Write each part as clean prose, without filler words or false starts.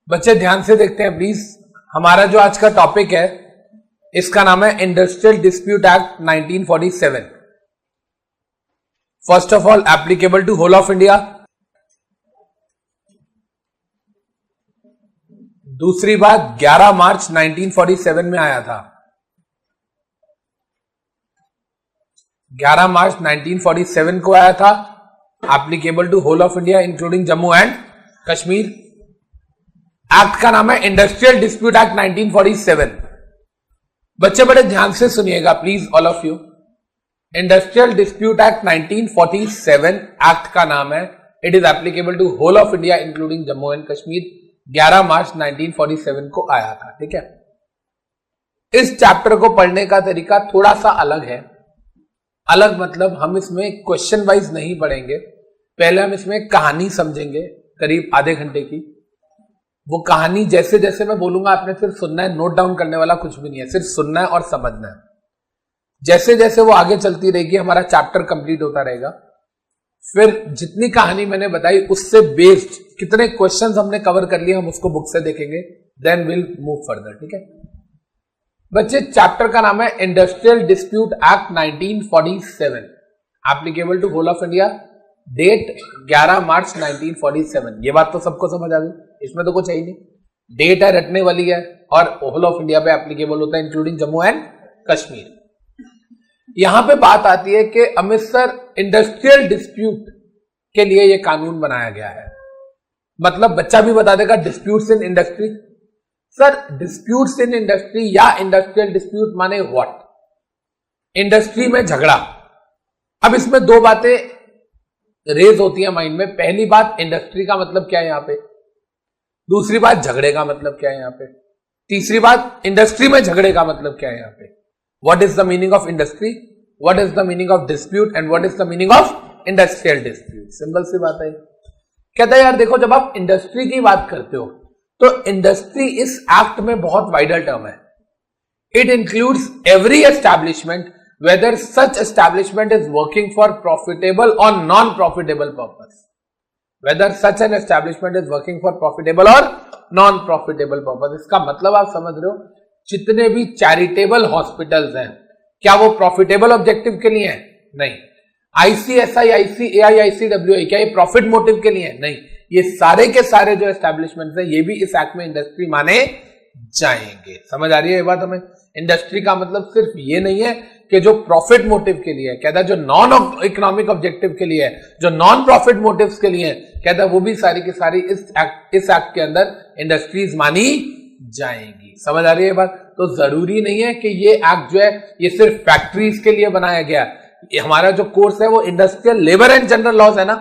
बच्चे ध्यान से देखते हैं प्लीज। हमारा जो आज का टॉपिक है इसका नाम है industrial dispute act 1947। First of all applicable to whole of India. दूसरी बात 11 मार्च 1947 में आया था। 11 मार्च 1947 को आया था। Applicable to whole of India including Jammu and Kashmir. Act का नाम है इंडस्ट्रियल डिस्प्यूट एक्ट 1947। बच्चे बड़े ध्यान से सुनिएगा please all of you. Industrial dispute act 1947 act का नाम है। It is applicable to whole of India including Jammu and Kashmir. 11 मार्च 1947 को आया था। ठीक है, इस चैप्टर को पढ़ने का तरीका थोड़ा सा अलग है। अलग मतलब हम इसमें क्वेश्चन वाइज नहीं पढ़ेंगे। पहले हम इसमें कहानी समझेंगे करीब आधे घंटे की। वो कहानी जैसे जैसे मैं बोलूंगा आपने सिर्फ सुनना है, नोट डाउन करने वाला कुछ भी नहीं है, सिर्फ सुनना है और समझना है। जैसे जैसे वो आगे चलती रहेगी हमारा चैप्टर कंप्लीट होता रहेगा। फिर जितनी कहानी मैंने बताई उससे बेस्ड कितने क्वेश्चंस हमने कवर कर लिए हम उसको बुक से देखेंगे, देन विल मूव फर्दर। ठीक है बच्चे, चैप्टर का नाम है industrial dispute act 1947 applicable to whole of India. Date 11 मार्च 1947। ये बात तो सबको समझ आ गई, इसमें तो कुछ है ही नहीं। डेट है रटने वाली है और होल ऑफ इंडिया पे एप्लीकेबल होता है इंक्लूडिंग जम्मू एंड कश्मीर। यहां पे बात आती है कि अमृतसर इंडस्ट्रियल डिस्प्यूट के लिए यह कानून बनाया गया है। मतलब बच्चा भी बता देगा disputes in industry. Sir disputes in industry या इंडस्ट्रियल डिस्प्यूट माने व्हाट? इंडस्ट्री में झगड़ा। अब इसमें दो बातें रेज होती है माइंड में। पहली बात इंडस्ट्री का मतलब क्या है यहां पे, दूसरी बात झगड़े का मतलब क्या है यहां पे, तीसरी बात इंडस्ट्री में झगड़े का मतलब क्या है यहां पे। What is the meaning of industry, what is the meaning of dispute and what is the meaning of industrial dispute. Simple सी बात है। कहता है यार देखो, जब आप इंडस्ट्री की बात करते हो तो इंडस्ट्री इस एक्ट में बहुत वाइडर टर्म है। It includes every establishment whether such establishment is working for profitable or non-profitable purpose. Whether such an establishment is working for profitable or non-profitable purpose. इसका मतलब आप समझ रहे हो, जितने भी चैरिटेबल हॉस्पिटल्स हैं क्या वो प्रॉफिटेबल ऑब्जेक्टिव के लिए हैं? नहीं। ICSI, ICAI, ICWI क्या ये प्रॉफिट मोटिव के लिए है? नहीं। ये सारे के सारे जो एस्टैब्लिशमेंट्स हैं ये भी इस एक्ट में इंडस्ट्री माने जाएंगे। समझ आ रही है ये बात हमें? इंडस्ट्री का मतलब सिर्फ ये नहीं है कि जो प्रॉफिट मोटिव के लिए है, कहता है जो नॉन इकोनॉमिक ऑब्जेक्टिव के लिए है, जो नॉन प्रॉफिट मोटिव्स के लिए है, कहता है वो भी सारी की सारी इस एक्ट के अंदर इंडस्ट्रीज मानी जाएंगी। समझ आ रही है बात? तो जरूरी नहीं है कि ये एक्ट जो है ये सिर्फ फैक्ट्रीज के लिए बनाया गया। हमारा जो कोर्स है वो industrial labour and general laws है ना,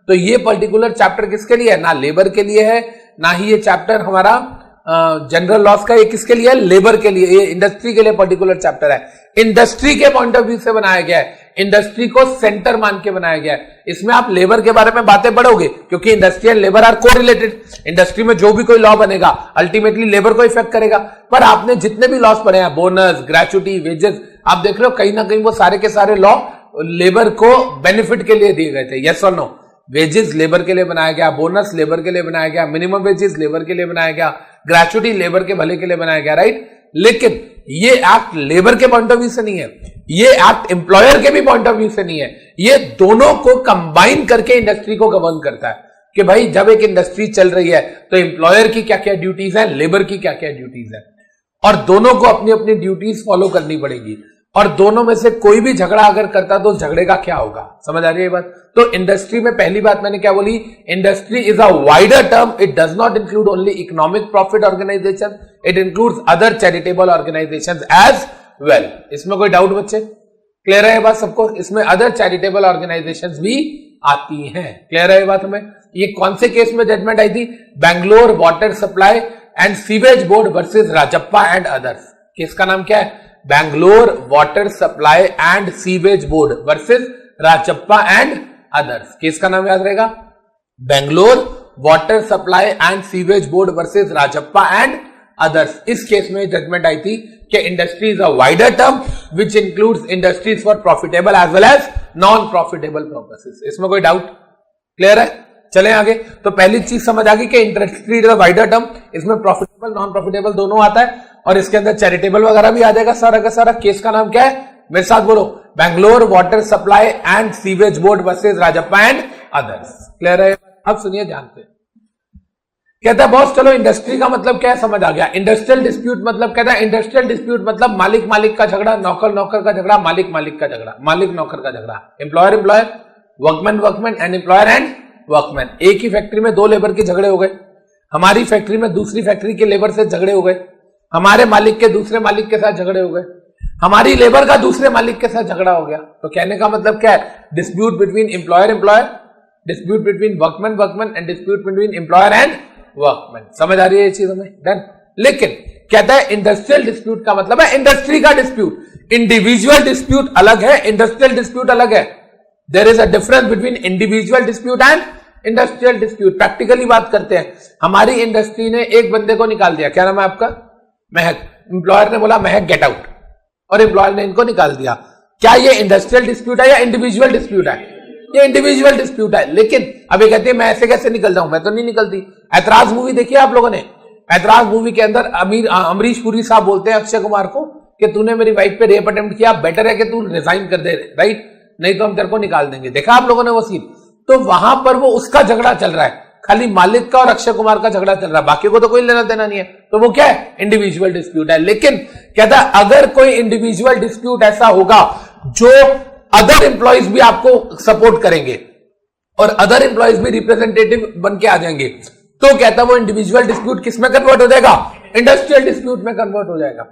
तो ये पर्टिकुलर चैप्टर किसके लिए है? ना लेबर के लिए है, ना ही ये चैप्टर हमारा जनरल लॉस का। ये किसके लिए है? लेबर के लिए। ये इंडस्ट्री के लिए पर्टिकुलर चैप्टर है। इंडस्ट्री के पॉइंट ऑफ व्यू से बनाया गया है, इंडस्ट्री को सेंटर मान के बनाया गया है। इसमें आप लेबर के बारे में बातें पढ़ोगे क्योंकि industry and labour are correlated. Industry में जो भी कोई लॉ बनेगा अल्टीमेटली लेबर को इफेक्ट करेगा। पर आपने जितने भी लॉस पढ़े हैं, बोनस, ग्रेचुटी, वेजेस, आप देख रहे हो कहीं ना कहीं वो सारे के सारे लॉ लेबर को बेनिफिट के लिए दिए गए थे। यस और नो? वेजेस लेबर के लिए बनाया गया, बोनस लेबर के लिए बनाया गया, मिनिमम वेजेस लेबर के लिए बनाया गया, ग्रेचुटी लेबर के भले के लिए बनाया गया, राइट? लेकिन ये एक्ट लेबर के पॉइंट ऑफ व्यू से नहीं है, ये एक्ट एम्प्लॉयर के भी पॉइंट ऑफ व्यू से नहीं है। ये दोनों को कंबाइन करके इंडस्ट्री को गवर्न करता है कि भाई जब एक इंडस्ट्री चल रही है तो एम्प्लॉयर की क्या क्या ड्यूटीज है, लेबर की क्या क्या ड्यूटीज है, और दोनों को अपनी अपनी ड्यूटीज फॉलो करनी पड़ेगी। और दोनों में से कोई भी झगड़ा अगर करता तो झगड़े का क्या होगा? समझ आ रही है बात? तो इंडस्ट्री में पहली बात मैंने क्या बोली, industry is a wider term. It does not include only economic profit organization, it includes other charitable organizations as well. इसमें कोई डाउट बच्चे? क्लियर है ये बात सबको? इसमें अदर चैरिटेबल ऑर्गेनाइजेशंस भी आती हैं। क्लियर है ये बात हमें? ये कौन से केस में जजमेंट आई थी? Bangalore water supply and sewage board versus Rajappa and others. Case का नाम क्या है? Bangalore water supply and sewage board versus Rajappa and others. Case का नाम याद रहेगा? Bangalore water supply and sewage board versus Rajappa and others. इस केस में जजमेंट आई थी कि industry is a wider term which includes industries for profitable as well as non profitable purposes. इसमें कोई डाउट? क्लियर है? चलें आगे। तो पहली चीज समझ आ गई कि industry is a wider term, इसमें प्रॉफिटेबल नॉन प्रॉफिटेबल दोनों आता है और इसके अंदर चैरिटेबल वगैरह भी आ जाएगा सारा का सारा। केस का नाम क्या है, मेरे साथ बोलो, Bangalore water supply and sewage board versus Rajappa and others. Clear है? अब सुनिए ध्यान से। कहता है बॉस चलो इंडस्ट्री का मतलब क्या है समझ आ गया। इंडस्ट्रियल डिस्प्यूट मतलब कहता है इंडस्ट्रियल डिस्प्यूट मतलब मालिक मालिक का झगड़ा, नौकर नौकर का झगड़ा, मालिक मालिक का झगड़ा, मालिक नौकर का झगड़ा, employer employer, workman workman and employer and workman. एक ही फैक्ट्री में दो लेबर के झगड़े हो गए, हमारी फैक्ट्री में दूसरी फैक्ट्री के लेबर से झगड़े हो गए, हमारे मालिक के दूसरे मालिक के साथ झगड़े हो गए, हमारी लेबर का दूसरे मालिक के साथ झगड़ा हो गया। तो कहने का मतलब क्या है, dispute between employer employer, dispute between workman workman and dispute between employer and workman. समझ आ रही है ये चीज हमें? डन। लेकिन कहता है इंडस्ट्रियल डिस्प्यूट का मतलब है इंडस्ट्री का डिस्प्यूट, इंडिविजुअल डिस्प्यूट अलग है, इंडस्ट्रियल डिस्प्यूट अलग है। There is a difference between individual dispute and industrial dispute. Practically बात करते हैं, हमारी इंडस्ट्री ने एक बंदे को निकाल दिया, क्या नाम है आपका, महक। एम्प्लॉयर ने बोला महक गेट आउट, और एम्प्लॉयर ने इनको निकाल दिया। क्या ये इंडस्ट्रियल डिस्प्यूट है या इंडिविजुअल डिस्प्यूट है? ये इंडिविजुअल डिस्प्यूट है। लेकिन अभी कहते हैं मैं ऐसे कैसे निकल जाऊं, मैं तो नहीं निकलती। ऐतराज मूवी देखी है आप लोगों ने? ऐतराज मूवी के अंदर अमरीश पुरी साहब बोलते हैं अक्षय कुमार को कि तूने मेरी वाइफ पे रेप अटेम्प्ट किया, बेटर है कि तू रिजाइन कर दे, राइट, नहीं तो हम तेरे को निकाल देंगे। देखा आप लोगों ने वो सीन? तो वहां पर वो उसका झगड़ा चल रहा है, खाली मालिक का और अक्षय कुमार का झगड़ा चल रहा है, बाकी को तो कोई लेना देना नहीं है। तो वो क्या है, इंडिविजुअल डिस्प्यूट है। लेकिन कहता है अगर कोई इंडिविजुअल डिस्प्यूट ऐसा होगा जो अदर एम्प्लॉइज भी आपको सपोर्ट करेंगे और अदर एम्प्लॉइज भी रिप्रेजेंटेटिव बन के आ जाएंगे, तो कहता है वो इंडिविजुअल डिस्प्यूट किस में कन्वर्ट हो जाएगा, इंडस्ट्रियल डिस्प्यूट में कन्वर्ट हो जाएगा।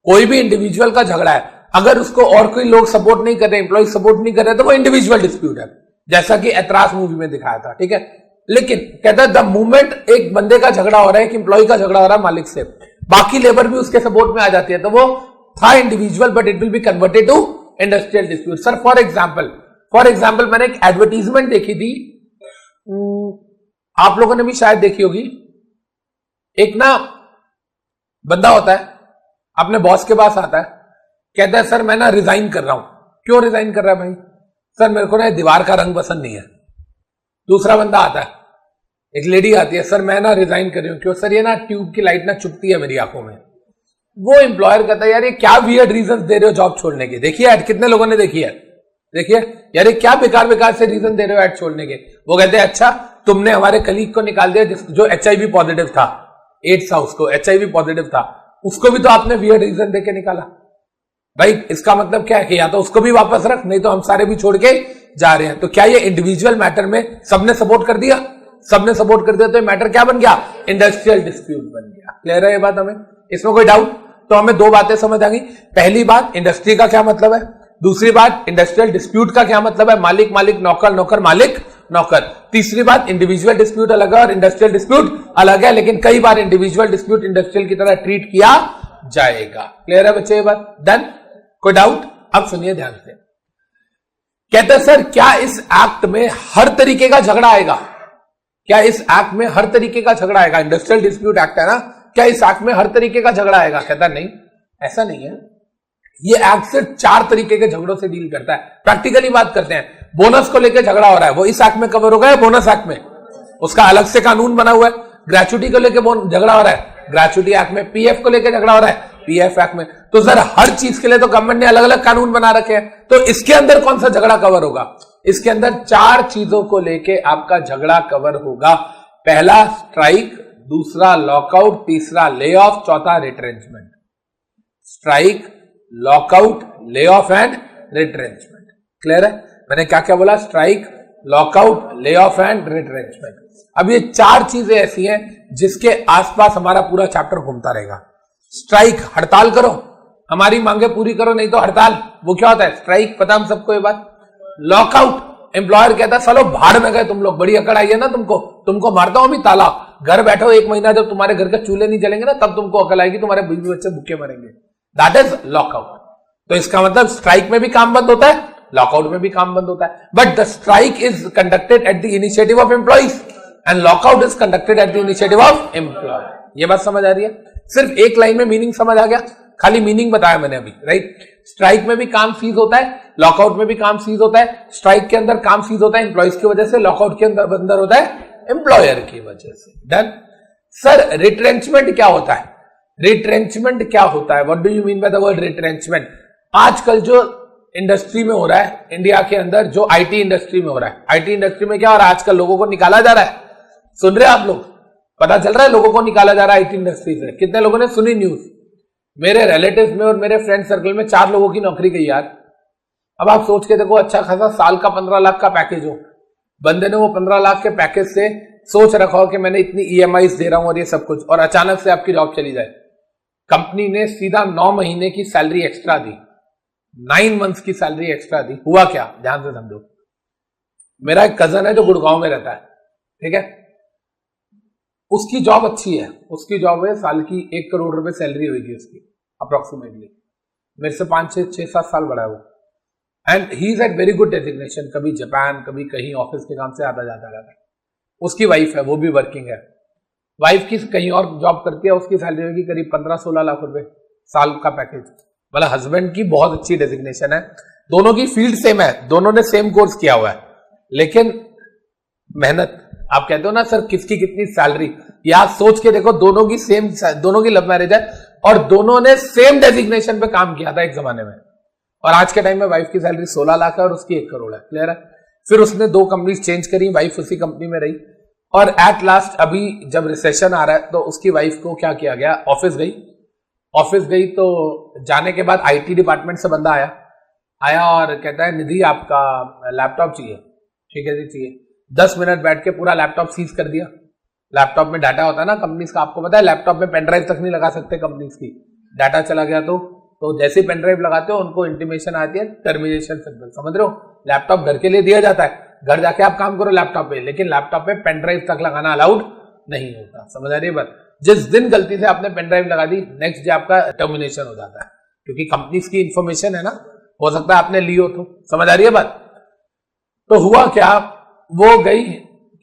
कोई भी इंडिविजुअल का झगड़ा है, अगर उसको और कोई लोग सपोर्ट नहीं कर रहे, एम्प्लॉइज सपोर्ट नहीं कर रहे, तो वो इंडिविजुअल डिस्प्यूट है, जैसा कि ऐतराज मूवी में दिखाया था। ठीक है। लेकिन कहता है द मोमेंट एक बंदे का झगड़ा हो रहा है, एक एम्प्लॉय का झगड़ा हो रहा है मालिक से, बाकी लेबर भी उसके सपोर्ट में आ जाती है, तो वो था individual but it will be converted to industrial dispute. Sir for example मैंने एक एडवर्टीजमेंट देखी थी, आप लोगों ने भी शायद देखी होगी। एक ना बंदा होता है, अपने बॉस के पास आता है, कहता है सर मैं ना रिजाइन कर रहा हूं। क्यों रिजाइन कर रहा है भाई? सर मेरे को ना दीवार का रंग पसंद नहीं है। दूसरा बंदा आता है, एक लेडी आती है, सर मैं ना रिजाइन कर रही हूं। क्यों? सर ये ना ट्यूब की लाइट ना चुभती है मेरी आंखों में। वो एम्प्लॉयर कहता है यार ये क्या वियर्ड रीजन दे रहे हो जॉब छोड़ने के। देखिए ऐड, कितने लोगों ने देखी है? देखिए यार ये क्या बेकार से रीजन दे रहे हो ऐड छोड़ने के। वो कहते हैं अच्छा तुमने हमारे कलीग को निकाल दिया जो HIV पॉजिटिव था, एड्स था उसको, HIV पॉजिटिव था, उसको भी तो आपने वियर्ड रीजन देके निकाला, राइट। इसका मतलब क्या है कि या तो उसको भी वापस रख, नहीं तो हम सारे भी छोड़ के जा रहे हैं। तो क्या ये इंडिविजुअल मैटर में सबने सपोर्ट कर दिया? सबने सपोर्ट कर दिया तो ये मैटर क्या बन गया, इंडस्ट्रियल डिस्प्यूट बन गया। क्लियर है ये बात? हमें इसमें कोई डाउट? तो हमें दो बातें समझ आ गई। पहली बात इंडस्ट्री का क्या मतलब है, दूसरी बात इंडस्ट्रियल डिस्प्यूट का क्या मतलब है, मालिक मालिक नौकर नौकर मालिक नौकर। तीसरी बात इंडिविजुअल डिस्प्यूट अलग है और इंडस्ट्रियल डिस्प्यूट अलग है, लेकिन कई बार इंडिविजुअल डिस्प्यूट इंडस्ट्रियल की तरह ट्रीट किया जाएगा। क्लियर है बच्चे ये बात? डन? कोई डाउट? अब सुनिए ध्यान से। कहते हैं सर क्या इस एक्ट में हर तरीके का झगड़ा आएगा? क्या इस एक्ट में हर तरीके का झगड़ा आएगा? इंडस्ट्रियल डिस्प्यूट एक्ट है ना, क्या इस एक्ट में हर तरीके का झगड़ा आएगा? कहता नहीं, ऐसा नहीं है। ये एक्ट सिर्फ 4 तरीके के झगड़ों से डील करता है। प्रैक्टिकली बात करते हैं, बोनस को लेकर झगड़ा हो रहा है, वो इस एक्ट में कवर होगा, बोनस एक्ट में उसका अलग से कानून बना हुआ है। ग्रेचुटी को लेकर झगड़ा हो रहा है, ग्रेचुटी एक्ट में। PF को लेकर झगड़ा हो रहा है, PF एक्ट में। तो सर हर चीज के लिए तो गवर्नमेंट ने अलग अलग कानून बना रखे हैं, तो इसके अंदर कौन सा झगड़ा कवर होगा? इसके अंदर 4 चीजों को लेके आपका झगड़ा कवर होगा। पहला स्ट्राइक, दूसरा लॉकआउट, तीसरा ले ऑफ, चौथा retrenchment. Strike, lockout, lay off and retrenchment. Clear है? मैंने क्या क्या बोला? Strike, lockout, lay off and retrenchment. अब ये 4 चीजें ऐसी हैं जिसके आसपास हमारा पूरा चैप्टर घूमता रहेगा। स्ट्राइक, हड़ताल करो, हमारी मांगे पूरी करो, नहीं तो हड़ताल। वो क्या होता है? स्ट्राइक, पता हम सबको ये बात। लॉकआउट, एम्प्लॉयर कहता है चलो भाड़ में गए तुम लोग, बड़ी अकड़ आई है ना तुमको मारता हूं अभी ताला, घर बैठो 1 महीना, जब तुम्हारे घर के चूल्हे नहीं जलेंगे ना तब तुमको अकल आएगी, तुम्हारे बीवी बच्चे भूखे मरेंगे। That is lockout. तो इसका मतलब स्ट्राइक में भी काम बंद होता है, लॉकआउट में भी काम बंद होता है। But the strike is conducted at the initiative of employees and lockout is conducted at the initiative of employer. ये बात समझ आ रही है? सिर्फ एक लाइन में मीनिंग समझ आ गया, खाली मीनिंग बताया मैंने अभी, राइट। स्ट्राइक में भी काम सीज होता है, लॉकआउट में भी काम सीज होता है। स्ट्राइक के अंदर काम सीज होता है एम्प्लॉयज की वजह से, लॉकआउट के अंदर होता है एम्प्लॉयर की वजह से। डन। सर रिट्रेंचमेंट क्या होता है? रिट्रेंचमेंट क्या होता है? What do you mean by the word retrenchment? आजकल जो इंडस्ट्री में हो रहा है इंडिया के अंदर, जो आईटी इंडस्ट्री में हो रहा है, आईटी इंडस्ट्री में क्या हो रहा है? आजकल लोगों को निकाला जा रहा है। सुन रहे आप लोग? पता चल रहा है लोगों को निकाला जा रहा है आईटी इंडस्ट्री से। कितने लोगों ने सुनी न्यूज? मेरे रिलेटिव में और मेरे फ्रेंड सर्कल में 4 लोगों की नौकरी गई यार। अब आप सोच के देखो, अच्छा खासा साल का 15 लाख का पैकेज हो, बंदे ने वो 15 लाख के पैकेज से सोच रखा हो कि मैंने इतनी ईएमआई दे रहा हूं और ये सब कुछ, और अचानक से आपकी जॉब चली जाए। कंपनी ने सीधा 9 महीने की सैलरी एक्स्ट्रा दी, 9 मंथ्स की सैलरी एक्स्ट्रा दी। हुआ क्या? ध्यान से समझो। मेरा एक कजन है जो गुड़गांव में रहता है, ठीक है, उसकी जॉब अच्छी है, उसकी जॉब है साल की 1 करोड़ रुपए सैलरी होगी उसकी अप्रोक्सीमेटली। मेरे से 5-6-7 साल बड़ा है वो, and he is at very good designation. कभी जापान, कभी कहीं ऑफिस के काम से आता जाता रहता है। उसकी वाइफ है, वो भी वर्किंग है। वाइफ की कहीं और जॉब करती है, उसकी सैलरी होगी करीब 15-16 लाख रुपए साल का पैकेज। मतलब हस्बैंड की बहुत अच्छी डेजिग्नेशन है, दोनों की फील्ड सेम है, दोनों ने सेम कोर्स किया हुआ है, लेकिन मेहनत, आप कहते हो ना सर किसकी कितनी सैलरी, या सोच के देखो दोनों की सेम, दोनों की लव मैरिज है और दोनों ने सेम डेजिग्नेशन पे काम किया था एक जमाने में, और आज के टाइम में वाइफ की सैलरी 16 लाख है और उसकी 1 करोड़ है। क्लियर है? फिर उसने 2 कंपनीज चेंज करी, वाइफ उसी कंपनी में रही, और एट लास्ट अभी जब रिसेशन आ रहा है तो उसकी वाइफ को क्या किया गया, ऑफिस गई तो जाने के बाद आईटी डिपार्टमेंट से बंदा आया और कहता है निधि आपका लैपटॉप चाहिए। ठीक है जी, चाहिए। 10 मिनट बैठ के पूरा लैपटॉप सीज कर दिया। लैपटॉप में डाटा होता है ना कंपनीज का, आपको पता है लैपटॉप में पेन ड्राइव तक नहीं लगा सकते कंपनीज की, डाटा चला गया तो जैसे पेन ड्राइव लगाते हो उनको इंटीमेशन आती है टर्मिनेशन सिग्नल, समझ रहे हो? लैपटॉप घर के लिए दिया जाता है, घर जाके आप काम करो लैपटॉप पे, लेकिन लैपटॉप पे पेन ड्राइव तक लगाना अलाउड नहीं होता। समझ आ रही है बात? जिस दिन गलती से आपने पेन ड्राइव लगा दी, नेक्स्ट डे आपका टर्मिनेशन हो जाता है, क्योंकि कंपनीज की इंफॉर्मेशन है ना, हो सकता है आपने ली हो तो। समझ आ रही है बात? तो हुआ क्या, वो गई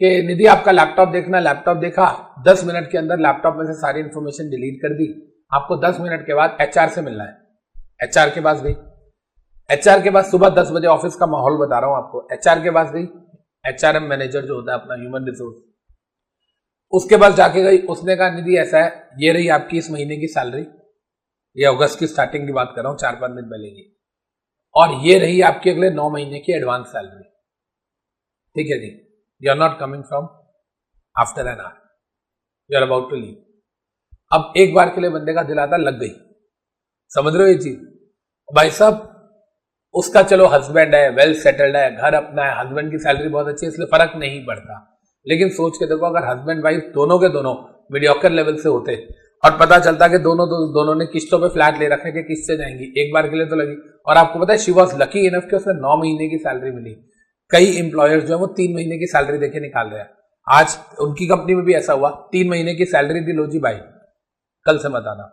कि निधि आपका लैपटॉप देखना, लैपटॉप देखा, 10 मिनट के अंदर लैपटॉप में से सारी इंफॉर्मेशन डिलीट कर दी। आपको 10 मिनट के बाद एचआर से मिलना है। एचआर के पास गई, एचआर के पास सुबह 10 बजे, ऑफिस का माहौल बता रहा हूं आपको, एचआर के पास गई, एचआरएम मैनेजर जो होता है अपना ह्यूमन रिसोर्स, उसके पास जाके गई। उसने कहा निधि ऐसा है, ये रही आपकी इस महीने की सैलरी, ये अगस्त की स्टार्टिंग की बात कर रहा हूं, 4-5 दिन पहले की, और ये रही आपकी अगले 9 महीने की एडवांस सैलरी। ठीक है जी, you are not coming from after an hour, you are about to leave. अब एक बार के लिए बंदे का दिल आता लग गई, समझ रहे हो ये चीज? भाई साहब उसका चलो हस्बैंड है, वेल सेटल्ड है, घर अपना है, हस्बैंड की सैलरी बहुत अच्छी है, इसलिए फर्क नहीं पड़ता। लेकिन सोच के देखो, अगर हस्बैंड वाइफ दोनों के दोनों मीडियोकर लेवल से होते और पता चलता कि दोनों ने किस्तों पे फ्लैट ले रखे कि किस्त से जाएंगी, एक बार के लिए तो लगी, और आपको पता है शी वॉज लकी इनफ कि उसे 9 महीने की सैलरी मिली। कई एम्प्लॉयर्स जो है वो 3 महीने की सैलरी देके निकाल रहे हैं। आज उनकी कंपनी में भी ऐसा हुआ, 3 महीने की सैलरी दी, लो जी भाई कल से मत आना,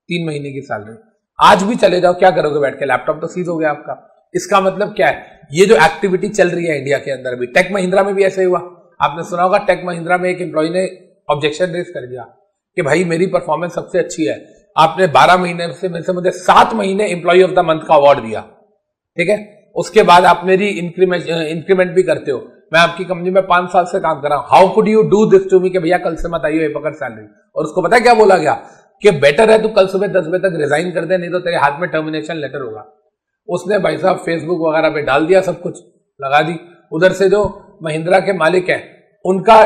3 महीने की सैलरी। आज भी चले जाओ, क्या करोगे बैठ के? लैपटॉप तो सीज हो गया आपका। इसका मतलब क्या है? ये जो एक्टिविटी चल रही है इंडिया के अंदर भी, टेक महिंद्रा में भी ऐसे ही हुआ। आपने सुना होगा टेक महिंद्रा में एक एम्प्लॉय ने ऑब्जेक्शन रेज कर दिया कि भाई मेरी परफॉर्मेंस सबसे अच्छी है, आपने 12 महीने से मुझे 7 महीने एम्प्लॉय ऑफ द मंथ का अवार्ड दिया, ठीक है, उसके बाद आप मेरी इंक्रीमेंट भी करते हो, मैं आपकी कंपनी में 5 साल से काम कर रहा हूं, how could you do this to me कि भैया कल से मत आइए पकड़ सैलरी। और उसको पता है क्या बोला गया कि बेटर है तू कल सुबह 10 बजे तक रिजाइन कर दे, नहीं तो तेरे हाथ में टर्मिनेशन लेटर होगा। उसने भाई साहब फेसबुक वगैरह पे डाल दिया, सब कुछ लगा दी। उधर से जो महिंद्रा के मालिक है उनका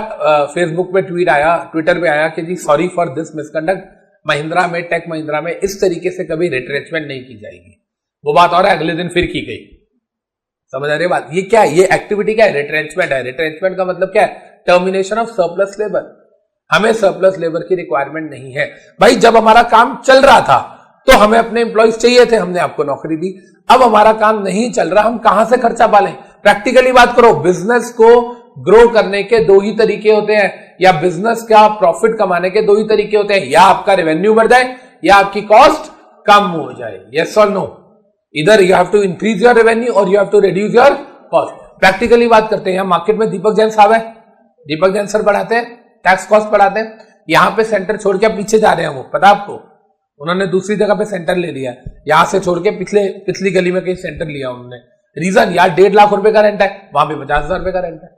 फेसबुक पे ट्विटर पे आया कि जी sorry for this misconduct, Mahindra में, टेक महिंद्रा में इस तरीके से कभी रिट्रेचमेंट नहीं की जाएगी। वो बात और है, अगले दिन फिर की गई। समझ आ रही है बात? ये क्या है? ये एक्टिविटी क्या है? रिट्रेंचमेंट है। रिट्रेंचमेंट का मतलब क्या है? Termination of surplus labour. हमें सरप्लस लेबर की रिक्वायरमेंट नहीं है भाई। जब हमारा काम चल रहा था तो हमें अपने एम्प्लॉयज चाहिए थे, हमने आपको नौकरी दी। अब हमारा काम नहीं चल रहा, हम कहां से खर्चा पालें? प्रैक्टिकली बात करो, बिजनेस को ग्रो करने के 2 ही तरीके होते हैं, या बिजनेस का प्रॉफिट कमाने के 2 ही तरीके होते हैं, या आपका रेवेन्यू बढ़ जाए या आपकी कॉस्ट कम हो जाए। यस और नो? इधर you have to increase your revenue और you have to reduce your cost. Practically बात करते हैं, यहां मार्केट में दीपक जैन साहब है, दीपक जैन सर बढ़ाते हैं टैक्स कॉस्ट बढ़ाते हैं, यहां पे सेंटर छोड़ के पीछे जा रहे हैं वो, पता आपको? उन्होंने दूसरी जगह पे सेंटर ले लिया, यहां से छोड़ के पिछली गली में कहीं सेंटर लिया उन्होंने। रीजन, यार 1.5 लाख रुपए का रेंट है, वहां पे 50,000 रुपए का रेंट है।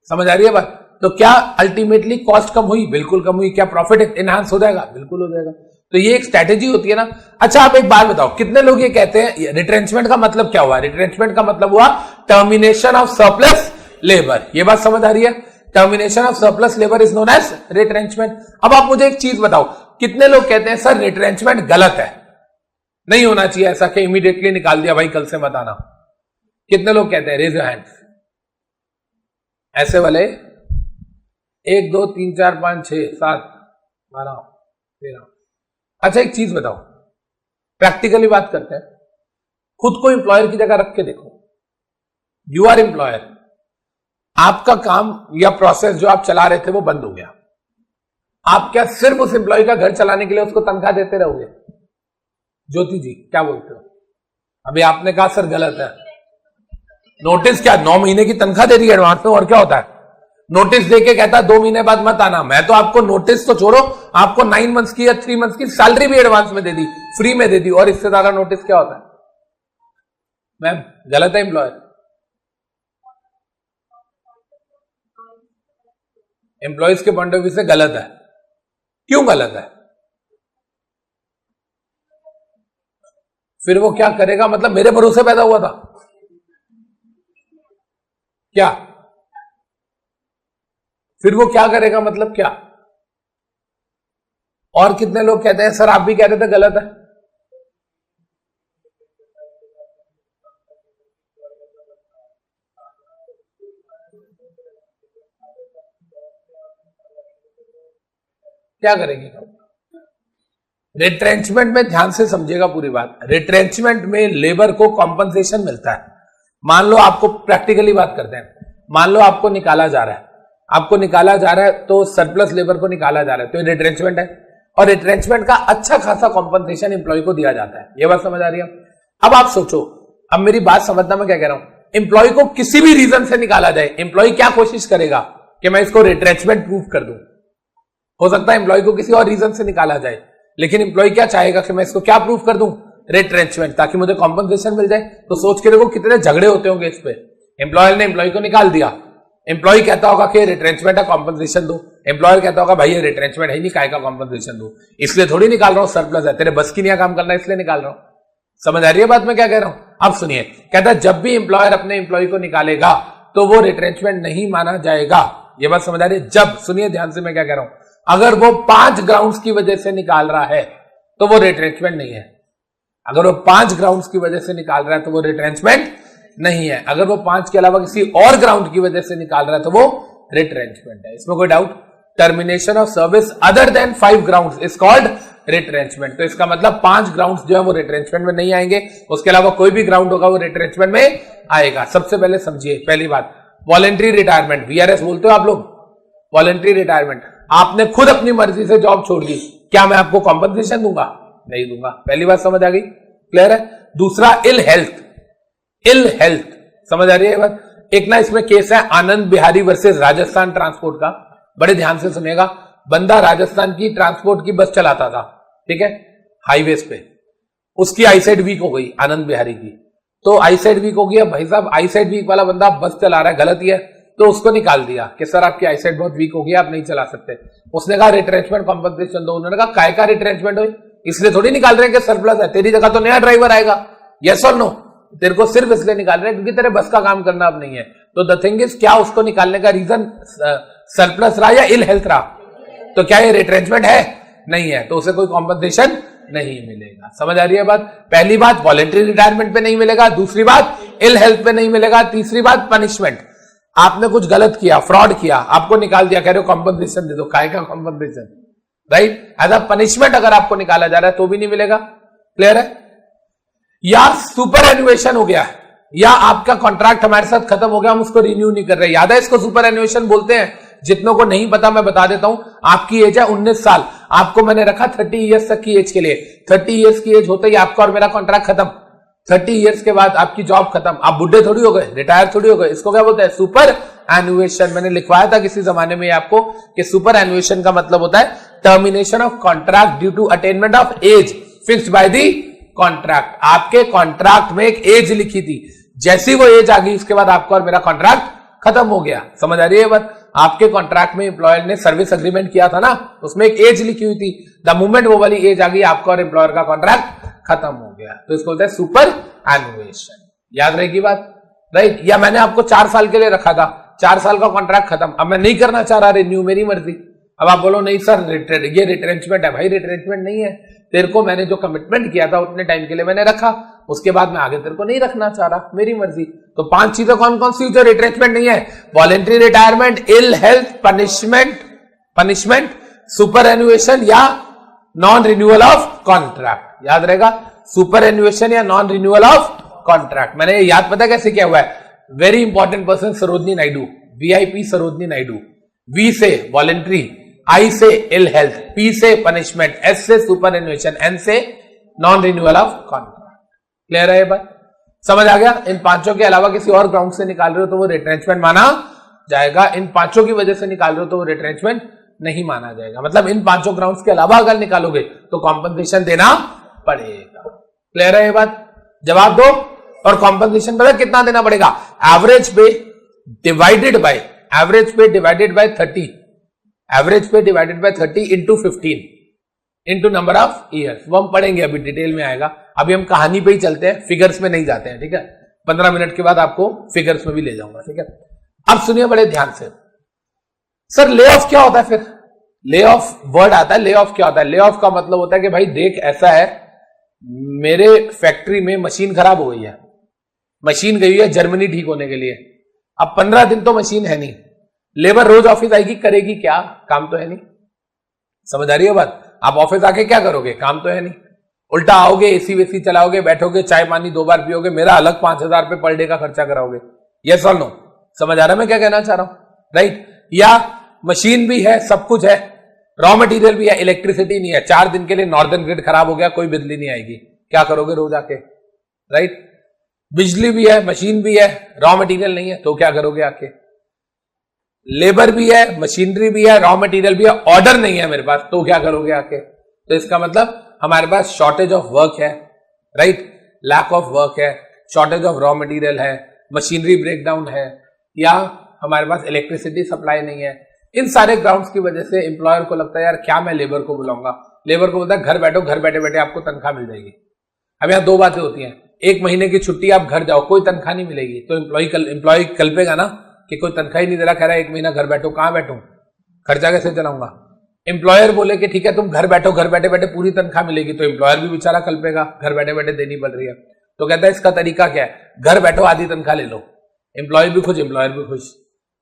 समझ आ रही है बात? तो क्या अल्टीमेटली कॉस्ट कम हुई? बिल्कुल कम हुई। क्या प्रॉफिट एनहांस हो जाएगा? बिल्कुल हो जाएगा। तो ये एक स्ट्रैटेजी होती है ना। अच्छा आप एक बात बताओ, कितने लोग ये कहते हैं रिट्रेंचमेंट का मतलब क्या हुआ? रिट्रेंचमेंट का मतलब हुआ टर्मिनेशन ऑफ सरप्लस लेबर। ये बात समझ आ रही है? Termination of surplus labour is known as retrenchment. अब आप मुझे एक चीज बताओ, कितने लोग कहते हैं सर रिट्रेंचमेंट गलत है, नहीं होना चाहिए ऐसा कि इमीडिएटली निकाल दिया भाई कल से मत आना? कितने लोग कहते हैं? Raise your hands. ऐसे वाले 1 2 3 4 5 6 7 12 13। अच्छा एक चीज बताओ, प्रैक्टिकली बात करते हैं, खुद को एम्प्लॉयर की जगह रख के देखो। यू आर एम्प्लॉयर, आपका काम या प्रोसेस जो आप चला रहे थे वो बंद हो गया। आप क्या सिर्फ उस एम्प्लॉय का घर चलाने के लिए उसको तनख्वाह देते रहोगे? ज्योति जी क्या बोलते हो? अभी आपने कहा सर गलत है। नोटिस क्या 9 महीने की तनख्वाह दे दी एडवांस में, और क्या होता है? नोटिस देके कहता है 2 महीने बाद मत आना। मैं तो आपको नोटिस तो छोड़ो, आपको 9 मंथ्स की या 3 मंथ्स की सैलरी भी एडवांस में दे दी, फ्री में दे दी, और इससे ज्यादा नोटिस क्या होता है? मैम गलत है एम्प्लॉयर? एम्प्लॉयज के पॉइंट ऑफ व्यू से गलत है। क्यों गलत है? फिर वो क्या करेगा? मतलब मेरे भरोसे पैदा हुआ था क्या? फिर वो क्या करेगा? मतलब क्या? और कितने लोग कहते हैं सर आप भी कह रहे थे गलत है? क्या करेंगे? रिट्रेंचमेंट में ध्यान से समझिएगा पूरी बात। रिट्रेंचमेंट में लेबर को कॉम्पनसेशन मिलता है। मान लो आपको, प्रैक्टिकली बात करते हैं, मान लो आपको निकाला जा रहा है, आपको निकाला जा रहा है तो सरप्लस लेबर को निकाला जा रहा है, तो ये रिट्रेंचमेंट है। और रिट्रेंचमेंट का अच्छा खासा कॉम्पनसेशन एम्प्लॉय को दिया जाता है। ये बात समझ आ रही है? अब आप सोचो, अब मेरी बात समझना मैं क्या कह रहा हूं। एम्प्लॉय को किसी भी रीजन से निकाला जाए, एम्प्लॉय क्या कोशिश करेगा कि मैं इसको रिट्रेंचमेंट प्रूफ कर दूं। हो सकता है एम्प्लॉय को किसी और रीजन से निकाला जाए, लेकिन एम्प्लॉय क्या चाहेगा कि मैं इसको क्या प्रूफ कर दूं? रिट्रेंचमेंट, ताकि मुझे कॉम्पनसेशन मिल जाए। तो सोच के देखो कितने झगड़े होते होंगे इस पे। एम्प्लॉयर ने एम्प्लॉय को निकाल दिया, एम्प्लॉय कहता होगा कि रिट्रेंचमेंट है, कॉम्पनसेशन दो। एम्प्लॉयर कहता होगा भाई ये रिट्रेंचमेंट है नहीं, काय का कॉम्पनसेशन दो, इसलिए थोड़ी निकाल रहा हूं, सरप्लस है, तेरे बस की नहीं काम करना इसलिए निकाल रहा हूं। समझ आ रही है बात मैं क्या कह रहा हूं? अब सुनिए, कहता है जब भी एम्प्लॉयर अपने एम्प्लॉय को निकालेगा तो वो रिट्रेंचमेंट नहीं माना जाएगा। ये बात समझ आ रही है? जब, सुनिए ध्यान से मैं क्या कह रहा हूं, अगर वो 5 ग्राउंड्स की वजह से निकाल रहा है तो वो रिट्रेंचमेंट नहीं है। अगर वो 5 ग्राउंड्स की वजह से निकाल रहा है तो वो रिट्रेंचमेंट नहीं है। अगर वो 5 के अलावा किसी और ग्राउंड की वजह से निकाल रहा है तो वो रिट्रेंचमेंट है। इसमें कोई doubt? Termination of service other then 5 grounds is called retrenchment. तो इसका मतलब 5 ग्राउंड्स जो है वो रिट्रेंचमेंट में नहीं आएंगे, उसके अलावा कोई भी ग्राउंड होगा वो रिट्रेंचमेंट में आएगा। सबसे पहले समझिए, पहली बात, वॉलंटरी रिटायरमेंट, वीआरएस बोलते हो आप लोग, वॉलंटरी रिटायरमेंट। आपने खुद अपनी मर्जी से जॉब छोड़ दी, क्या मैं आपको कॉम्पनसेशन दूंगा? नहीं दूंगा। पहली बात समझ आ गई? क्लियर है? दूसरा, इल हेल्थ। इल हेल्थ समझ आ रही है बात? एक ना इसमें केस है आनंद बिहारी वर्सेस राजस्थान ट्रांसपोर्ट का, बड़े ध्यान से सुनेगा। बंदा राजस्थान की ट्रांसपोर्ट की बस चलाता था, ठीक है, हाईवेज पे। उसकी आईसाइट वीक हो गई, आनंद बिहारी की। तो आईसाइट वीक हो गया, भाई साहब आईसाइट वीक वाला बंदा बस चला रहा है, गलत ही है, तो उसको निकाल दिया कि सर आपकी आईसाइट बहुत वीक हो गई, आप नहीं चला सकते। उसने कहा रिट्रेंचमेंट कॉम्पनसेशन दो। उन्होंने कहा काय का रिट्रेंचमेंट हो, इसलिए थोड़ी निकाल रहे हैं कि सरप्लस है, तेरी जगह तो नया ड्राइवर आएगा। यस और नो? तेरे को सिर्फ इसलिए निकाल रहे हैं क्योंकि तेरे बस का काम करना अब नहीं है। तो द थिंग इज, क्या उसको निकालने का रीजन सरप्लस रहा या इल हेल्थ रहा? तो क्या ये रिट्रेंचमेंट है? नहीं है, तो उसे कोई कॉम्पनसेशन नहीं मिलेगा। समझ आ रही है बात? पहली बात वॉलंटरी रिटायरमेंट पे नहीं मिलेगा, दूसरी बात इल हेल्थ पे नहीं मिलेगा, तीसरी बात पनिशमेंट। आपने कुछ गलत किया, फ्रॉड किया, आपको निकाल दिया, कह रहे हो कॉम्पनसेशन दे दो, काय का compensation, right? As a punishment अगर आपको निकाला जा रहा है तो भी नहीं मिलेगा। क्लियर है? या सुपर एनुएशन हो गया, या आपका कॉन्ट्रैक्ट हमारे साथ खत्म हो गया, हम उसको रिन्यू नहीं कर रहे। याद है इसको सुपर एनुएशन बोलते हैं। जितनों को नहीं पता मैं बता देता हूं, आपकी एज है 19 साल, आपको मैंने रखा 30 ईयर्स तक की एज के लिए। 30 ईयर्स की एज होते ही आपका और मेरा कॉन्ट्रैक्ट खत्म। 30 ईयर्स के बाद आपकी जॉब खत्म, आप बुढ़े थोड़ी हो गए, रिटायर थोड़ी हो गए। इसको क्या बोलते हैं? सुपर एनुएशन। मैंने लिखवाया था किसी जमाने में आपको कि सुपर एनुएशन का मतलब होता है termination of contract due to attainment of age fixed by the contract. आपके कॉन्ट्रैक्ट में एक एज लिखी थी, जैसी वो एज आ गई उसके बाद आपका और मेरा कॉन्ट्रैक्ट खत्म हो गया। समझ आ रही है बात? आपके कॉन्ट्रैक्ट में एम्प्लॉयर ने सर्विस एग्रीमेंट किया था ना, उसमें एक एज लिखी हुई थी, द मोमेंट वो वाली एज आ गई आपका और एम्प्लॉयर का कॉन्ट्रैक्ट खत्म हो गया, तो इसको बोलते हैं सुपर एनुएशन। याद रहेगी बात, राइट? या मैंने आपको 4 साल के लिए रखा था, 4 साल का कॉन्ट्रैक्ट खत्म, अब मैं नहीं करना चाह रहा रिन्यू, मेरी मर्जी। अब आप बोलो नहीं सर ये रिट्रेंचमेंट है। भाई रिट्रेंचमेंट नहीं है, तेरे को मैंने जो कमिटमेंट किया था उतने टाइम के लिए मैंने रखा, उसके बाद मैं आगे तेरे को नहीं रखना चाह रहा, मेरी मर्जी। तो 5 चीजें कौन कौन सी जो रिट्रेंचमेंट नहीं है? Voluntary retirement, ill health, punishment, superannuation या नॉन रिन्यूअल ऑफ कॉन्ट्रैक्ट। याद रहेगा, सुपर एनुएशन या नॉन रिन्यूअल ऑफ कॉन्ट्रैक्ट। मैंने याद पता कैसे किया हुआ है? Very important person Sarojini Naidu, VIP Sarojini Naidu. V से वॉलेंट्री, I से इल हेल्थ, P से पनिशमेंट, S से सुपर एनुएशन, N से non renewal of contract. Clear है ये बात? समझ आ गया? इन 5 के अलावा किसी और ग्राउंड से निकाल रहे हो तो वो रिट्रेंचमेंट माना जाएगा, इन 5 की वजह से निकाल रहे हो तो वो रिट्रेंचमेंट नहीं माना जाएगा। मतलब इन 5 ग्राउंड्स के अलावा अगर निकालोगे तो कॉम्पनसेशन देना पड़ेगा। क्लियर है ये बात? जवाब दो। और कॉम्पनसेशन पता कितना देना पड़ेगा? एवरेज पे डिवाइडेड बाय 30, एवरेज पे divided by 30 into 15 into number of years. वो हम पढ़ेंगे, अभी डिटेल में आएगा। अभी हम कहानी पे ही चलते हैं, फिगर्स में नहीं जाते हैं, ठीक है? 15 मिनट के बाद आपको फिगर्स में भी ले जाऊंगा, ठीक है? अब सुनिए बड़े ध्यान से। सर ले ऑफ क्या होता है? फिर ले ऑफ वर्ड आता है, ले ऑफ क्या होता है? ले ऑफ का मतलब होता है कि भाई देख ऐसा है, मेरे फैक्ट्री में मशीन खराब हो गई है, मशीन गई है जर्मनी ठीक होने के लिए, अब 15 दिन तो मशीन है नहीं, लेबर रोज ऑफिस आएगी, करेगी क्या? काम तो है नहीं। समझ आ रही है बात? आप ऑफिस आके क्या करोगे? काम तो है नहीं। उल्टा आओगे, एसी वेसी चलाओगे, बैठोगे, चाय पानी 2 बार पियोगे, मेरा अलग 5,000 रुपए पर डे का खर्चा कराओगे। यस और नो? समझ आ रहा है मैं क्या कहना चाह रहा हूं, राइट? या मशीन भी है, सब कुछ है, रॉ मटेरियल भी है, इलेक्ट्रिसिटी नहीं है, 4 दिन के लिए नॉर्दर्न ग्रिड खराब हो गया, कोई बिजली नहीं आएगी, क्या करोगे रोज आके? राइट? बिजली भी है, मशीन भी है, रॉ मटेरियल नहीं है, तो क्या करोगे आके? लेबर भी है, मशीनरी भी है, रॉ मटेरियल भी है, ऑर्डर नहीं है मेरे पास, तो क्या करोगे आके? तो इसका मतलब हमारे पास शॉर्टेज ऑफ वर्क है, राइट? लैक ऑफ वर्क है, शॉर्टेज ऑफ रॉ मटेरियल है, मशीनरी ब्रेकडाउन है, या हमारे पास इलेक्ट्रिसिटी सप्लाई नहीं है। इन सारे ग्राउंड्स की वजह से एम्प्लॉयर को लगता है यार क्या मैं लेबर को बुलाऊंगा। लेबर को बोलता है घर बैठो, घर बैठे बैठे आपको तनख्वाह मिल जाएगी। अब यहाँ 2 बातें होती हैं, 1 महीने की छुट्टी आप घर जाओ, कोई तनख्वाह नहीं मिलेगी, तो एम्प्लॉय कल्पेगा ना कि कोई तनख्वाह ही नहीं दे रहा, कह रहा है 1 महीना घर बैठो, कहां बैठूं, खर्चा कैसे चलाऊंगा? एम्प्लॉयर बोले कि ठीक है तुम घर बैठो, घर बैठे बैठे पूरी तनख्वाह मिलेगी, तो एम्प्लॉयर भी बेचारा कल्पेगा, घर बैठे बैठे देनी पड़ रही है। तो कहता है इसका तरीका क्या है? घर बैठो, आधी तनख्वाह ले लो, एम्प्लॉय भी खुश, एम्प्लॉयर भी खुश,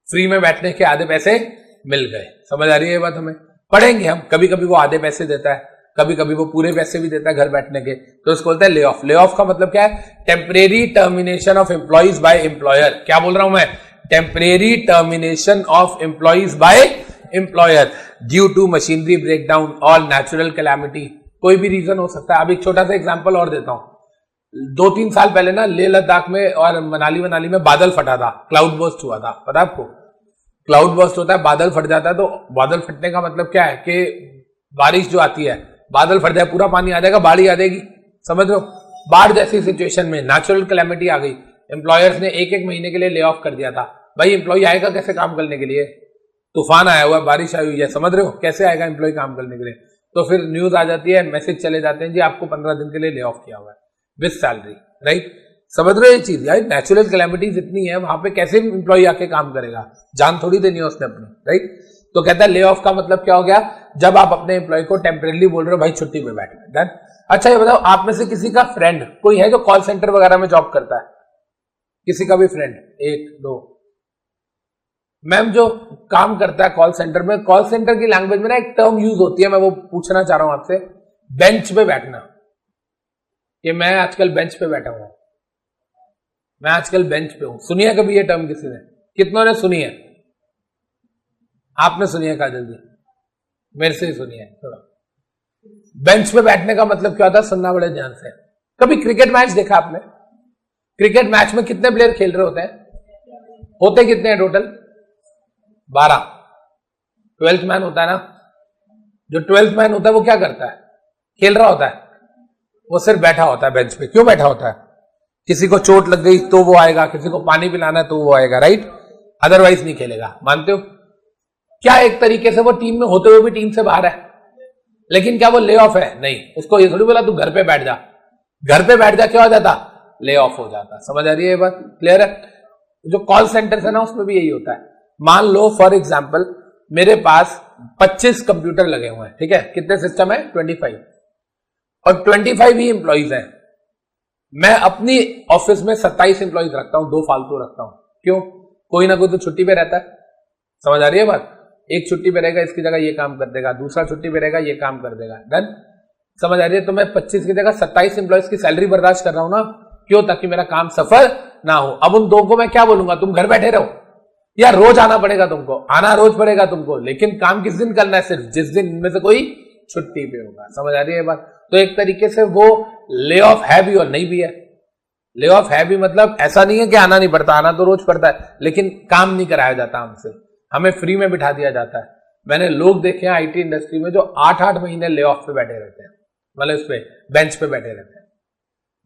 फ्री में बैठने के आधे पैसे मिल गए। समझ आ रही है ये बात? हमें पढ़ेंगे हम, कभी कभी वो आधे पैसे देता है, कभी कभी वो पूरे पैसे भी देता है घर बैठने के, तो इसको बोलते हैं ले ऑफ। ले ऑफ का मतलब क्या है? Temporary termination of employees by employer. क्या बोल रहा हूं मैं? Temporary termination of employees by employer due to machinery breakdown और नेचुरल कैलामिटी। कोई भी रीजन हो सकता है। अब एक छोटा सा एग्जांपल और देता हूं। 2-3 साल पहले ना लेह लद्दाख में और मनाली में बादल फटा था, क्लाउड बर्स्ट हुआ था, पता है आपको? क्लाउड बर्स्ट होता है, बादल फट जाता है, तो बादल फटने का मतलब क्या है कि बारिश जो आती है, बादल फट जाए, पूरा पानी आ जाएगा, बाढ़ आ जाएगी, समझ लो? बाढ़ जैसी सिचुएशन में नेचुरल कैलामिटी आ गई, एम्प्लॉयर्स ने 1-1 महीने के लिए ले ऑफ कर दिया था। भाई एम्प्लॉय आएगा कैसे काम करने के लिए? तूफान आया हुआ है, बारिश आई हुई है, समझ रहे हो? कैसे आएगा एम्प्लॉय काम करने के लिए? तो फिर न्यूज आ जाती है, मैसेज चले जाते हैं जी आपको 15 दिन के लिए ले ऑफ किया हुआ है विद सैलरी, राइट? समझ रहे हो ये चीज? यार नेचुरल कैलामिटीज इतनी है, वहां पे कैसे एम्प्लॉय आके काम करेगा? जान थोड़ी देनी है उसने अपनी, राइट? तो कहता है ले ऑफ का मतलब क्या हो गया? जब आप अपने एम्प्लॉय को टेम्परेरी बोल रहे हो भाई छुट्टी पे बैठ डन। अच्छा ये बताओ, आप में से किसी का फ्रेंड कोई है जो कॉल सेंटर वगैरह में जॉब करता है? किसी का भी फ्रेंड? 1-2? मैम जो काम करता है कॉल सेंटर में, कॉल सेंटर की लैंग्वेज में ना एक टर्म यूज होती है, मैं वो पूछना चाह रहा हूं आपसे, बेंच पे बैठना। कि मैं आजकल बेंच पे बैठा हूं, मैं आजकल बेंच पे हूं। सुनिए कभी ये टर्म किसी ने? कितनों ने सुनी है? आपने सुनी है? कहा जल्दी मेरे से ही सुनिए थोड़ा। बेंच पे बैठने का मतलब क्या होता है? सुनना बड़े ध्यान से। कभी क्रिकेट मैच देखा आपने? क्रिकेट मैच में कितने प्लेयर खेल रहे होते हैं? होते कितने हैं टोटल? 12। 12th मैन होता है ना, जो 12th मैन होता है वो क्या करता है? खेल रहा होता है, वो सिर्फ बैठा होता है बेंच पे। क्यों बैठा होता है? किसी को चोट लग गई तो वो आएगा, किसी को पानी पिलाना है तो वो आएगा, राइट? अदरवाइज नहीं खेलेगा। मानते हो? क्या एक तरीके से वो टीम में होते हुए भी टीम से बाहर है? लेकिन क्या वो ले ऑफ है? नहीं। उसको ये थोड़ी बोला तू घर पे बैठ जा, घर पे बैठ जा, क्या हो जाता? ले ऑफ हो जाता। समझ आ रही है ये बात? क्लियर है? जो कॉल सेंटर है ना, उसमें भी यही होता है। मान लो फॉर एग्जाम्पल मेरे पास 25 कंप्यूटर लगे हुए हैं, ठीक है? कितने सिस्टम है? 25, और 25 ही एम्प्लॉइज हैं। मैं अपनी ऑफिस में 27 एम्प्लॉइज रखता हूं, 2 फालतू रखता हूं। क्यों? कोई ना कोई तो छुट्टी पे रहता है। समझ आ रही है बात? एक छुट्टी पे रहेगा, इसकी जगह ये काम कर देगा, दूसरा छुट्टी पे रहेगा, ये काम कर देगा। डन? समझ आ रही है? तो मैं 25 की जगह 27 एम्प्लॉइज की सैलरी बर्दाश्त कर रहा हूं ना। क्यों? ताकि मेरा काम सफल ना हो। अब उन 2 को मैं क्या बोलूंगा? तुम घर बैठे रहो, या रोज आना पड़ेगा तुमको? आना रोज पड़ेगा तुमको, लेकिन काम किस दिन करना है? सिर्फ जिस दिन इनमें से कोई छुट्टी पे होगा। समझ आ रही है बात? तो एक तरीके से वो ले ऑफ है भी और नहीं भी है। ले ऑफ है भी मतलब ऐसा नहीं है कि आना नहीं पड़ता, आना तो रोज पड़ता है, लेकिन काम नहीं कराया जाता हमसे, हमें फ्री में बिठा दिया जाता है। मैंने लोग देखे हैं आईटी इंडस्ट्री में जो 8-8 महीने ले ऑफ पे बैठे रहते हैं, मतलब इस पे बेंच पे बैठे रहते हैं।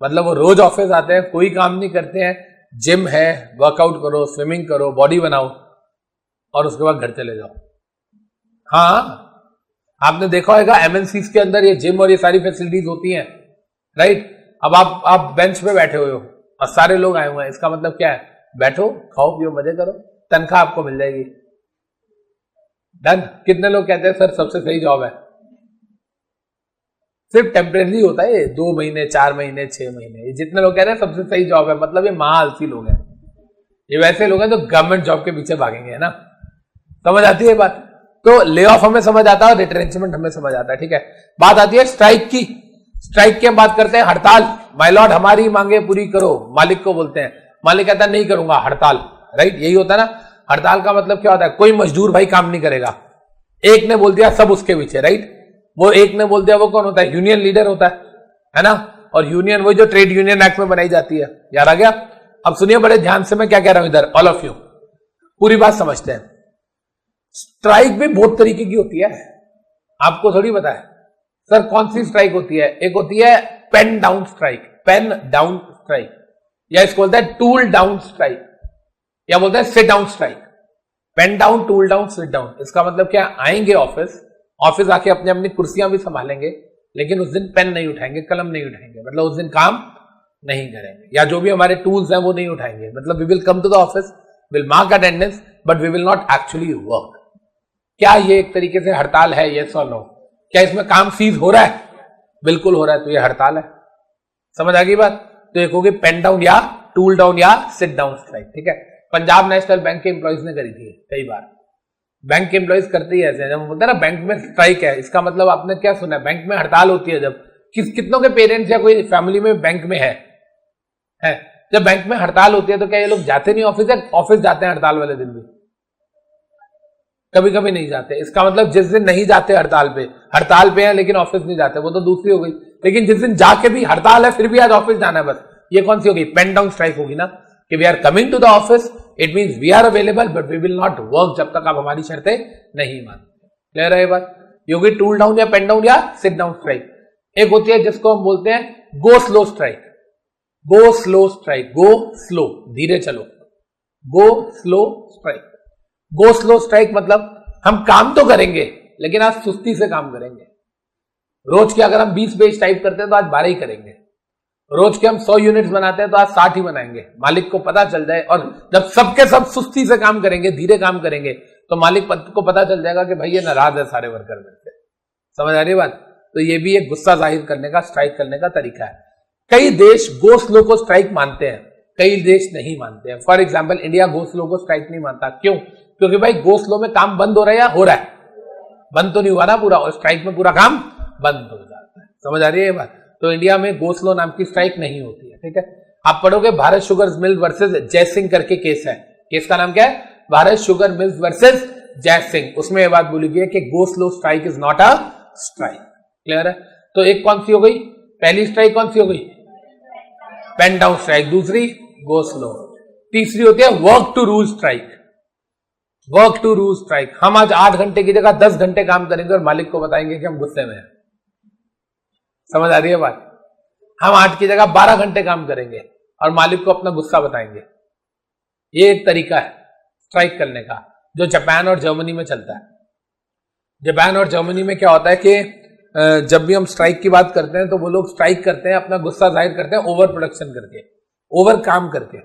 मतलब वो रोज ऑफिस आते हैं, कोई काम नहीं करते हैं, जिम है, वर्कआउट करो, स्विमिंग करो, बॉडी बनाओ, और उसके बाद घर चले जाओ। हाँ, आपने देखा होगा एमएनसीज के अंदर ये जिम और ये सारी फैसिलिटीज होती हैं, राइट? अब आप बेंच पे बैठे हुए हो और सारे लोग आए हुए हैं, इसका मतलब क्या है? बैठो, खाओ पियो, मजे करो, तनख्वाह आपको मिल जाएगी। डन? कितने लोग कहते हैं सर सबसे सही जॉब है? सिर्फ टेम्परेरी होता है ये, 2 महीने, 4 महीने, 6 महीने। ये जितने लोग कह रहे हैं सबसे सही जॉब है, मतलब ये महाआलसी लोग हैं। ये वैसे लोग हैं जो गवर्नमेंट जॉब के पीछे भागेंगे, है ना? समझ आती है बात? तो ले ऑफ हमें समझ आता है और रिट्रेंचमेंट हमें समझ आता है, ठीक है? बात आती है स्ट्राइक की। स्ट्राइक की हम बात करते हैं। हड़ताल, माय लॉर्ड हमारी मांगे पूरी करो, मालिक को बोलते हैं। मालिक कहता है नहीं करूंगा, हड़ताल, राइट? यही होता है ना? हड़ताल का मतलब क्या होता है? कोई मजदूर भाई काम नहीं करेगा, एक ने बोल दिया सब उसके पीछे, राइट? वो एक ने बोल दिया, वो कौन होता है? यूनियन लीडर होता है ना? और यूनियन वही जो ट्रेड यूनियन एक्ट में बनाई जाती है। याद आ गया? अब सुनिए बड़े ध्यान से, मैं क्या कह रहा हूं इधर, ऑल ऑफ यू पूरी बात समझते हैं। स्ट्राइक भी बहुत तरीके की होती है, आपको थोड़ी पता है? सर कौन सी स्ट्राइक होती है? एक होती है pen down strike, pen down strike, या इसको बोलते हैं टूल डाउन स्ट्राइक, या बोलते हैं sit down strike. Pen down, tool down, sit down, इसका मतलब क्या? आएंगे ऑफिस आके अपनी अपनी कुर्सियां भी संभालेंगे, लेकिन उस दिन पेन नहीं उठाएंगे, कलम नहीं उठाएंगे, मतलब उस दिन काम नहीं करेंगे, या जो भी हमारे टूल्स हैं वो नहीं उठाएंगे। मतलब we will come to the office, will mark attendance, but we will not actually work. क्या ये एक तरीके से हड़ताल है? यस और नो? क्या इसमें काम सीज हो रहा है? बिल्कुल हो रहा है, तो ये हड़ताल है। समझ आ गई बात? तो एक होगी पेन डाउन या टूल डाउन या सिट डाउन स्ट्राइक, ठीक है? पंजाब नेशनल बैंक के एम्प्लॉइज ने करी थी कई बार। बैंक के एम्प्लॉइज करते ही ऐसे, जब बोलते हैं ना बैंक में स्ट्राइक है, इसका मतलब आपने क्या सुना है? बैंक में हड़ताल होती है जब कितनों के पेरेंट्स या कोई फैमिली में बैंक में है? जब बैंक में हड़ताल होती है तो क्या ये लोग जाते नहीं ऑफिस, या ऑफिस जाते हैं हड़ताल वाले दिन भी? कभी कभी नहीं जाते। इसका मतलब जिस दिन नहीं जाते हड़ताल पे हैं लेकिन ऑफिस नहीं जाते, वो तो दूसरी हो गई। लेकिन जिस दिन जाके भी हड़ताल है फिर भी आज ऑफिस जाना है बस, ये कौन सी होगी? पेन डाउन स्ट्राइक होगी ना, कि we are coming to the office, it means we are available but we will not work जब तक आप हमारी शर्तें नहीं मानते। क्लियर है ये बात? ये होगी टूल डाउन या पेन डाउन या सिट डाउन स्ट्राइक। एक होती है जिसको हम बोलते हैं गो स्लो स्ट्राइक। गो स्लो स्ट्राइक, गो स्लो, धीरे चलो, गो स्लो स्ट्राइक। गो स्लो स्ट्राइक मतलब हम काम तो करेंगे लेकिन आज सुस्ती से काम करेंगे। रोज के अगर हम 20 पेज टाइप करते हैं तो आज 12 ही करेंगे। रोज के हम 100 यूनिट्स बनाते हैं तो आज 60 ही बनाएंगे। मालिक को पता चल जाए, और जब सबके सब सुस्ती से काम करेंगे, धीरे काम करेंगे, तो मालिक को पता चल जाएगा कि भाई ये नाराज है सारे वर्कर में से। समझ आ रही बात? तो ये भी एक गुस्सा जाहिर करने का, स्ट्राइक करने का तरीका है। कई देश गो स्लो को स्ट्राइक मानते हैं, कई देश नहीं मानते हैं। For example India go slow को स्ट्राइक नहीं मानता। क्यों? क्योंकि भाई गो स्लो में काम बंद हो रहा है या हो रहा है? बंद तो नहीं हुआ ना पूरा, और स्ट्राइक में पूरा काम बंद हो जाता है। समझ आ रही है ये बात? तो इंडिया में गो स्लो नाम की स्ट्राइक नहीं होती है, ठीक है? आप पढ़ोगे भारत शुगर मिल्स वर्सेस जय सिंह करके केस है। केस का नाम क्या है? भारत शुगर मिल्स वर्सेस जय सिंह। उसमें यह बात बोली गई है कि गो slow strike is not a strike. Clear है? तो एक कौन सी हो गई? पहली स्ट्राइक कौन सी हो गई? Pen down strike. दूसरी गो स्लो। तीसरी होती है work to rule strike. Work to rule strike. हम आज 8 घंटे की जगह 10 घंटे काम करेंगे और मालिक को बताएंगे कि हम गुस्से में हैं। समझ आ रही है बात? हम 8 की जगह 12 घंटे काम करेंगे और मालिक को अपना गुस्सा बताएंगे। ये एक तरीका है स्ट्राइक करने का, जो जापान और जर्मनी में चलता है। जापान और जर्मनी में क्या होता है कि जब भी हम स्ट्राइक की बात करते हैं तो वो लोग स्ट्राइक करते हैं, अपना गुस्सा जाहिर करते हैं ओवर प्रोडक्शन करके, ओवर काम करके।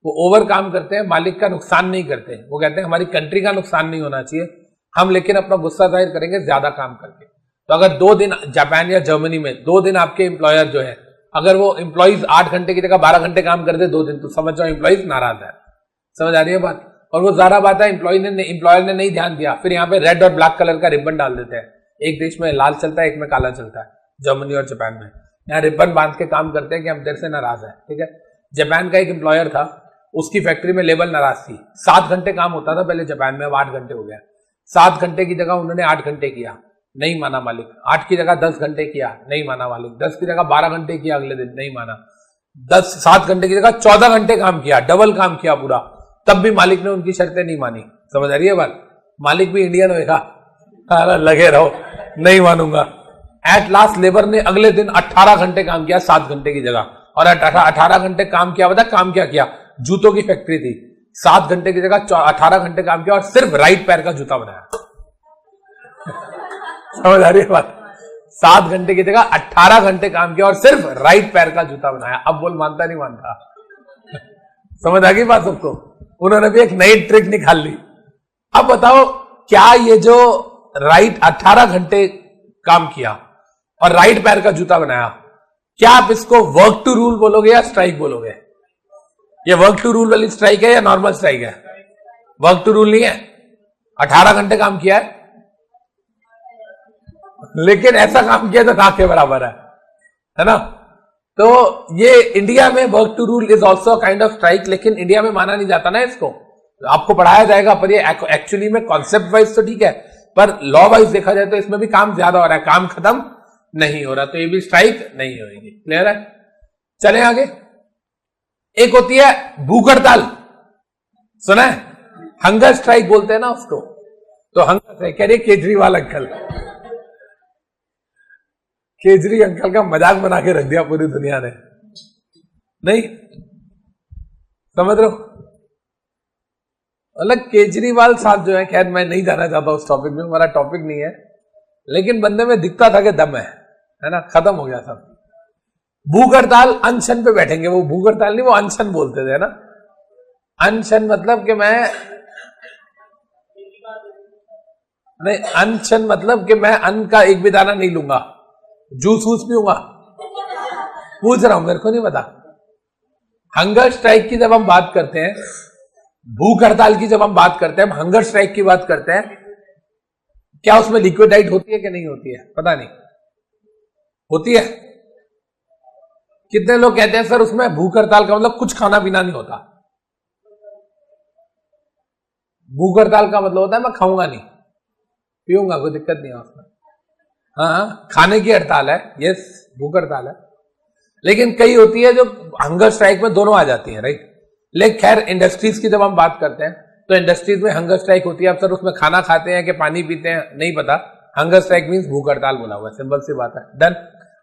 वो ओवर काम करते हैं, मालिक का नुकसान नहीं करते। वो कहते हैं हमारी कंट्री का नुकसान नहीं होना चाहिए, हम लेकिन अपना गुस्सा जाहिर करेंगे ज्यादा काम करके। तो अगर 2 दिन जापान या जर्मनी में 2 दिन आपके एम्प्लॉयर जो है, अगर वो एम्प्लॉइज 8 घंटे की जगह 12 घंटे काम करते 2 दिन, तो समझ जाओ एम्प्लॉइज नाराज है। समझ आ रही है बात? और वो ज्यादा बात है एम्प्लॉयर ने नहीं ध्यान दिया, फिर यहाँ पे रेड और ब्लैक कलर का रिबन डाल देते हैं। एक देश में लाल चलता है, एक में काला चलता है, जर्मनी और जापान में। यहाँ रिबन बांध के काम करते हैं कि हम तेरे से नाराज है, ठीक है। जापान का एक एम्प्लॉयर था, उसकी फैक्ट्री में लेबर नाराज थी। 7 घंटे काम होता था पहले जापान में, अब 8 घंटे हो गया। 7 घंटे की जगह उन्होंने 8 घंटे किया, नहीं माना मालिक। 8 की जगह 10 घंटे किया, नहीं माना मालिक। 10 की जगह 12 घंटे किया, अगले दिन नहीं माना। 7 घंटे की जगह 14 घंटे काम किया, डबल काम किया पूरा, तब भी मालिक ने उनकी शर्तें नहीं मानी। समझ आ रही है बात? मालिक भी इंडियन होगा, लगे रहो, नहीं मानूंगा। एट लास्ट लेबर ने अगले दिन 18 घंटे काम किया 7 घंटे की जगह, और 18 घंटे काम किया, बता काम क्या किया? जूतों की फैक्ट्री थी, 7 घंटे की जगह 18 घंटे काम किया और सिर्फ राइट पैर का जूता बनाया। समझ आ रही है बात? 7 घंटे की जगह 18 घंटे काम किया और सिर्फ राइट पैर का जूता बनाया। अब बोल मानता नहीं मानता? समझ आ गई बात सबको? उन्होंने भी एक नई ट्रिक निकाल ली। अब बताओ, क्या ये जो राइट 18 घंटे काम किया और राइट पैर का जूता बनाया, क्या आप इसको वर्क टू रूल बोलोगे या स्ट्राइक बोलोगे? ये वर्क टू रूल वाली स्ट्राइक है या नॉर्मल स्ट्राइक है? वर्क टू रूल नहीं है। 18 घंटे काम किया है, लेकिन ऐसा काम किया तो ना के बराबर है ना? तो ये इंडिया में work to rule is also kind of strike, लेकिन इंडिया में माना नहीं जाता ना इसको। आपको पढ़ाया जाएगा, पर ये एक्चुअली में कॉन्सेप्ट वाइज तो ठीक है, पर लॉ वाइज देखा जाए तो इसमें भी काम ज्यादा हो रहा है, काम खत्म नहीं हो रहा, तो ये भी स्ट्राइक नहीं होगी। क्लियर है? चले आगे। एक होती है भूख हड़ताल, सुना है? हंगर स्ट्राइक बोलते हैं ना उसको। तो हंगर स्ट्राइक कह रही केजरीवाल अंकल, केजरी अंकल का मजाक बना के रख दिया पूरी दुनिया ने, नहीं समझ रहे हो? मतलब केजरीवाल साहब जो है, खैर मैं नहीं जाना चाहता उस टॉपिक में, हमारा टॉपिक नहीं है, लेकिन बंदे में दिखता था कि दम है ना? खत्म हो गया सब। भूख हड़ताल, अनशन पे बैठेंगे। वो भूख हड़ताल नहीं, वो अनशन बोलते थे ना। अनशन मतलब कि मैं नहीं, अनशन मतलब कि मैं अन्न का एक भी दाना नहीं लूंगा, जूस वूस पीऊंगा। पूछ रहा हूं, मेरे को नहीं पता। हंगर स्ट्राइक की जब हम बात करते हैं, भूख हड़ताल की जब हम बात करते हैं, हम हंगर स्ट्राइक की बात करते हैं, क्या उसमें लिक्विड डाइट होती है कि नहीं होती है? पता नहीं, होती है। कितने लोग कहते हैं सर उसमें भूख हड़ताल का मतलब कुछ खाना पीना नहीं होता। भूख हड़ताल का मतलब होता है मैं खाऊंगा नहीं, पीऊंगा, कोई दिक्कत नहीं है उसमें। हाँ, खाने की हड़ताल है, यस, भूख हड़ताल है। लेकिन कई होती है जो हंगर स्ट्राइक में दोनों आ जाती है, राइट? लेकिन खैर इंडस्ट्रीज की जब हम बात करते हैं तो इंडस्ट्रीज में हंगर स्ट्राइक होती है। अब सर उसमें खाना खाते हैं कि पानी पीते हैं, नहीं पता। हंगर स्ट्राइक मींस भूख हड़ताल बोला हुआ है, सिंपल सी बात है, डन।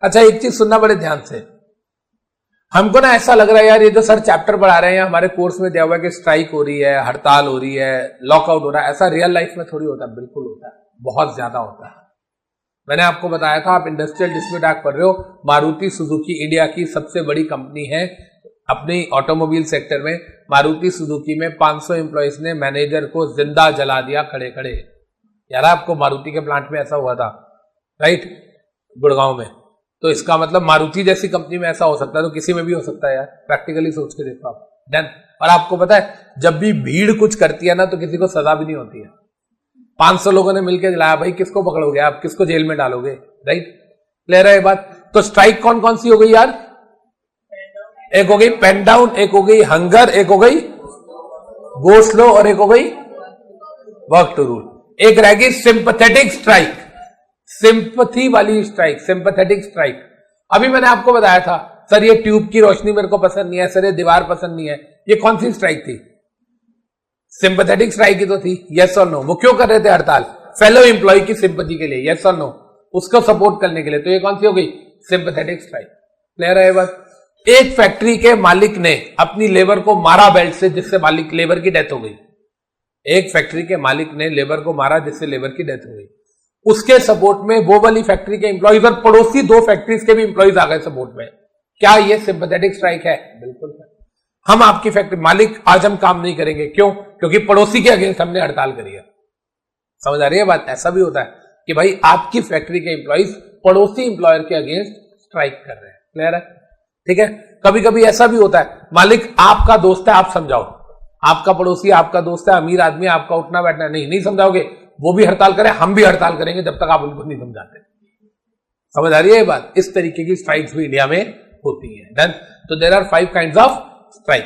अच्छा, एक चीज सुनना बड़े ध्यान से। हमको ना ऐसा लग रहा है यार, ये जो सर चैप्टर पढ़ा रहे हैं, हमारे कोर्स में दिया हुआ है कि स्ट्राइक हो रही है, हड़ताल हो रही है, लॉकआउट हो रहा है। ऐसा रियल लाइफ में थोड़ी होता है, बिल्कुल होता है, बहुत ज्यादा होता है। मैंने आपको बताया था, आप इंडस्ट्रियल डिस्प्यूट एक्ट पढ़ रहे हो। मारुति सुजुकी इंडिया की सबसे बड़ी कंपनी है अपनी ऑटोमोबाइल सेक्टर में। मारुति सुजुकी में 500 एम्प्लॉइज ने मैनेजर को जिंदा जला दिया खड़े खड़े। यार आपको मारुति के प्लांट में ऐसा हुआ था, राइट, गुड़गांव में। तो इसका मतलब मारुति जैसी कंपनी में ऐसा हो सकता है तो किसी में भी हो सकता है यार, प्रैक्टिकली सोच के देखो आप, डन। और आपको पता है, जब भी भीड़ कुछ करती है ना तो किसी को सजा भी नहीं होती है। 500 लोगों ने मिलकर जलाया, भाई किसको पकड़ोगे आप, किसको जेल में डालोगे, राइट? क्लियर है ये बात? तो स्ट्राइक कौन कौन सी हो गई यार? एक हो गई पेन डाउन, एक हो गई हंगर, एक हो गई गो स्लो, और एक हो गई वर्क टू रूल। एक रह गई सिंपैथेटिक स्ट्राइक, सिंपैथी वाली स्ट्राइक, सिंपैथेटिक स्ट्राइक। अभी मैंने आपको बताया था सर ये ट्यूब की रोशनी मेरे को पसंद नहीं है, सर ये दीवार पसंद नहीं है। ये कौन सी स्ट्राइक थी? सिंपैथेटिक स्ट्राइक ही तो थी, यस और नो। वो क्यों कर रहे थे हड़ताल? फेलो एम्प्लॉय की सिंपैथी के लिए, यस और नो, उसको सपोर्ट करने के लिए। तो ये कौन सी हो गई? Sympathetic strike. क्लियर है ये बात? एक फैक्ट्री के मालिक ने अपनी लेबर को मारा बेल्ट से, जिससे मालिक लेबर की डेथ हो गई। एक फैक्ट्री के मालिक ने लेबर को मारा जिससे लेबर की डेथ हो गई। उसके सपोर्ट में वो वाली फैक्ट्री के एम्प्लॉइज और पड़ोसी दो फैक्ट्रीज के भी एम्प्लॉइज आ गए सपोर्ट में। क्या ये सिंपैथेटिक स्ट्राइक है? बिल्कुल। हम आपकी फैक्ट्री मालिक, आज हम काम नहीं करेंगे। क्यों? क्योंकि पड़ोसी के अगेंस्ट हमने हड़ताल करी है। समझ आ रही है बात? ऐसा भी होता है कि भाई आपकी फैक्ट्री के एम्प्लॉइज पड़ोसी एम्प्लॉयर के अगेंस्ट स्ट्राइक कर रहे हैं। क्लियर है? ठीक है। कभी कभी ऐसा भी होता है, मालिक आपका दोस्त है, आप समझाओ, आपका पड़ोसी आपका दोस्त है, अमीर आदमी, आपका उठना बैठना नहीं समझाओगे, वो भी हड़ताल करे, हम भी हड़ताल करेंगे जब तक आप उनको नहीं समझाते। समझ आ रही है ये बात? इस तरीके की स्ट्राइक्स भी इंडिया में होती है। डन। तो there are 5 kinds of strike.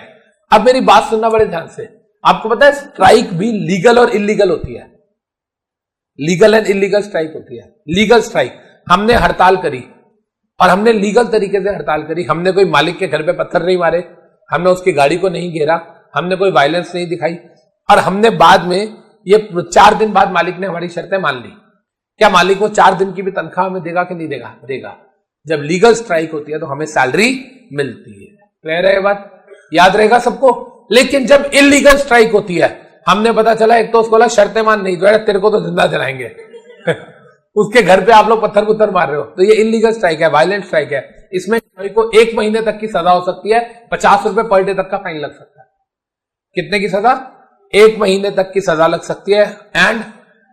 अब मेरी बात सुनना बड़े ध्यान से। आपको पता है स्ट्राइक भी लीगल और इलीगल होती है। लीगल एंड इलीगल स्ट्राइक होती है। लीगल स्ट्राइक, हमने हड़ताल करी और हमने लीगल तरीके से हड़ताल करी। हमने कोई मालिक के घर पे पत्थर नहीं मारे, हमने उसकी गाड़ी को नहीं घेरा, हमने कोई वायलेंस नहीं दिखाई, और हमने बाद में ये 4 दिन बाद मालिक ने हमारी शर्तें मान ली। क्या मालिक वो 4 दिन की भी तनख्वाह हमें देगा कि नहीं देगा? देगा। जब लीगल स्ट्राइक होती है तो हमें सैलरी मिलती है। क्लियर है ये बात? याद रहेगा सबको। लेकिन जब इलीगल स्ट्राइक होती है, हमने पता चला एक तो उसको बोला शर्तें मान नहीं तो तेरे को तो जिंदा जलाएंगे उसके घर पे आप लोग पत्थर पुत्थर मार रहे हो, तो ये इलीगल स्ट्राइक है, वायलेंट स्ट्राइक है। इसमें को 1 महीने तक की सजा हो सकती है, 50 रुपए पर डे तक का फाइन लग सकता है। कितने की सजा? 1 महीने तक की सजा लग सकती है एंड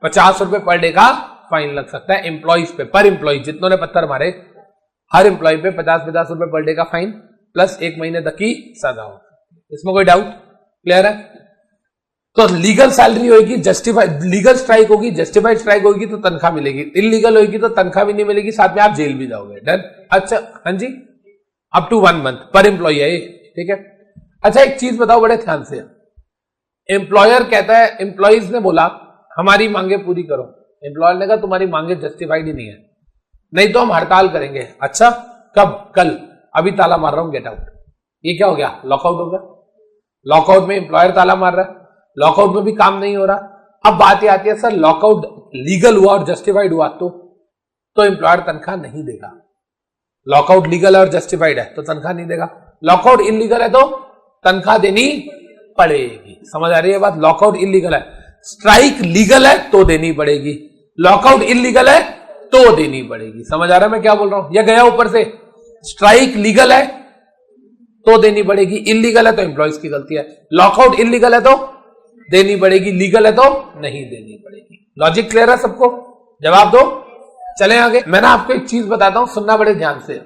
50 रुपए पर डे का फाइन लग सकता है एम्प्लॉइज पे। पर एम्प्लॉय जितनों ने पत्थर मारे, हर एम्प्लॉय पे 50-50 रुपए पर डे का फाइन प्लस 1 महीने तक की सजा हो। इसमें कोई डाउट? क्लियर है? तो लीगल सैलरी होगी, जस्टिफाइड, लीगल स्ट्राइक होगी, जस्टिफाइड स्ट्राइक होगी तो तनख्वाह मिलेगी, इलीगल होगी तो तनख्वाह भी नहीं मिलेगी, साथ में आप जेल भी जाओगे। डन? अच्छा, हाँ जी, अप टू 1 मंथ पर एम्प्लॉय है ये। ठीक है। अच्छा, एक चीज बताओ बड़े ध्यान से। एम्प्लॉयर कहता है, एम्प्लॉइज ने बोला हमारी मांगे पूरी करो। एम्प्लॉयर ने कहा तुम्हारी मांगे जस्टिफाइड ही नहीं है, नहीं तो हम हड़ताल करेंगे। अच्छा, कब? कल। अभी ताला मार रहा हूं, गेट आउट। ये क्या हो गया? लॉकआउट हो गया। लॉकआउट में एम्प्लॉयर ताला मार रहा है, लॉकआउट में भी काम नहीं हो रहा। अब बात ये आती है, सर लॉकआउट लीगल हुआ और जस्टिफाइड हुआ तो एम्प्लॉयर तनख्वाह नहीं देगा। लॉकआउट लीगल और जस्टिफाइड है तो तनख्वाह नहीं देगा, लॉकआउट इलीगल है तो तनख्वाह देनी पड़ेगी। समझ आ रही है बात? लॉकआउट इलीगल है, स्ट्राइक लीगल है तो देनी पड़ेगी, लॉकआउट इलीगल है तो देनी पड़ेगी। समझ आ रहा है मैं क्या बोल रहा हूं? यह गया ऊपर से। स्ट्राइक लीगल है तो देनी पड़ेगी, इलीगल है तो एम्प्लॉइज की गलती है। लॉकआउट इलीगल है तो देनी पड़ेगी, लीगल है तो नहीं देनी पड़ेगी। लॉजिक क्लियर है सबको? जवाब दो, चलें आगे। मैं ना आपको एक चीज बताता हूं, सुनना बड़े ध्यान से।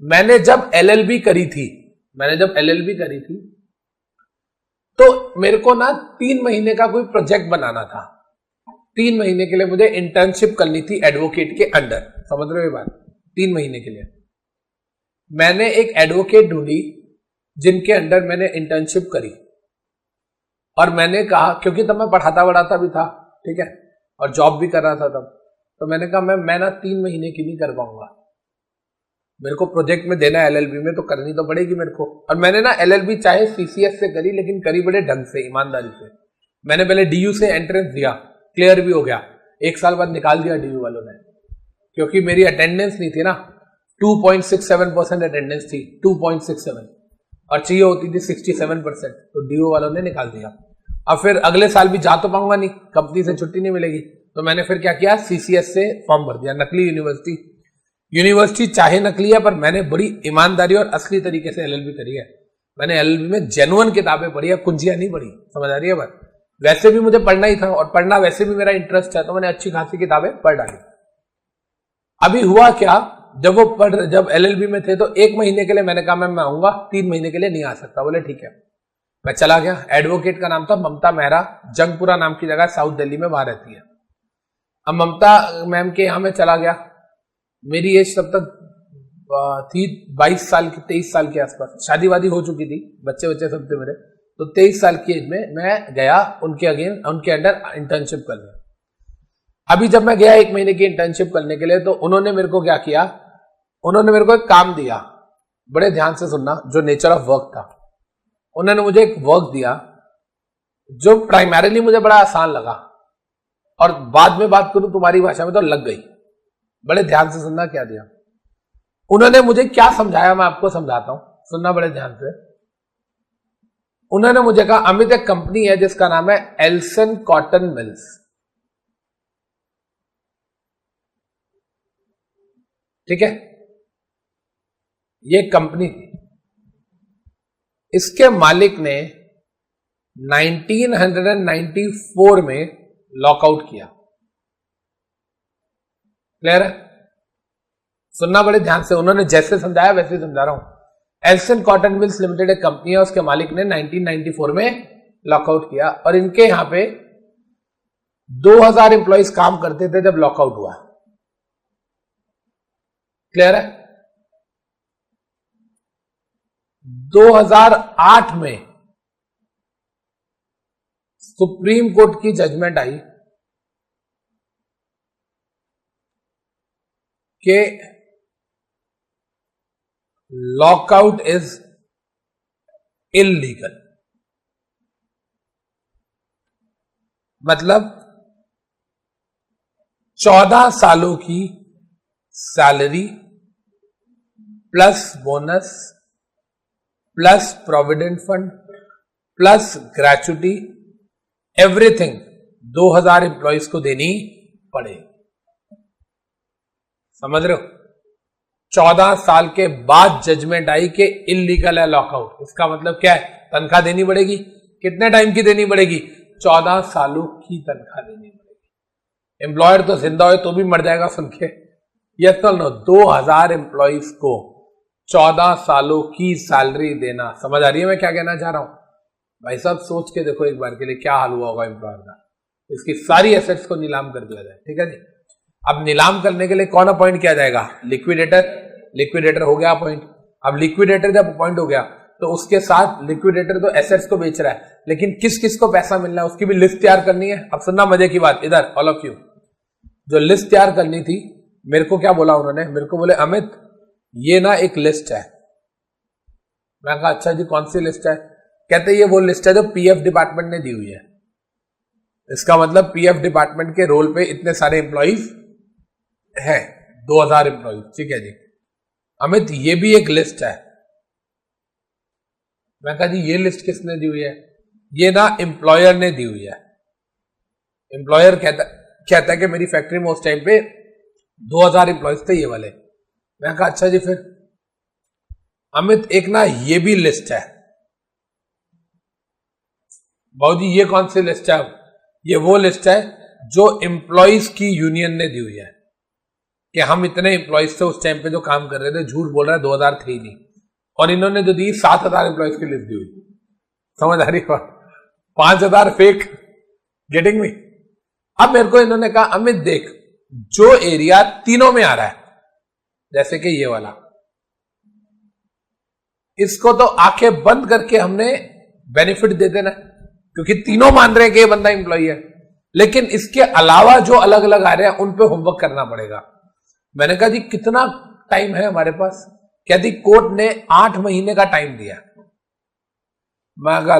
मैंने जब एलएलबी करी थी तो मेरे को ना 3 महीने का कोई प्रोजेक्ट बनाना था। 3 महीने के लिए मुझे इंटर्नशिप करनी थी एडवोकेट के अंडर। समझ रहे हो ये बात? 3 महीने के लिए मैंने एक एडवोकेट ढूंढी जिनके अंडर मैंने इंटर्नशिप करी, और मैंने कहा, क्योंकि तब मैं पढ़ाता भी था, ठीक है, और जॉब भी कर रहा था तब, तो मैंने कहा मैं ना 3 महीने की नहीं कर पाऊंगा, मेरे को प्रोजेक्ट में देना है एलएलबी में, तो करनी तो पड़ेगी मेरे को। और मैंने ना एलएलबी चाहे सीसीएस से करी, लेकिन करी बड़े ढंग से, ईमानदारी से। मैंने पहले डीयू से एंट्रेंस दिया, क्लियर भी हो गया, 1 साल बाद निकाल दिया डीयू वालों ने, क्योंकि मेरी अटेंडेंस नहीं थी ना। 2.67% अटेंडेंस थी, 2.67, और चाहिए होती थी 67%, तो डीयू वालों ने निकाल दिया। अब फिर अगले साल भी जा तो पाऊंगा नहीं, कंपनी से छुट्टी नहीं मिलेगी, तो मैंने फिर क्या किया, सीसीएस से फॉर्म भर दिया। नकली यूनिवर्सिटी चाहे नकली है, पर मैंने बड़ी ईमानदारी और असली तरीके से एलएलबी करी है। मैंने एलएलबी में जेन्युइन किताबें पढ़ी है, कुंजियां नहीं पढ़ी। समझ आ रही है बात? वैसे भी मुझे पढ़ना ही था, और पढ़ना वैसे भी मेरा इंटरेस्ट है, तो मैंने अच्छी खासी किताबें पढ़ डाली। अभी हुआ क्या, जब एलएलबी में थे तो 1 महीने के लिए मैंने कहा मैं आऊंगा, 3 महीने के लिए नहीं आ सकता। बोले ठीक है, मैं चला गया। एडवोकेट का नाम था ममता मेहरा, जंगपुरा नाम की जगह साउथ दिल्ली में, वहां रहती है। अब ममता मैम के यहां मैं चला गया। मेरी एज तब तक थी 22 साल की, 23 साल के आसपास, शादी वादी हो चुकी थी, बच्चे सब थे मेरे। तो 23 साल की एज में मैं गया उनके अंडर इंटर्नशिप करने। अभी जब मैं गया 1 महीने की इंटर्नशिप करने के लिए, तो उन्होंने मेरे को क्या किया, उन्होंने मेरे को एक काम दिया, बड़े ध्यान से सुनना, जो नेचर ऑफ वर्क था। उन्होंने मुझे एक वर्क दिया जो प्राइमरीली मुझे बड़ा आसान लगा और बाद में बात करूं तुम्हारी भाषा में तो लग गई, बड़े ध्यान से सुनना क्या दिया उन्होंने मुझे, क्या समझाया मैं आपको समझाता हूं, सुनना बड़े ध्यान से। उन्होंने मुझे कहा अमित एक कंपनी है जिसका नाम है एल्सन कॉटन मिल्स, ठीक है, ये कंपनी थी। इसके मालिक ने 1994 में लॉकआउट किया। क्लियर है? सुनना बड़े ध्यान से, उन्होंने जैसे समझाया वैसे समझा रहा हूं। एल्सन कॉटन मिल्स लिमिटेड एक कंपनी है, उसके मालिक ने 1994 में लॉकआउट किया और इनके यहां पे 2000 एम्प्लॉइज काम करते थे जब लॉकआउट हुआ। क्लियर है? 2008 में सुप्रीम कोर्ट की जजमेंट आई कि लॉकआउट इज इल्लीगल, मतलब 14 सालों की salary plus bonus plus provident fund plus gratuity everything 2000 employees को देनी पड़े। समझ रहे हो? 14 साल के बाद जजमेंट आई कि इल्लीगल है लॉकआउट। इसका मतलब क्या है? तनख्वाह देनी पड़ेगी। कितने टाइम की देनी पड़ेगी? 14 सालों की तनख्वाह देनी पड़ेगी। एम्प्लॉयर तो जिंदा हो तो भी मर जाएगा सुन के। यस तो नो, 2000 एम्प्लॉइज को 14 सालों की सैलरी देना। समझ आ रही है मैं क्या कहना चाह रहा हूं? भाई साहब सोच के देखो एक बार के लिए क्या हाल हुआ होगा एम्प्लॉयर का। इसकी सारी एसेट्स को नीलाम कर दिया जाए, ठीक है जी। अब नीलाम करने के लिए कौन अपॉइंट किया जाएगा? लिक्विडेटर। लिक्विडेटर हो गया अपॉइंट। अब लिक्विडेटर जब अपॉइंट हो गया तो उसके साथ लिक्विडेटर तो एसेट्स को बेच रहा है, लेकिन किस किस को पैसा मिलना है उसकी भी लिस्ट तैयार करनी है। अब सुनना मजे की बात, इधर ऑल ऑफ यू, जो लिस्ट तैयार करनी थी, मेरे को क्या बोला उन्होंने? मेरे को बोले अमित ये ना एक लिस्ट है। मैं कहा अच्छा जी कौन सी लिस्ट है? कहते ये वो लिस्ट है जो पीएफ डिपार्टमेंट ने दी हुई है। इसका मतलब पीएफ डिपार्टमेंट के रोल पे इतने सारे एम्प्लॉइज है, 2000 एम्प्लॉइज, ठीक है जी। अमित ये भी एक लिस्ट है। मैं कहा जी ये लिस्ट किसने दी हुई है? ये ना एम्प्लॉयर ने दी हुई है। एम्प्लॉयर कहता है कि मेरी फैक्ट्री में उस टाइम पे 2000 एम्प्लॉइज थे ये वाले। मैं कहा अच्छा जी फिर? अमित एक ना ये भी लिस्ट है। बाबू जी ये कौन सी लिस्ट है? ये वो लिस्ट है जो एम्प्लॉइज की यूनियन ने दी हुई है कि हम इतने एम्प्लॉइज थे उस टाइम पे जो काम कर रहे थे, झूठ बोल रहा है 2000 थे ही नहीं, और इन्होंने जो दी 7000 एम्प्लॉइज की लिस्ट दी हुई। समझ आ रही बात? 5000 फेक। Getting me? अब मेरे को इन्होंने कहा अमित देख, जो एरिया तीनों में आ रहा है, जैसे कि ये वाला, इसको तो आंखें बंद करके हमने बेनिफिट दे देना, क्योंकि तीनों मान रहे हैं कि ये बंदा एम्प्लॉई है, लेकिन इसके अलावा जो अलग अलग आ रहे हैं उन पे होमवर्क करना पड़ेगा। मैंने कहा जी कितना टाइम है हमारे पास? कहती कोर्ट ने 8 महीने का टाइम दिया। मैं कहा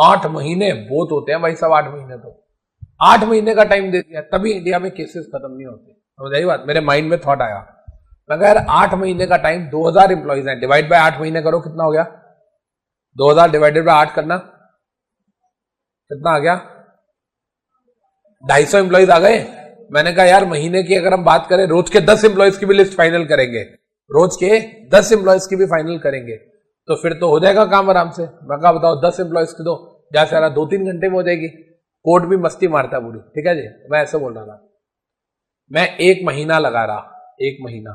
8 महीने बहुत होते हैं भाई साहब, 8 महीने तो 8 महीने का टाइम दे दिया, तभी इंडिया में केसेस खत्म नहीं होते। समझ आई बात? मेरे माइंड में थॉट आया, मैं कहा यार 8 महीने का टाइम, 2000 एम्प्लॉइज हैं, डिवाइड बाय 8 महीने करो, कितना हो गया? 2000 डिवाइडेड बाय 8 करना, कितना आ गया? 250 एम्प्लॉइज आ गए। मैंने कहा यार महीने की अगर हम बात करें, रोज के 10 एम्प्लॉइज की भी लिस्ट फाइनल करेंगे, रोज के 10 एम्प्लॉइज की भी फाइनल करेंगे तो फिर तो हो जाएगा काम आराम से। मैं कहा बताओ 10 एम्प्लॉइज की तो जैसे 2-3 घंटे में हो जाएगी। कोर्ट भी मस्ती मारता है पूरी, ठीक है जी। मैं ऐसे बोल रहा था, मैं 1 महीना लगा रहा, 1 महीना,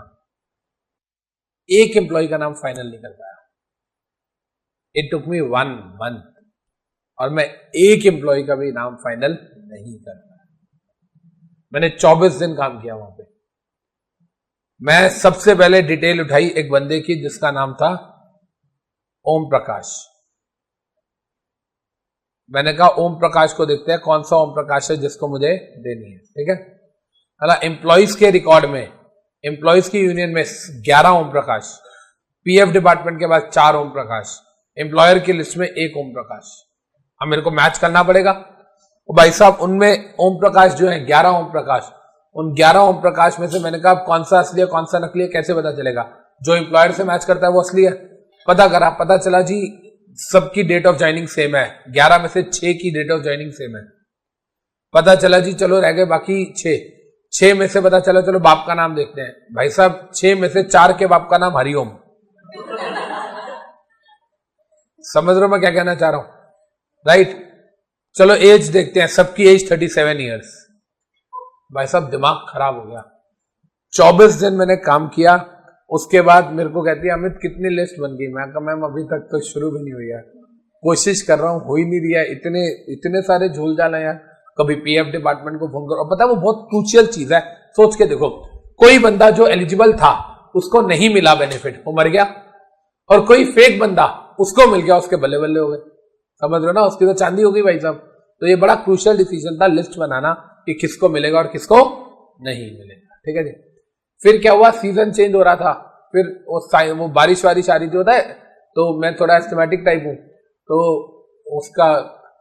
एक एम्प्लॉय का नाम फाइनल नहीं कर पाया। इट टुक मी 1 मंथ, और मैं एक एम्प्लॉय का भी नाम फाइनल नहीं कर पाया। मैंने 24 दिन काम किया वहां पे। मैं सबसे पहले डिटेल उठाई एक बंदे की जिसका नाम था ओम प्रकाश। मैंने कहा ओम प्रकाश को देखते हैं कौन सा ओम प्रकाश है जिसको मुझे देनी है, ठीक है। अला एम्प्लॉइज के रिकॉर्ड में, एम्प्लॉइज की यूनियन में 11 ओम प्रकाश, पीएफ डिपार्टमेंट के बाद 4 ओम प्रकाश, एम्प्लॉयर की लिस्ट में 1 ओम प्रकाश। अब मेरे को मैच करना पड़ेगा। और भाई साहब उनमें ओम प्रकाश जो है 11 ओम प्रकाश, उन 11 ओम प्रकाश में से मैंने कहा कौन सा असली है कौन सा नकली है कैसे पता चलेगा? जो एम्प्लॉयर से मैच करता है वो असली है। पता करा, पता चला जी सबकी डेट ऑफ ज्वाइनिंग सेम है, 11 में से 6 की डेट ऑफ ज्वाइनिंग सेम है। पता चला जी चलो रह गए बाकी 6 में से पता चला चलो बाप का नाम देखते हैं। भाई साहब 6 में से 4 के बाप का नाम हरिओम। समझ रहे हो मैं क्या कहना चाह रहा हूं? राइट। चलो एज देखते हैं, सबकी एज 37 ईयर्स। भाई साहब दिमाग खराब हो गया। 24 दिन मैंने काम किया, उसके बाद मेरे को कहती है अमित कितनी लिस्ट बन गई? मैं कहा मैम अभी तक तो शुरू भी नहीं हुई है, कोशिश कर रहा हूं, हो ही नहीं रही है। इतने सारे झूल जाल है यार। कभी पीएफ डिपार्टमेंट को फोन करो। और पता है वो बहुत क्रूशियल चीज है, सोच के देखो, कोई बंदा जो एलिजिबल था उसको नहीं मिला बेनिफिट, वो मर गया, और कोई फेक बंदा उसको मिल गया, उसके बल्ले बल्ले हो गए। समझ रहे हो ना? उसकी तो चांदी हो गई भाई साहब। तो ये बड़ा क्रूशियल डिसीजन था लिस्ट बनाना कि किसको मिलेगा और किसको नहीं मिलेगा। ठीक है जी। फिर क्या हुआ, सीजन चेंज हो रहा था, फिर वो बारिश वारिश आ रही थी होता है, तो मैं थोड़ा एस्थमेटिक टाइप हूं, तो उसका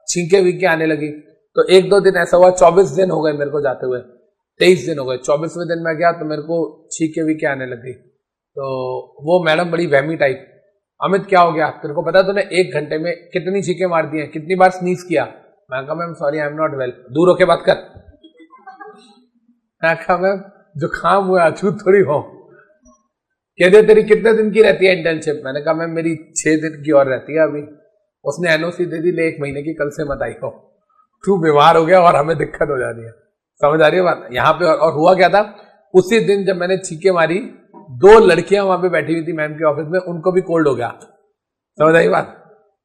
छींके वीके आने लगी। तो 1-2 दिन ऐसा हुआ, 24 दिन हो गए मेरे को जाते हुए, 23 दिन हो गए। 24वें दिन मैं गया तो मेरे को छींके वीके आने लगी। तो वो मैडम बड़ी वहमी टाइप, अमित क्या हो गया तेरे को पता? तूने 1 घंटे में कितनी छींके मार दी हैं, कितनी बार स्नीज किया? मैं कहा ma'am sorry I am not well. दूर होके बात कर। मैं कहा मैम जुकाम हुआ, अछूत थोड़ी हो। कहते तेरी कितने दिन की रहती है इंटर्नशिप? मैंने कहा मैम मेरी 6 दिन की और रहती है अभी। उसने एनओसी दे दी, ले 1 महीने की, कल से मत आई हो, तू बीमार हो गया और हमें दिक्कत हो जाती है। समझ आ रही है बात? यहाँ पे और हुआ क्या था, उसी दिन जब मैंने छींके मारी, 2 लड़कियां वहां पे बैठी हुई थी मैम के ऑफिस में, उनको भी कोल्ड हो गया। समझ आई बात?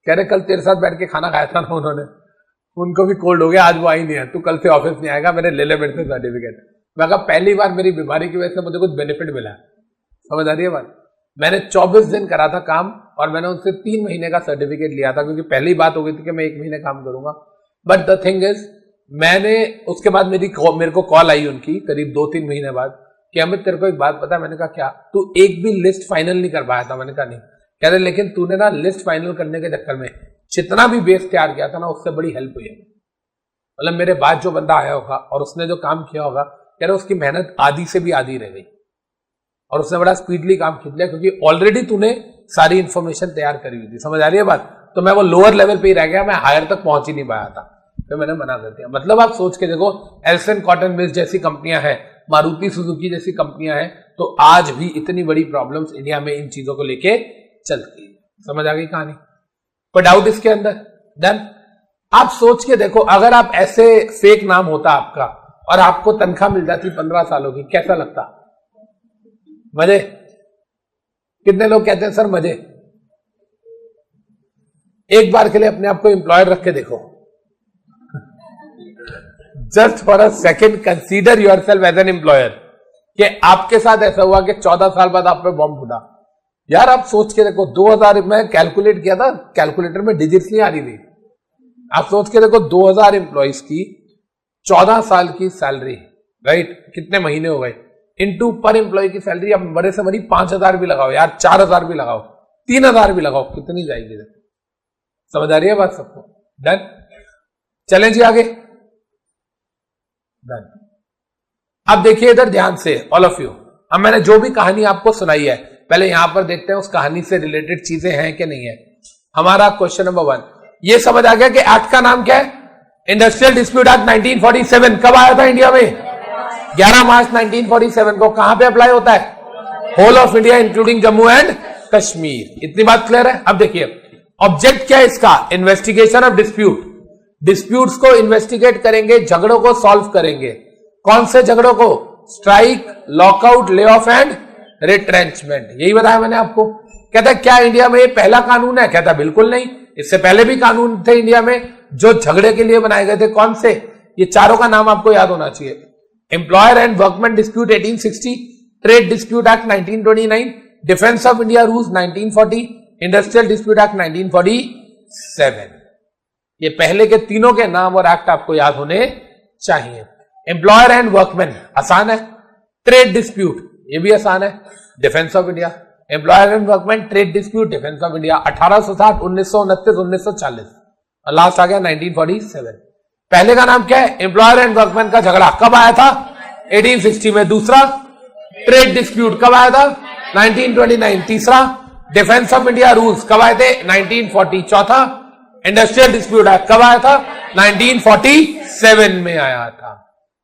कह रहे कल तेरे साथ बैठ के खाना खाया था ना उन्होंने, उनको भी कोल्ड हो गया, आज वो आई नहीं है, तू कल से ऑफिस नहीं आएगा, मेरे ले मेरे से सर्टिफिकेट। मैं कहा पहली बार मेरी बीमारी की वजह से मुझे कुछ बेनिफिट मिला। समझ आ रही है बात? मैंने 24 दिन करा था काम और मैंने उनसे 3 महीने का सर्टिफिकेट लिया था, क्योंकि पहली बात हो गई थी कि मैं 1 महीने काम करूंगा। बट द थिंग इज, मैंने उसके बाद मेरे को कॉल आई उनकी करीब 2-3 महीने बाद कि अमित तेरे को एक बात पता है? मैंने कहा क्या? तू एक भी लिस्ट फाइनल नहीं कर पाया था। मैंने कहा नहीं। कह रहे लेकिन तूने ना लिस्ट फाइनल करने के चक्कर में जितना भी बेस तैयार किया था ना, उससे बड़ी हेल्प हुई है। मतलब मेरे बाद जो बंदा आया होगा और उसने जो काम किया होगा, कह रहे उसकी मेहनत आधी से भी आधी रह गई और उसने बड़ा स्पीडली काम खींच लिया, क्योंकि ऑलरेडी तूने सारी इंफॉर्मेशन तैयार करी हुई थी। समझ आ रही है बात? तो मैं वो लोअर लेवल पे ही रह गया, मैं हायर तक पहुंच ही नहीं पाया था, तो मैंने मना कर दिया। मतलब आप सोच के देखो, एल्सन कॉटन मिल्स जैसी कंपनियां हैं, मारुति सुजुकी जैसी कंपनियां हैं, तो आज भी इतनी बड़ी प्रॉब्लम्स इंडिया में इन चीजों को लेके चलती है। समझ आ गई कहानी? कोई डाउट इसके अंदर? देन आप सोच के देखो, अगर आप ऐसे फेक नाम होता आपका और आपको तनख्वाह मिल जाती 15 सालों की, कैसा लगता? मजे? कितने लोग कहते हैं सर मजे? एक बार के लिए अपने आप को एम्प्लॉयर रख के देखो। Just for a second consider yourself as an employer, कि आपके साथ ऐसा हुआ कि 14 साल बाद आप पे बॉम्ब फूटा। यार आप सोच के देखो, 2000 में कैलकुलेट किया था, कैलकुलेटर में डिजिट्स नहीं आ रही थी। आप सोच के देखो 2000 एम्प्लॉइज की 14 साल की सैलरी, राइट? कितने महीने हो गए? इनटू पर एम्प्लॉय की सैलरी, अब बड़े से बड़ी 5000 भी लगाओ यार, 4000 भी लगाओ, 3000 भी लगाओ, कितनी जाएगी? समझ आ रही है बात सबको? डन? चलें जी आगे। डन। अब देखिए इधर ध्यान से ऑल ऑफ यू, अब मैंने जो भी कहानी आपको सुनाई है, पहले यहां पर देखते हैं उस कहानी से रिलेटेड चीजें हैं कि नहीं है। हमारा क्वेश्चन नंबर 1, ये समझ आ गया कि एक्ट का नाम क्या है? Industrial dispute act 1947। कब आया था इंडिया में? 11 मार्च 1947 को। कहां पे अप्लाई होता है? Whole of India including Jammu and Kashmir. इतनी बात क्लियर है? अब देखिए ऑब्जेक्ट क्या है इसका? Investigation of dispute. डिस्प्यूट्स को इन्वेस्टिगेट करेंगे, झगड़ों को सॉल्व करेंगे। कौन से झगड़ों को? Strike, lockout, lay off and retrenchment. यही बताया मैंने आपको। कहता क्या इंडिया में ये पहला कानून है? कहता बिल्कुल नहीं, इससे पहले भी कानून थे इंडिया में जो झगड़े के लिए बनाए गए थे। कौन से? ये चारों का नाम आपको याद होना चाहिए। Employer and workman dispute 1860, trade dispute act 1929, defence of India rules 1940, industrial dispute act 1947। ये पहले के तीनों के नाम और एक्ट आपको याद होने चाहिए। एम्प्लॉयर एंड वर्कमैन आसान है, ट्रेड डिस्प्यूट ये भी आसान है, defence of India. Employer and workman, trade dispute, defence of India. 1860, 1929, 1940 और लास्ट आ गया 1947। पहले का नाम क्या है? एम्प्लॉयर एंड वर्कमैन का झगड़ा। कब आया था? 1860 में। दूसरा ट्रेड डिस्प्यूट कब आया था? 1929। तीसरा डिफेंस ऑफ इंडिया रूल्स कब आए थे? 1940। चौथा इंडस्ट्रियल डिस्प्यूट एक्ट कब आया था? 1947 में आया था।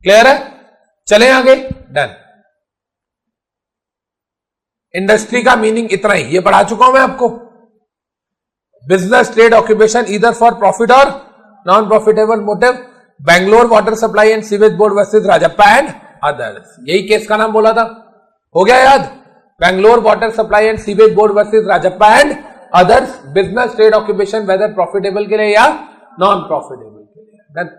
क्लियर है? चलें आगे। डन। इंडस्ट्री का मीनिंग इतना ही, ये पढ़ा चुका हूं मैं आपको। Business, trade, occupation either for profit और non profitable motive. Bangalore water supply and sewage board versus Rajappa and others, यही केस का नाम बोला था। हो गया याद? Bangalore water supply and sewage board versus Rajappa and others. Business, trade, occupation whether profitable के लिए या नॉन प्रॉफिटेबल के लिए। डन।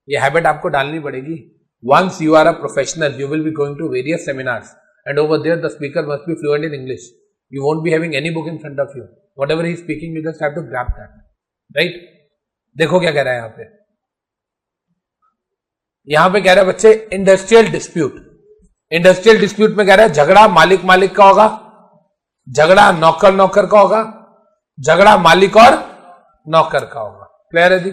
ये हैबिट आपको डालनी पड़ेगी। Once you are a professional, you will be going to various seminars and over there the speaker must be fluent in English. You won't be having any book in front of you. Whatever he is speaking, you just have to grab that. Right? देखो क्या कह रहा है यहां पे। यहां पे कह रहा है बच्चे इंडस्ट्रियल डिस्प्यूट। इंडस्ट्रियल डिस्प्यूट में कह रहा है झगड़ा मालिक मालिक का होगा, झगड़ा नौकर नौकर का होगा, झगड़ा मालिक और नौकर का होगा। क्लियर है जी?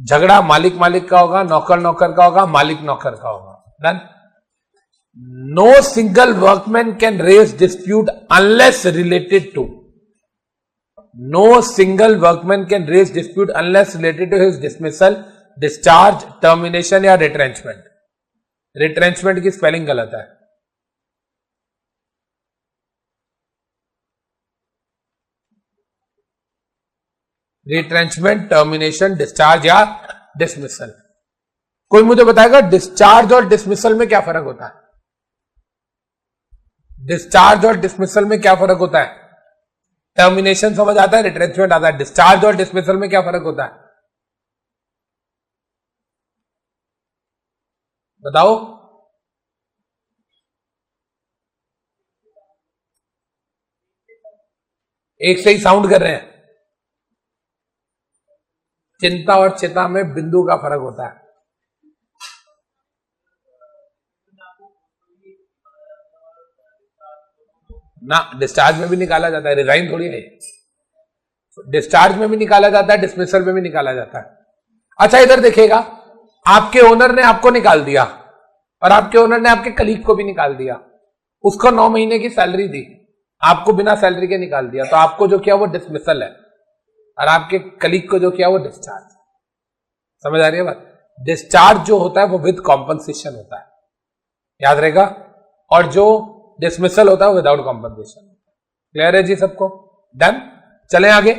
झगड़ा मालिक मालिक का होगा, नौकर नौकर का होगा, मालिक नौकर का होगा। Done. No single workman can raise dispute unless related to. No single workman can raise dispute unless related to his dismissal, discharge, termination या retrenchment. Retrenchment की स्पेलिंग गलत है। Retrenchment, termination, discharge या dismissal। कोई मुझे बताएगा डिस्चार्ज और dismissal में क्या फर्क होता है? डिस्चार्ज और डिसमिसल में क्या फर्क होता है? टर्मिनेशन समझ आता है, रिट्रेंचमेंट आता है। डिस्चार्ज और डिसमिसल में क्या फर्क होता है? बताओ। एक से ही साउंड कर रहे हैं। चिंता और चिता में बिंदु का फर्क होता है। ना, डिस्चार्ज में भी निकाला जाता है, रिजाइन थोड़ी है। डिस्चार्ज में भी निकाला जाता है, डिसमिसल में भी निकाला जाता है। अच्छा इधर देखिएगा, आपके ओनर ने आपको निकाल दिया और आपके ओनर ने आपके कलीग को भी निकाल दिया। उसको 9 महीने की सैलरी दी, आपको बिना सैलरी के निकाल दिया, तो आपको जो किया वो डिसमिसल है और आपके कलीग को जो किया वो डिस्चार्ज। समझ आ रही है बात? डिस्चार्ज जो होता है वो विद कॉम्पनसेशन होता है, याद रहेगा, और जो डिसमिसल होता है विदाउट कॉम्पनसेशन। क्लियर है जी सबको? डन। चलें आगे।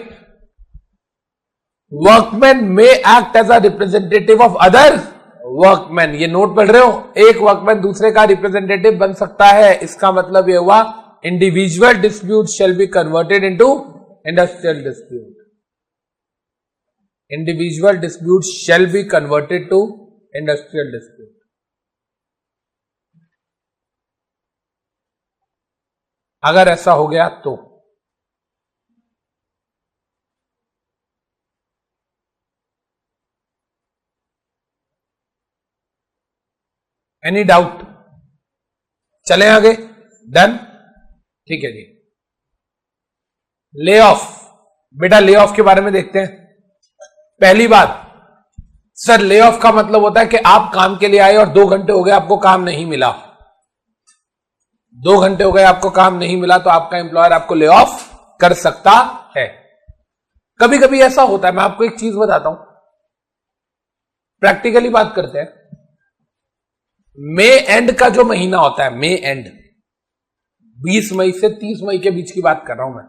Workman may act as a representative of other workman. ये नोट पढ़ रहे हो? एक वर्कमैन दूसरे का रिप्रेजेंटेटिव बन सकता है। इसका मतलब यह हुआ individual dispute shall be converted into industrial dispute. Individual dispute shall be converted to industrial dispute. अगर ऐसा हो गया तो एनी डाउट? चलें आगे। डन। ठीक है जी। Lay off. बेटा ले ऑफ के बारे में देखते हैं। पहली बात, सर ले ऑफ का मतलब होता है कि आप काम के लिए आए और 2 घंटे हो गए आपको काम नहीं मिला। 2 घंटे हो गए आपको काम नहीं मिला तो आपका एम्प्लॉयर आपको ले ऑफ कर सकता है। कभी कभी ऐसा होता है, मैं आपको एक चीज बताता हूं, प्रैक्टिकली बात करते हैं। मई एंड का जो महीना होता है, मई एंड, 20 मई से 30 मई के बीच की बात कर रहा हूं मैं।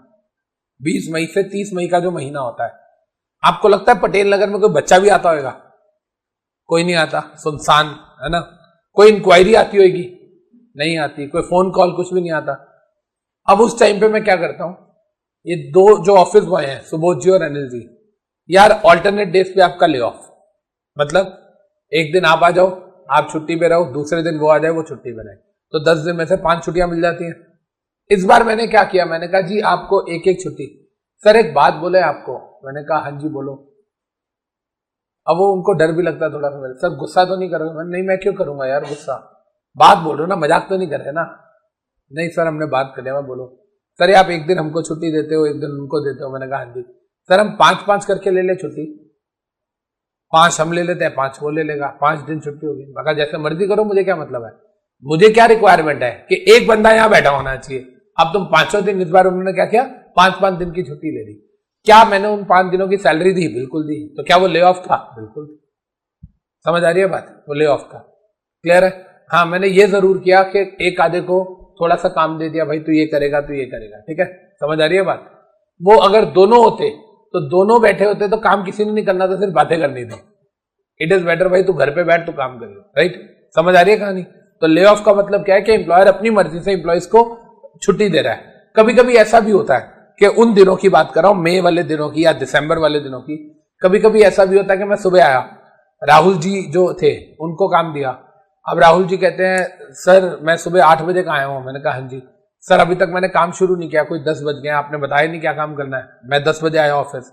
20 मई से 30 मई का जो महीना होता है, आपको लगता है पटेल नगर में कोई बच्चा भी आता होगा? कोई नहीं आता, सुनसान है ना। कोई इंक्वायरी आती होगी? नहीं आती। कोई फोन कॉल, कुछ भी नहीं आता। अब उस टाइम पे मैं क्या करता हूं, ये 2 जो ऑफिस बॉय हैं, सुबोध जी और अनिल जी, यार ऑल्टरनेट डेज पे आपका ले ऑफ, मतलब एक दिन आप आ जाओ, आप छुट्टी पे रहो, दूसरे दिन वो आ जाए, वो छुट्टी पे रहे, तो 10 दिन में से 5 छुट्टियां मिल जाती हैं। इस बार मैंने क्या किया, मैंने कहा जी आपको एक एक छुट्टी। सर एक बात बोले आपको? मैंने कहा हाँ जी बोलो। अब वो उनको डर भी लगता है थोड़ा सा, सर गुस्सा तो नहीं करोगे? मैंने नहीं, मैं क्यों करूंगा यार गुस्सा, बात बोल रहे हो ना, मजाक तो नहीं कर रहे ना। नहीं सर हमने बात कर लिया। मैं बोलो सर आप एक दिन हमको छुट्टी देते हो, एक दिन उनको देते हो? मैंने कहा हाँ जी। सर हम 5-5 करके ले ले छुट्टी, 5 हम ले लेते हैं, 5 वो ले लेगा, 5 दिन छुट्टी होगी। मैं कहा जैसे मर्जी करो, मुझे क्या मतलब है, मुझे क्या रिक्वायरमेंट है कि एक बंदा यहाँ बैठा होना चाहिए। अब तुम 5 दिन, इस बार उन्होंने क्या किया, 5 दिन की छुट्टी ले ली। क्या मैंने उन 5 दिनों की सैलरी दी? बिल्कुल दी। तो क्या वो ले ऑफ था? बिल्कुल। समझ आ रही है बात? वो ले ऑफ था। क्लियर है? हाँ, मैंने ये जरूर किया कि एक आधे को थोड़ा सा काम दे दिया, भाई तू ये करेगा, तू ये करेगा। ठीक है, समझ आ रही है बात? वो अगर दोनों होते तो दोनों बैठे होते तो काम किसी ने नहीं करना था, सिर्फ बातें करनी थी। इट इज बेटर भाई तू घर पे बैठ, तू काम करियो। राइट? समझ आ रही है कहानी? तो ले ऑफ का मतलब क्या है कि एम्प्लॉयर अपनी मर्जी से एम्प्लॉइज को छुट्टी दे रहा है। कभी कभी ऐसा भी होता है कि उन दिनों की बात कर रहा हूं, मई वाले दिनों की या दिसंबर वाले दिनों की, कभी कभी ऐसा भी होता है कि मैं सुबह आया, राहुल जी जो थे उनको काम दिया। अब राहुल जी कहते हैं सर मैं सुबह 8 बजे का आया हूं। मैंने कहा हाँ जी। सर अभी तक मैंने काम शुरू नहीं किया, कोई 10 बज गए, आपने बताया नहीं क्या काम करना है। मैं 10 बजे आया ऑफिस।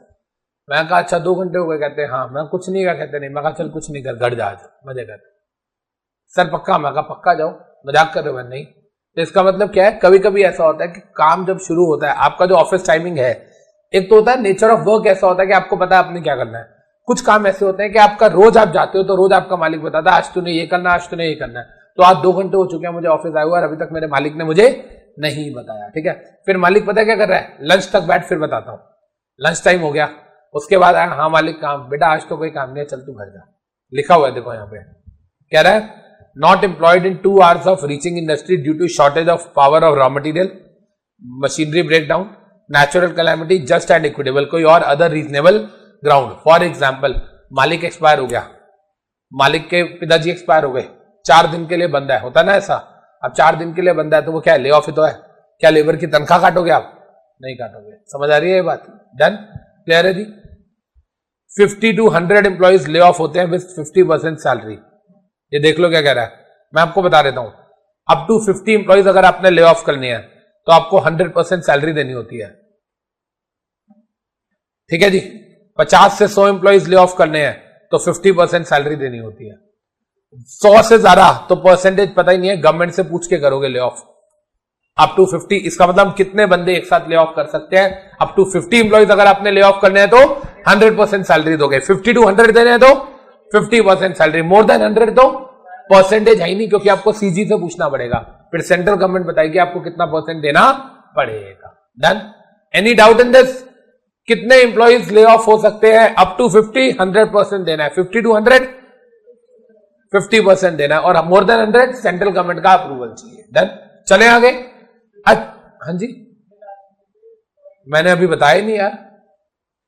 मैं कहा अच्छा 2 घंटे हो गए। कहते हैं हाँ। मैं कुछ नहीं कहा। कहते नहीं। मैं कहा चल कुछ नहीं कर, घर जा, मजे कर। सर पक्का? मैं कहा पक्का, जाओ, मजाक कर रहे हो? मैं नहीं। तो इसका मतलब क्या है, कभी कभी ऐसा होता है कि काम जब शुरू होता है, आपका जो ऑफिस टाइमिंग है, एक तो होता है नेचर ऑफ वर्क ऐसा होता है कि आपको पता है आपने क्या करना है। कुछ काम ऐसे होते हैं कि आपका रोज आप जाते हो तो रोज आपका मालिक बताता है आज तूने ये करना, आज तूने ये करना है। तो आज 2 घंटे हो चुके हैं मुझे ऑफिस आए हुआ और अभी तक मेरे मालिक ने मुझे नहीं बताया। ठीक है, फिर मालिक पता है क्या कर रहा है, लंच तक बैठ, फिर बताता हूँ। लंच टाइम हो गया, उसके बाद आया हाँ मालिक काम, बेटा आज तो कोई काम नहीं है, चल तू घर जा। लिखा हुआ है देखो यहाँ पे, कह रहा है not employed in 2 hours of reaching industry due to shortage of power of raw material, machinery breakdown, natural calamity, just and equitable, कोई और other reasonable ground। For example मालिक एक्सपायर हो गया, मालिक के पिताजी एक्सपायर हो गए, 4 दिन के लिए बंदा है, होता ना ऐसा। अब 4 दिन के लिए बंदा है तो वो क्या ले ऑफ ही तो है। क्या लेबर की तनख्वाह काटोगे आप? नहीं काटोगे। समझ आ रही है ये बात? डन? क्लियर है जी? 50 to 100 एम्प्लॉइज ले ऑफ होते हैं विद 50% सैलरी। ये देख लो क्या कह रहा है, मैं आपको बता देता हूं। अप टू 50 एम्प्लॉइज अगर आपने ले ऑफ करनी है तो आपको 100% सैलरी देनी होती है। ठीक है जी? 50 से 100 एम्प्लॉइज ले ऑफ करने हैं तो 50% सैलरी देनी होती है। 100 से ज्यादा तो परसेंटेज पता ही नहीं है, गवर्नमेंट से पूछ के करोगे ले ऑफ। अप टू 50, इसका मतलब कितने बंदे एक साथ ले ऑफ कर सकते हैं? अप टू 50 एम्प्लॉइज अगर आपने ले ऑफ करने हैं तो 100% सैलरी दोगे। 50 to 100 देने हैं तो 50% सैलरी। मोर देन 100 तो परसेंटेज है ही नहीं, क्योंकि आपको सीजी से पूछना पड़ेगा, फिर सेंट्रल गवर्नमेंट बताएगी आपको कितना परसेंट देना पड़ेगा। Done? Any doubt in this? कितने एम्प्लॉइज ले ऑफ हो सकते हैं? अप टू 50, 100% देना है। 50 to 100 50% देना है, और मोर देन 100 सेंट्रल गवर्नमेंट का अप्रूवल चाहिए। डन? चले आगे। हाँ जी, मैंने अभी बताया नहीं यार,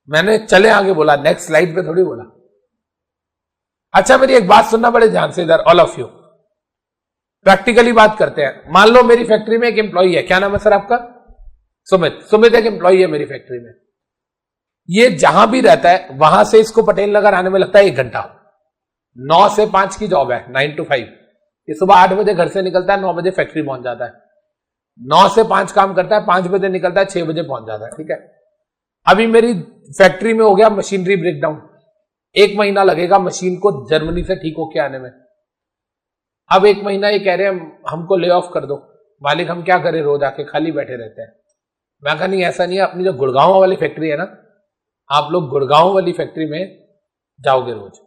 मैंने चले आगे बोला, नेक्स्ट स्लाइड पे थोड़ी बोला। अच्छा मेरी एक बात सुनना बड़े ध्यान से इधर, ऑल ऑफ यू। प्रैक्टिकली बात करते हैं। मान लो मेरी फैक्ट्री में एक एम्प्लॉई है, क्या नाम है सर आपका? सुमित। सुमित एक एम्प्लॉई है मेरी फैक्ट्री में। ये जहां भी रहता है वहां से इसको पटेल नगर आने में लगता है 1 घंटा। 9 से 5 की जॉब है, 9 to 5। ये सुबह 8 बजे घर से निकलता है, 9 बजे फैक्ट्री पहुंच जाता है। 9 से 5 काम करता है, 5 बजे निकलता है, 6 बजे पहुंच जाता है। ठीक है, अभी मेरी फैक्ट्री में हो गया मशीनरी ब्रेकडाउन, 1 महीना लगेगा मशीन को जर्मनी से ठीक होके आने में। अब 1 महीना ये कह रहे हैं हमको ले ऑफ कर दो। मालिक हम क्या करें, रोज आके खाली बैठे रहते हैं। मैं कहा नहीं ऐसा नहीं है, अपनी जो गुड़गांव वाली फैक्ट्री है ना, आप लोग गुड़गांव वाली फैक्ट्री में जाओगे रोज।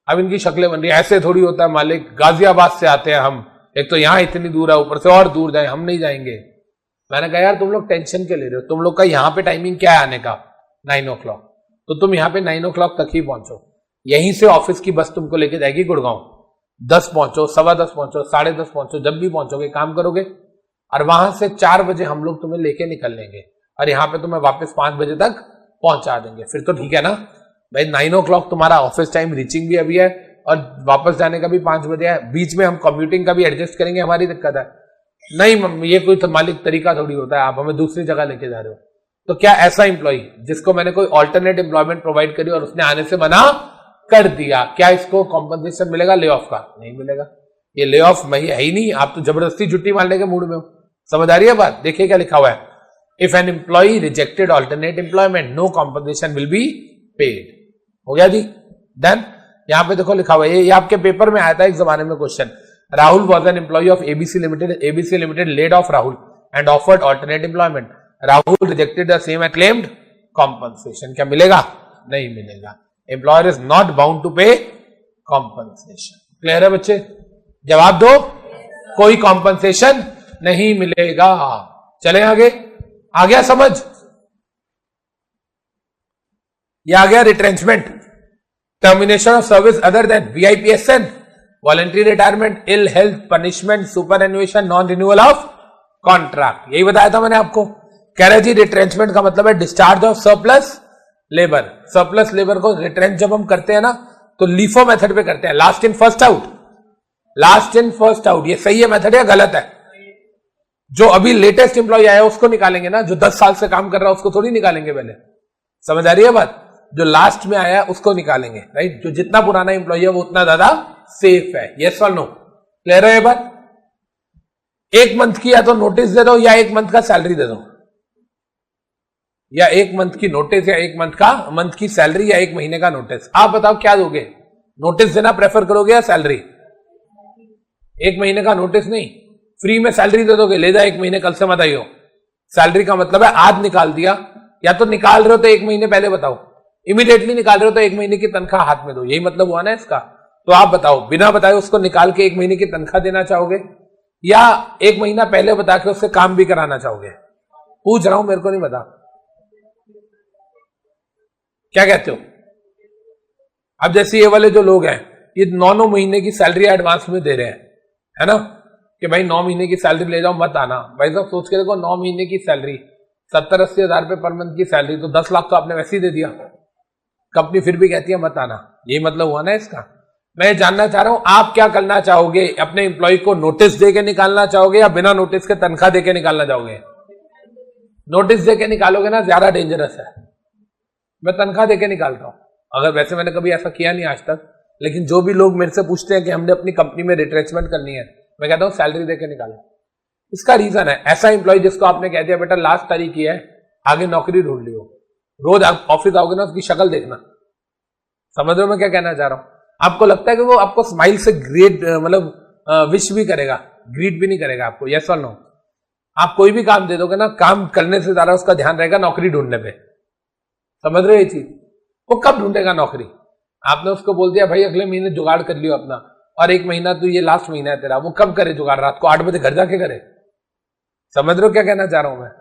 अब इनकी शक्लें बन रही है, ऐसे थोड़ी होता है मालिक, गाजियाबाद से आते हैं हम, एक तो यहां इतनी दूर है, ऊपर से और दूर जाए, हम नहीं जाएंगे। मैंने कहा यार तुम लोग टेंशन के ले रहे हो, तुम लोग का यहाँ पे टाइमिंग क्या है आने का? 9 o'clock। तो तुम यहाँ पे 9 o'clock तक ही पहुंचो, यहीं से ऑफिस की बस तुमको लेके जाएगी गुड़गांव। 10 पहुंचो, 10:15 पहुंचो, 10:30 पहुंचो, जब भी पहुंचोगे काम करोगे, और वहां से 4 बजे हम लोग तुम्हें लेके निकल लेंगे और यहाँ पे तुम्हें वापस 5 बजे तक पहुंचा देंगे। फिर तो ठीक है ना भाई, 9 o'clock तुम्हारा ऑफिस टाइम, रीचिंग भी अभी है और वापस जाने का भी 5 बजे है, बीच में हम कम्यूटिंग का भी एडजस्ट करेंगे, हमारी दिक्कत है नहीं। ये कोई तो मालिक तरीका थोड़ी होता है, आप हमें दूसरी जगह लेके जा रहे हो। तो क्या ऐसा एम्प्लॉय जिसको मैंने कोई ऑल्टरनेट एम्प्लॉयमेंट प्रोवाइड करी और उसने आने से मना कर दिया, क्या इसको कॉम्पनसेशन मिलेगा ले ऑफ का? नहीं मिलेगा। ये ले ऑफ है ही नहीं, आप तो जबरदस्ती छुट्टी मारने के मूड में हो। समझ आ रही है बात? देखिए क्या लिखा हुआ है, if an employee rejected alternate employment no compensation will be paid. हो गया जी? डन? यहां पे देखो लिखा हुआ है, ये आपके पेपर में आया था एक जमाने में question. Rahul was an employee of ABC limited laid off Rahul and offered alternate employment. Rahul rejected the same and claimed compensation. क्या मिलेगा? नहीं मिलेगा। Employer is not bound to pay compensation. Clear है बच्चे? जवाब दो, कोई कॉम्पनसेशन नहीं मिलेगा। चले आगे, आ गया समझ? ये आ गया retrenchment, termination of service other than VIPSN, voluntary retirement, ill health, punishment, superannuation, non renewal of contract. यही बताया था मैंने आपको। कह रहे जी रिट्रेंचमेंट का मतलब है discharge of surplus labour. Surplus labour को रिट्रेंच जब हम करते हैं ना तो लीफो मेथड पे करते हैं, last in first out. Last in first out, ये सही है मेथड या गलत है? जो अभी लेटेस्ट एम्प्लॉय आया उसको निकालेंगे ना, जो 10 साल से काम कर रहा है उसको थोड़ी निकालेंगे पहले। समझ आ रही है बात? जो लास्ट में आया उसको निकालेंगे, राइट? जो जितना पुराना एम्प्लॉय है वो उतना ज्यादा सेफ है। यस और नो? क्लियर है ये बात? एक मंथ की या तो नोटिस दे दो या एक मंथ का सैलरी दे दो, या एक मंथ की नोटिस या एक मंथ की सैलरी या एक महीने का नोटिस। आप बताओ क्या दोगे? नोटिस देना प्रेफर करोगे या सैलरी? एक महीने का नोटिस नहीं, फ्री में सैलरी दे दोगे, ले जा एक महीने, कल से मत आइयो। सैलरी का मतलब है आज निकाल दिया, या तो निकाल रहे हो तो एक महीने पहले बताओ, इमीडिएटली निकाल रहे हो तो एक महीने की तनख्वाह हाथ में दो। यही मतलब हुआ ना इसका। तो आप बताओ, बिना बताए उसको निकाल के एक महीने की तनख्वाह देना चाहोगे या एक महीना पहले बता के उससे काम भी कराना चाहोगे? पूछ रहा हूं, मेरे को नहीं पता, क्या कहते हो? अब जैसे ये वाले जो लोग हैं, ये 9 महीने की सैलरी एडवांस में दे रहे हैं, है ना, कि भाई 9 महीने की सैलरी ले जाओ, मत आना। भाई साहब सोच के देखो, 9 महीने की सैलरी 70-80 हजार रुपए पर मंथ की सैलरी, तो 10 लाख तो आपने वैसे ही दे दिया। कंपनी फिर भी कहती है मत आना। यही मतलब हुआ ना इसका। मैं जानना चाह रहा हूं आप क्या करना चाहोगे? अपने एम्प्लॉय को नोटिस दे के निकालना चाहोगे या बिना नोटिस के तनख्वाह दे के निकालना चाहोगे? नोटिस दे के निकालोगे ना, ज्यादा डेंजरस है। मैं तनख्वाह देके निकालता हूं। अगर वैसे मैंने कभी ऐसा किया नहीं आज तक, लेकिन जो भी लोग मेरे से पूछते हैं कि हमने अपनी कंपनी में रिट्रेचमेंट करनी है, मैं कहता हूं सैलरी देके निकालो। इसका रीजन है, ऐसा एम्प्लॉय जिसको आपने कह दिया बेटा लास्ट तारीख की है, आगे नौकरी ढूंढ लियो, रोज आप ऑफिस आओगे ना उसकी शक्ल देखना। समझ रहे हो मैं क्या कहना चाह रहा हूं? आपको लगता है कि वो आपको स्माइल से ग्रेट मतलब विश भी करेगा, ग्रीट भी नहीं करेगा आपको? यस और नो? आप कोई भी काम दे दोगे ना, काम करने से ज्यादा उसका ध्यान रहेगा नौकरी ढूंढने पे। समझ रहे हो ये चीज? वो कब ढूंढेगा नौकरी? आपने उसको बोल दिया भाई अगले महीने जुगाड़ कर लियो अपना, और एक महीना तो ये लास्ट महीना है तेरा, वो कब करे जुगाड़? रात को 8 बजे घर जाके करे। समझ रहे हो क्या कहना चाह रहा हूं मैं?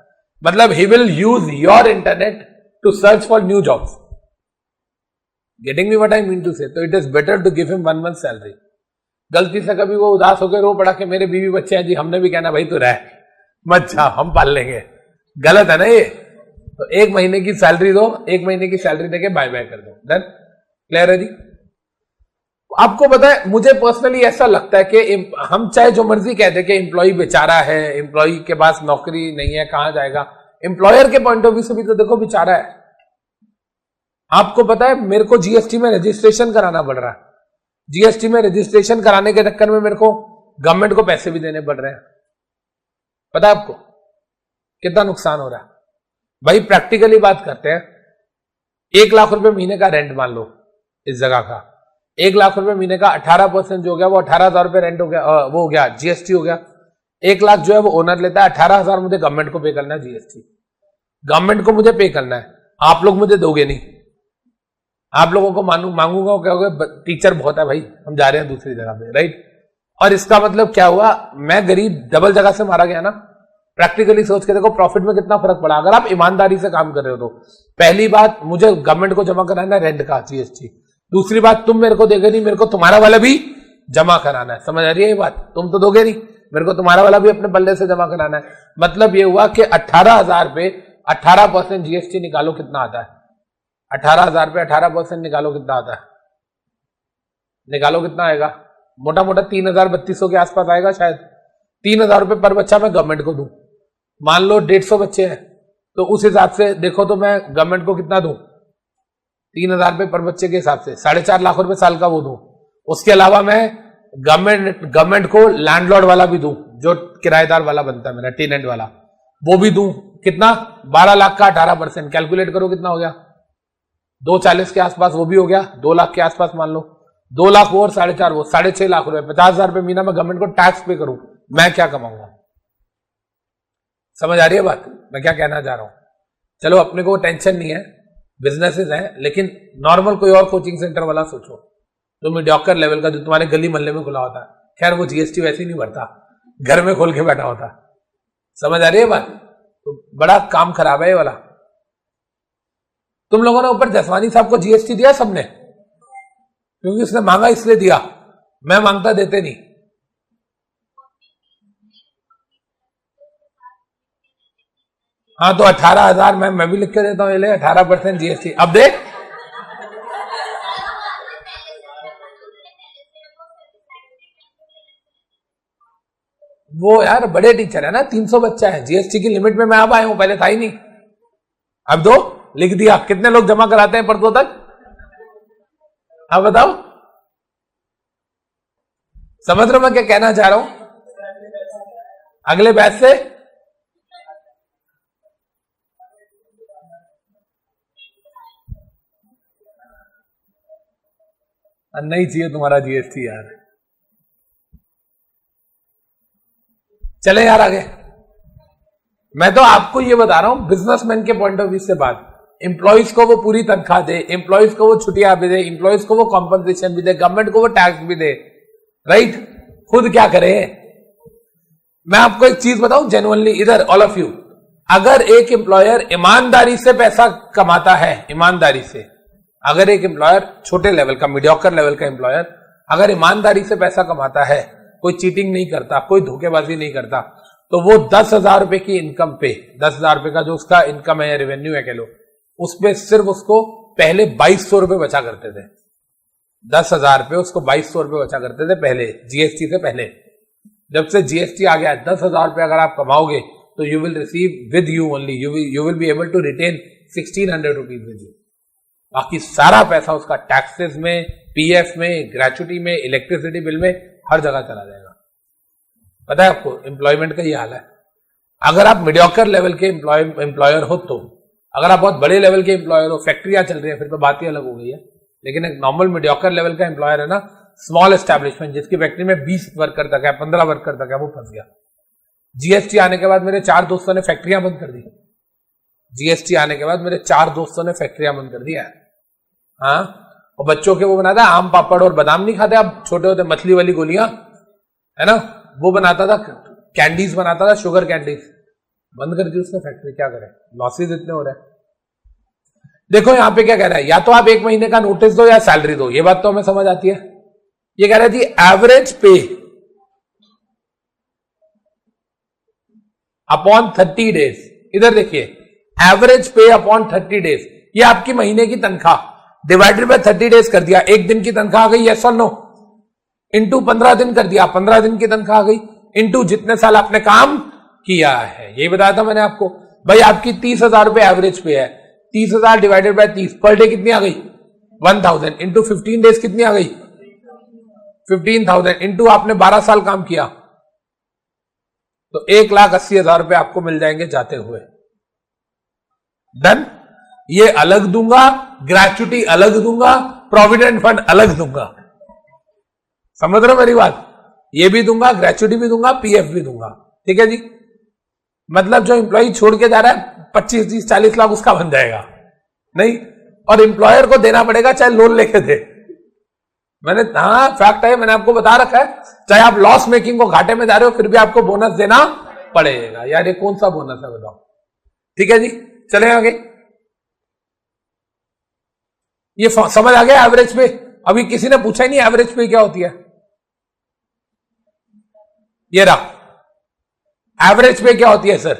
मतलब he will use your internet to search for new jobs. Getting me what I mean to say? तो it is better to give him 1 month salary. गलती से कभी वो उदास होकर रो पड़ा कि मेरे बीवी बच्चे हैं जी, हमने भी कहना भाई तू रह मत जा, हम पाल लेंगे। गलत है ना ये? तो 1 महीने की सैलरी दो, 1 महीने की सैलरी देके बाय बाय कर दो। डन? क्लियर है जी? आपको पता है, मुझे पर्सनली ऐसा लगता है कि हम चाहे जो मर्जी कह दे कि एम्प्लॉय बेचारा है, एम्प्लॉय के पास नौकरी नहीं है, कहां जाएगा, एम्प्लॉयर के पॉइंट ऑफ व्यू से भी तो देखो बेचारा है। आपको पता है मेरे को जीएसटी में रजिस्ट्रेशन कराना पड़ रहा है। जीएसटी में रजिस्ट्रेशन कराने के चक्कर में मेरे को गवर्नमेंट को पैसे भी देने पड़ रहे हैं। पता है आपको कितना नुकसान हो रहा है? भाई प्रैक्टिकली बात करते हैं, 1 लाख रुपए महीने का रेंट मान लो इस जगह का, 1 लाख रुपए महीने का 18% जो हो गया वो 18,000 रुपए रेंट हो गया, वो हो गया जीएसटी हो गया। 1 लाख जो है वो ओनर लेता है, 18,000 मुझे गवर्नमेंट को पे करना है जीएसटी। गवर्नमेंट को मुझे पे करना है, आप लोग मुझे दोगे नहीं। आप लोगों को मांगूंगा, क्या होगा? टीचर बहुत है भाई, हम जा रहे हैं दूसरी जगह पे, राइट? और इसका मतलब क्या हुआ? मैं गरीब डबल जगह से मारा गया ना। प्रैक्टिकली सोच के देखो प्रॉफिट में कितना फर्क पड़ा अगर आप ईमानदारी से काम कर रहे हो तो। पहली बात, मुझे गवर्नमेंट को जमा कराना है रेंट का जीएसटी। दूसरी बात, तुम मेरे को देगे नहीं, मेरे को तुम्हारा वाला भी जमा कराना है। समझ आ रही है ये बात? तुम तो दोगे नहीं, मेरे को तुम्हारा वाला भी अपने पल्ले से जमा कराना है। मतलब ये हुआ कि 18,000 पे 18% जीएसटी निकालो, कितना आता है? 18,000 पे 18% निकालो, कितना आता है? निकालो कितना आएगा? मोटा मोटा 3,000-3,200 के आसपास आएगा शायद। 3,000 रुपए पर बच्चा मैं गवर्नमेंट को दूं। मान लो 150 बच्चे हैं तो उस हिसाब से देखो तो मैं गवर्नमेंट को कितना दूं? 3,000 रुपए पर बच्चे के हिसाब से 4.5 लाख रुपए साल का वो दूं। उसके अलावा मैं गवर्नमेंट को लैंडलॉर्ड वाला भी दूं, जो किराएदार वाला बनता है मेरा, टेनेंट वाला, वो भी दूं। कितना? 12 लाख का 18%। कैलकुलेट करो कितना हो गया? 240 के आसपास वो भी हो गया, 2 लाख के आसपास मान लो। 2 लाख और 4.5 वो 6.5 लाख रुपए, 50,000 रुपए महीना में गवर्नमेंट को टैक्स पे करूं, मैं क्या कमाऊंगा? समझ आ रही है बात मैं क्या कहना चाह रहा हूं? चलो अपने को टेंशन नहीं है, बिजनेसेस हैं, लेकिन नॉर्मल कोई और कोचिंग सेंटर वाला सोचो जो मीडियोकर लेवल का, जो तुम्हारे गली मोहल्ले में खुला होता है, खैर वो जीएसटी वैसे ही नहीं भरता, घर में खोल के बैठा होता। समझ आ रही है बात? तो बड़ा काम खराब है ये वाला। तुम लोगों ने ऊपर जसवानी साहब को जीएसटी दिया सबने, क्योंकि उसने मांगा इसलिए दिया, मैं मांगता देते नहीं। हाँ तो 18,000 मैं भी लिख के देता हूँ, 18% जीएसटी। अब देख वो यार बड़े टीचर है ना, 300 बच्चा है, जीएसटी की लिमिट में मैं अब आया हूं, पहले था ही नहीं। अब दो लिख दिया। कितने लोग जमा कराते हैं परसों तक? अब बताओ, समझ रहे हो मैं क्या कहना चाह रहा हूं? अगले बैच से नहीं चाहिए तुम्हारा जीएसटी यार। चले यार आगे। मैं तो आपको ये बता रहा हूं बिजनेसमैन के पॉइंट ऑफ व्यू से बात। एम्प्लॉइज को वो पूरी तनख्वाह दे, एम्प्लॉइज को वो छुट्टियां भी दे, एम्प्लॉइज को वो कॉम्पनसेशन भी दे, गवर्नमेंट को वो टैक्स भी दे, राइट? खुद क्या करे? मैं आपको एक चीज बताऊं जेन्युइनली, इधर ऑल ऑफ यू, अगर एक एम्प्लॉयर ईमानदारी से पैसा कमाता है, ईमानदारी से, अगर एक एम्प्लॉयर छोटे लेवल का, मीडियोकर लेवल का एम्प्लॉयर अगर ईमानदारी से पैसा कमाता है, कोई चीटिंग नहीं करता, कोई धोखेबाजी नहीं करता, तो वो 10,000 रुपए की इनकम पे, 10,000 रुपए का जो उसका इनकम है या रेवेन्यू है कह लो, उसपे सिर्फ उसको पहले 2200 रुपए बचा करते थे। 10,000 रुपए उसको 2200 रुपए बचा करते थे पहले, जीएसटी से पहले। जब से जीएसटी आ गया, 10,000 रुपए अगर आप कमाओगे तो you will receive with you only, you will be able to retain 1600 rupees with you. बाकी सारा पैसा उसका टैक्सेस में, पीएफ में, ग्रेचुटी में, इलेक्ट्रिसिटी बिल में, हर जगह चला जाएगा। पता है आपको एम्प्लॉयमेंट का ये हाल है। अगर आप मीडियोकर लेवल के एम्प्लॉयर हो, तो अगर आप बहुत बड़े लेवल के एम्प्लॉयर हो, फैक्ट्रियां चल रही है, फिर तो बात ही अलग हो गई है। लेकिन एक नॉर्मल मीडियोकर लेवल का एम्प्लॉयर है ना, स्मॉल एस्टैब्लिशमेंट जिसकी फैक्ट्री में 20 वर्कर तक है, 15 वर्कर तक है, वो फंस गया। जीएसटी आने के बाद मेरे 4 दोस्तों ने फैक्ट्रियां बंद कर दी। जीएसटी आने के बाद मेरे 4 दोस्तों ने फैक्ट्रियां बंद कर दिया है। हाँ, और बच्चों के वो बनाता आम पापड़ और बादाम नहीं खाते आप, छोटे होते मछली वाली गोलियां, है ना, वो बनाता था, कैंडीज बनाता था, शुगर कैंडीज, बंद कर दी उसने फैक्ट्री। क्या करे, लॉसेज इतने हो रहे हैं। देखो यहां पे क्या कह रहा है, या तो आप 1 महीने का नोटिस दो या सैलरी दो, ये बात तो हमें समझ आती है। ये कह रहा है जी एवरेज पे अपॉन 30 डेज। इधर देखिए, एवरेज पे अपॉन 30 डेज, ये आपकी महीने की तनख्वाह डिवाइडेड बाय 30 डेज कर दिया। एक दिन की तनख्वाह आ गई, यस और नो, इंटू 15 दिन कर दिया, 15 दिन की तनख्वाह आ गई, इंटू जितने साल आपने काम किया है। यही बताया था मैंने आपको। भाई आपकी 30,000 रुपए एवरेज पे है, 30,000 डिवाइडेड बाय 30, पर डे कितनी आ गई? 1000, इंटू 15 डेज कितनी आ गई? 15,000, इंटू आपने 12 साल काम किया, तो 1,80,000 रुपए आपको मिल जाएंगे जाते हुए। डन। ये अलग दूंगा, ग्रेचुटी अलग दूंगा, प्रोविडेंट फंड अलग दूंगा। समझ रहे हो मेरी बात? ये भी दूंगा, ग्रेचुटी भी दूंगा, पीएफ भी दूंगा। ठीक है जी। मतलब जो एम्प्लॉय छोड़ के जा रहा है 25, 30, 40 लाख उसका बन जाएगा नहीं, और एम्प्लॉयर को देना पड़ेगा चाहे लोन लेके दे। मैंने, हाँ फैक्ट है, मैंने आपको बता रखा है, चाहे आप लॉस मेकिंग को घाटे में जा रहे हो फिर भी आपको बोनस देना पड़ेगा। यार ये कौन सा बोनस है बताओ? ठीक है जी, चले आगे। ये समझ आ गया एवरेज पे? अभी किसी ने पूछा ही नहीं एवरेज पे क्या होती है। ये रहा एवरेज पे क्या होती है सर।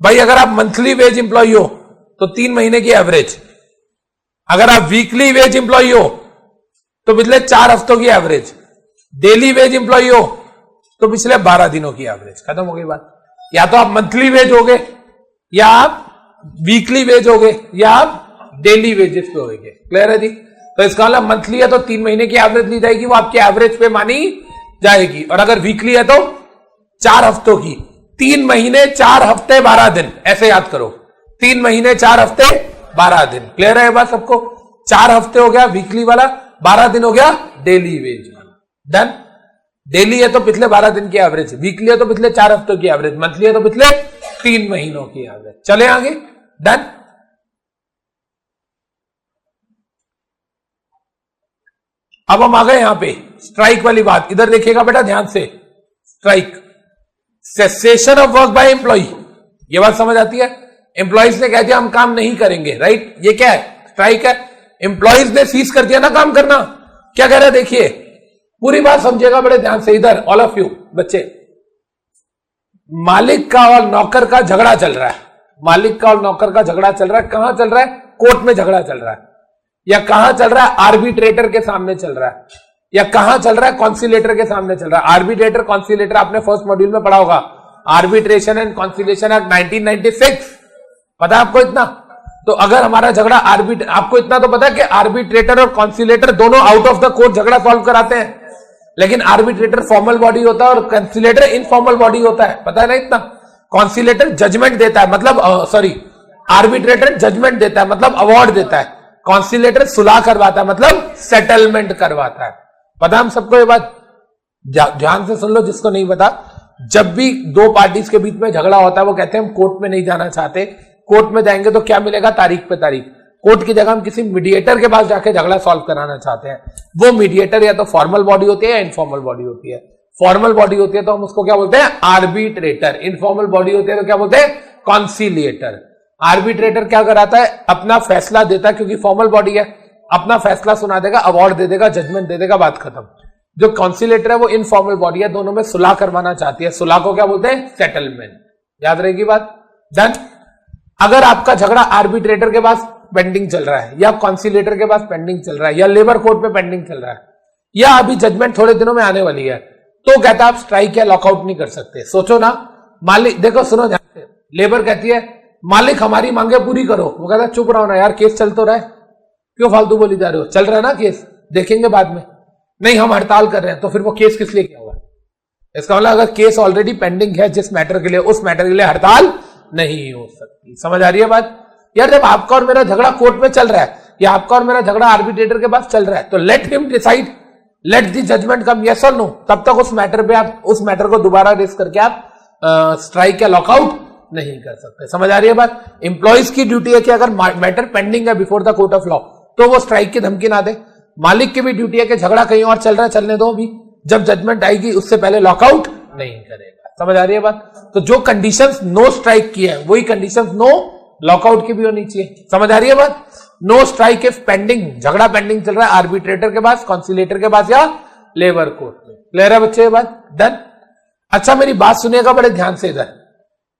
भाई अगर आप मंथली वेज इंप्लॉय हो तो 3 महीने की एवरेज, अगर आप वीकली वेज इंप्लॉय हो तो पिछले 4 हफ्तों की एवरेज, डेली वेज इंप्लॉय हो तो पिछले 12 दिनों की एवरेज। खत्म हो गई बात। या तो आप मंथली वेज होगे, या आप वीकली वेज होगे, या आप डेली वेजेस पे होगे। क्लियर है जी? तो इसका मतलब मंथली है तो 3 महीने की एवरेज ली जाएगी, वो आपकी एवरेज पे मानी जाएगी। और अगर वीकली है तो 4 हफ्तों की, 3 महीने 4 हफ्ते 12 दिन, ऐसे याद करो, 3 महीने 4 हफ्ते 12 दिन। क्लियर है बात सबको? 4 हफ्ते हो गया वीकली वाला, 12 दिन हो गया डेली वेज वाला। डन। डेली है तो पिछले 12 दिन की एवरेज, वीकली है तो पिछले 4 हफ्तों की एवरेज, मंथली है तो पिछले 3 महीनों की एवरेज। चले आगे। डन। अब हम आ गए यहां पे स्ट्राइक वाली बात, इधर देखिएगा बेटा ध्यान से, strike cessation of work by employee, ये बात समझ आती है। एम्प्लॉइज ने कह दिया हम काम नहीं करेंगे, राइट, ये क्या है, स्ट्राइक है। एम्प्लॉइज ने सीज कर दिया ना काम करना, क्या कह रहा है देखिए, पूरी बात समझिएगा बड़े ध्यान से, इधर ऑल ऑफ यू बच्चे, मालिक का और नौकर का झगड़ा चल रहा है, मालिक का और नौकर का झगड़ा चल रहा है, कहां चल रहा है, कोर्ट में झगड़ा चल रहा है, या कहां चल रहा है, आर्बिट्रेटर के सामने चल रहा है, या कहां चल रहा है, कॉन्सिलेटर के सामने चल रहा है। आर्बिट्रेटर कॉन्सिलेटर आपने फर्स्ट मॉड्यूल में पढ़ा होगा, आर्बिट्रेशन एंड कॉन्सिलेशन एक्ट 1996, पता है आपको इतना। तो अगर हमारा झगड़ा आपको इतना तो पता है कि आर्बिट्रेटर और कॉन्सिलेटर दोनों आउट ऑफ द कोर्ट झगड़ा सॉल्व कराते हैं, लेकिन आर्बिट्रेटर फॉर्मल बॉडी होता है और कॉन्सिलेटर इनफॉर्मल बॉडी होता है, पता है ना इतना। कॉन्सिलेटर जजमेंट देता है, मतलब आर्बिट्रेटर जजमेंट देता है, मतलब अवार्ड देता है, कॉन्सिलेटर सुलह करवाता है, मतलब सेटलमेंट करवाता है। पता हम सबको ये बात, ध्यान से सुन लो जिसको नहीं पता। जब भी दो पार्टीज के बीच में झगड़ा होता है वो कहते हैं हम कोर्ट में नहीं जाना चाहते, कोर्ट में जाएंगे तो क्या मिलेगा, तारीख पे तारीख। कोर्ट की जगह हम किसी मीडिएटर के पास जाके झगड़ा सॉल्व कराना चाहते हैं। वो मीडिएटर या तो फॉर्मल बॉडी होती है या इनफॉर्मल बॉडी होती है। फॉर्मल बॉडी होती है तो हम उसको क्या बोलते हैं, आर्बिट्रेटर। इनफॉर्मल बॉडी होती है तो क्या बोलते हैं, कॉन्सिलिएटर। आर्बिट्रेटर क्या कराता है, अपना फैसला देता है, क्योंकि फॉर्मल बॉडी है, अपना फैसला सुना देगा, अवार्ड दे देगा, जजमेंट दे देगा, बात खत्म। जो कॉन्सिलेटर है वो इनफॉर्मल बॉडी है, दोनों में सुलह करवाना चाहती है, सुलह को क्या बोलते हैं, सेटलमेंट। याद रहेगी बात, डन। अगर आपका झगड़ा आर्बिट्रेटर के पास पेंडिंग चल रहा है, या कॉन्सिलेटर के पास पेंडिंग चल रहा है, या लेबर कोर्ट में पेंडिंग चल रहा है, या अभी जजमेंट थोड़े दिनों में आने वाली है, तो कहता है आप स्ट्राइक या लॉकआउट नहीं कर सकते। सोचो ना, मालिक, देखो सुनो ध्यान से, लेबर कहती है मालिक हमारी मांगे पूरी करो, वो कहता है चुप रहो ना यार, केस चल तो रहा है, क्यों फालतू बोली जा रहे हो, चल रहा है ना केस, देखेंगे बाद में। नहीं हम हड़ताल कर रहे हैं, तो फिर वो केस किस लिए किया हुआ है। इसका मतलब अगर केस ऑलरेडी पेंडिंग है जिस मैटर के लिए, उस मैटर के लिए हड़ताल नहीं हो सकती। समझ आ रही है बात। यार जब आपका और मेरा झगड़ा कोर्ट में चल रहा है, या आपका और मेरा झगड़ा आर्बिट्रेटर के पास चल रहा है, तो let him decide, let the judgement come, yes और नो। तब तक उस मैटर पे आप उस मैटर को दोबारा रेस करके आप स्ट्राइक या लॉकआउट नहीं कर सकते। समझ आ रही है बात। एम्प्लॉइज की ड्यूटी है कि अगर मैटर पेंडिंग है before the court of law तो वो स्ट्राइक की धमकी ना दे। मालिक की भी ड्यूटी है कि झगड़ा कहीं और चल रहा है, चलने दो, भी जब जजमेंट आएगी उससे पहले लॉकआउट नहीं करेगा। समझ आ रही है बात। तो जो कंडीशंस नो स्ट्राइक की है वही कंडीशंस नो लॉकआउट की भी होनी चाहिए। समझ आ रही है बात। नो स्ट्राइक इफ पेंडिंग, झगड़ा पेंडिंग चल रहा है आर्बिट्रेटर के पास, कॉन्सिलेटर के पास, या लेबर कोर्ट में। क्लियर है बच्चे ये बात, डन। अच्छा मेरी बात सुनिएगा बड़े ध्यान से इधर।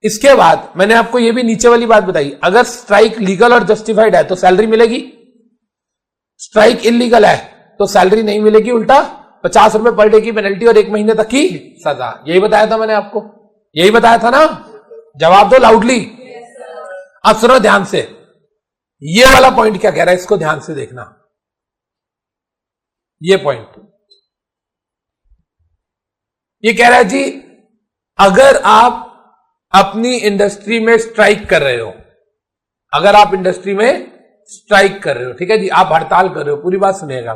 इसके बाद मैंने आपको ये भी नीचे वाली बात बताई, अगर स्ट्राइक लीगल और जस्टिफाइड है तो सैलरी मिलेगी, स्ट्राइक इलीगल है तो सैलरी नहीं मिलेगी, उल्टा 50 रुपए पर डे की पेनल्टी और 1 महीने तक की सजा। यही बताया था मैंने आपको, यही बताया था ना। जवाब दो लाउडली। अब सुनो ध्यान से, ये वाला पॉइंट क्या कह रहा है, इसको ध्यान से देखना। ये पॉइंट ये कह रहा है जी, अगर आप अपनी इंडस्ट्री में स्ट्राइक कर रहे हो, अगर आप इंडस्ट्री में स्ट्राइक कर रहे हो, ठीक है जी, आप हड़ताल कर रहे हो, पूरी बात सुनिएगा,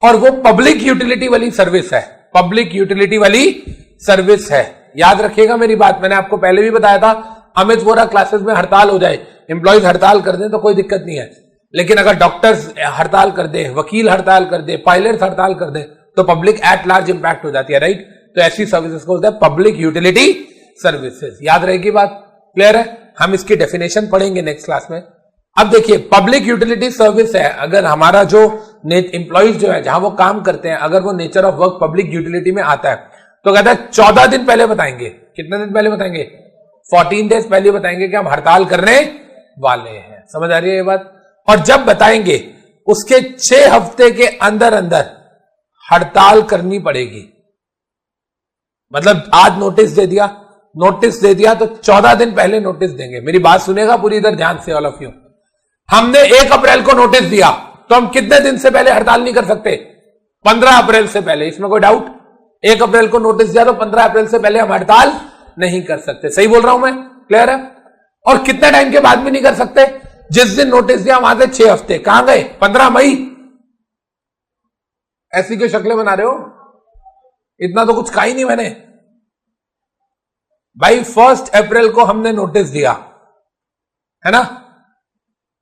और वो पब्लिक यूटिलिटी वाली सर्विस है, पब्लिक यूटिलिटी वाली सर्विस है। याद रखिएगा मेरी बात, मैंने आपको पहले भी बताया था, अमित वोरा क्लासेस में हड़ताल हो जाए, एम्प्लॉइज हड़ताल कर दें तो कोई दिक्कत नहीं है, लेकिन अगर डॉक्टर्स हड़ताल कर दे, वकील हड़ताल कर दे, पायलट्स हड़ताल कर दे, तो पब्लिक एट लार्ज इंपैक्ट हो जाती है, राइट। तो ऐसी सर्विसेज को बोलते हैं पब्लिक यूटिलिटी सर्विसेज। याद रहेगी बात, क्लियर है। हम इसकी डेफिनेशन पढ़ेंगे नेक्स्ट क्लास में। अब देखिए, पब्लिक यूटिलिटी सर्विस है, अगर हमारा जो एम्प्लॉइज जो है जहां वो काम करते हैं, अगर वो nature of work public utility में आता है, तो कहता है 14 दिन पहले बताएंगे। कितने दिन पहले बताएंगे? 14 डेज पहले बताएंगे कि हम हड़ताल करने वाले हैं। समझ आ रही है ये बात। और जब बताएंगे उसके 6 हफ्ते के अंदर अंदर हड़ताल करनी पड़ेगी। मतलब आज नोटिस दे दिया, नोटिस दे दिया तो 14 दिन पहले नोटिस देंगे। मेरी बात सुनेगा पूरी इधर ध्यान से ऑल ऑफ यू। हमने 1 अप्रैल को नोटिस दिया तो हम कितने दिन से पहले हड़ताल नहीं कर सकते? 15 अप्रैल से पहले। इसमें कोई डाउट? 1 अप्रैल को नोटिस दिया तो 15 अप्रैल से पहले हम हड़ताल नहीं कर सकते। सही बोल रहा हूं मैं? क्लियर है। और कितने टाइम के बाद भी नहीं कर सकते? जिस दिन नोटिस दिया वहां से 6 हफ्ते। कहां गए? 15 मई। ऐसी क्यों शक्लें बना रहे हो? इतना तो कुछ कहा ही नहीं मैंने भाई। 1 अप्रैल को हमने नोटिस दिया है ना,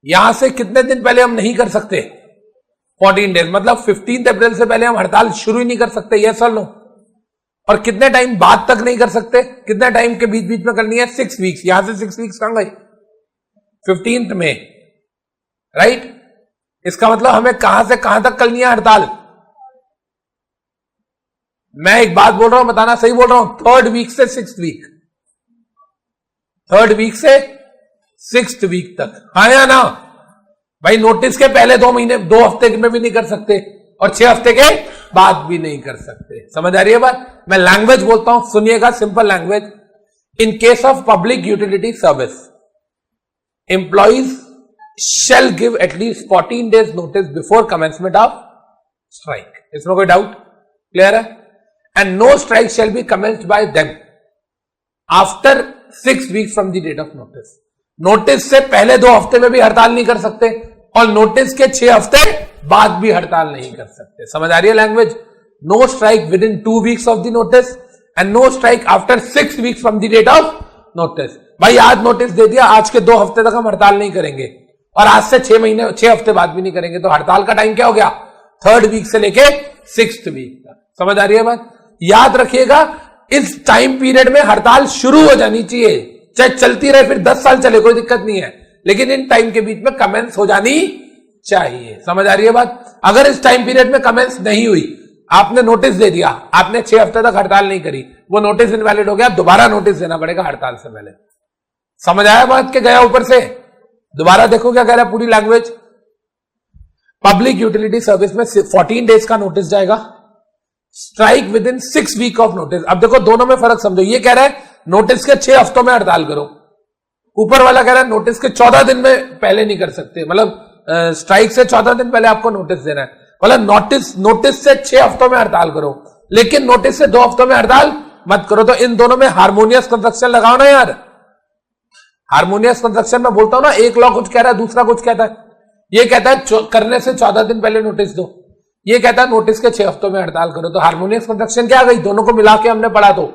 यहां से कितने दिन पहले हम नहीं कर सकते? 14 डेज, मतलब 15 अप्रैल से पहले हम हड़ताल शुरू ही नहीं कर सकते, यस और नो? और कितने टाइम बाद तक नहीं कर सकते? कितने टाइम के बीच बीच में करनी है? 6 वीक्स। यहां से 6 वीक्स कहां गए? 15 में, राइट? इसका मतलब हमें कहां से कहां तक करनी है हड़ताल? मैं एक बात बोल रहा हूं, बताना सही बोल रहा हूं, 3rd वीक से 6th वीक, 3rd वीक से 6th वीक तक, हाँ या ना? भाई नोटिस के पहले 2 महीने, 2 हफ्ते में भी नहीं कर सकते और 6 हफ्ते के बाद भी नहीं कर सकते। समझ आ रही है बात? मैं लैंग्वेज बोलता हूं, सुनिएगा, simple language. In case of public utility service, employees shall give at least 14 days notice before commencement of strike. इसमें कोई डाउट? क्लियर है? And no strike shall be commenced by them after 6 weeks from the date of notice. Notice से पहले 2 हफ्ते में भी हड़ताल नहीं कर सकते और नोटिस के 6 हफ्ते बाद भी हड़ताल नहीं कर सकते। समझ आ रही है language? No strike within 2 weeks of the notice and no strike after 6 weeks from the date of notice. भाई आज नोटिस दे दिया, आज के 2 हफ्ते तक हम हड़ताल नहीं करेंगे और आज से 6 हफ्ते बाद भी नहीं करेंगे, तो हड़ताल का टाइम क्या हो गया? 3rd वीक से लेके 6th वीक तक। समझ आ रही है बात? याद रखिएगा, इस टाइम पीरियड में हड़ताल शुरू हो जानी चाहिए, चाहे चलती रहे फिर 10 साल चले, कोई दिक्कत नहीं है, लेकिन इन टाइम के बीच में कमेंस हो जानी चाहिए। समझ आ रही है बात? अगर इस टाइम पीरियड में कमेंस नहीं हुई, आपने नोटिस दे दिया, आपने 6 हफ्ते तक हड़ताल नहीं करी, वो नोटिस इनवैलिड हो गया, दोबारा नोटिस देना पड़ेगा हड़ताल से पहले। समझ आया बात के गया ऊपर से? दोबारा देखो क्या कह रहा है पूरी लैंग्वेज। पब्लिक यूटिलिटी सर्विस में 14 डेज का नोटिस जाएगा, strike within 6 week of notice. अब देखो दोनों में फर्क समझो, ये कह रहा है नोटिस के 6 हफ्तों में हड़ताल करो, ऊपर वाला कह रहा है नोटिस के 14 दिन में पहले नहीं कर सकते, मतलब स्ट्राइक से 14 दिन पहले आपको नोटिस देना है, मतलब नोटिस से 6 हफ्तों में हड़ताल करो, लेकिन नोटिस से 2 हफ्तों में हड़ताल मत करो। तो इन दोनों में हार्मोनियस कंस्ट्रक्शन लगाओ ना यार। हार्मोनियस कंस्ट्रक्शन में बोलता हूं ना, एक लॉ कुछ कह रहा है, दूसरा कुछ कहता है। ये कहता है करने से 14 दिन पहले नोटिस दो, ये कहता है नोटिस के 6 हफ्तों में हड़ताल करो। तो हार्मोनियस कंस्ट्रक्शन क्या आ गई? दोनों को मिला के हमने पढ़ा, तो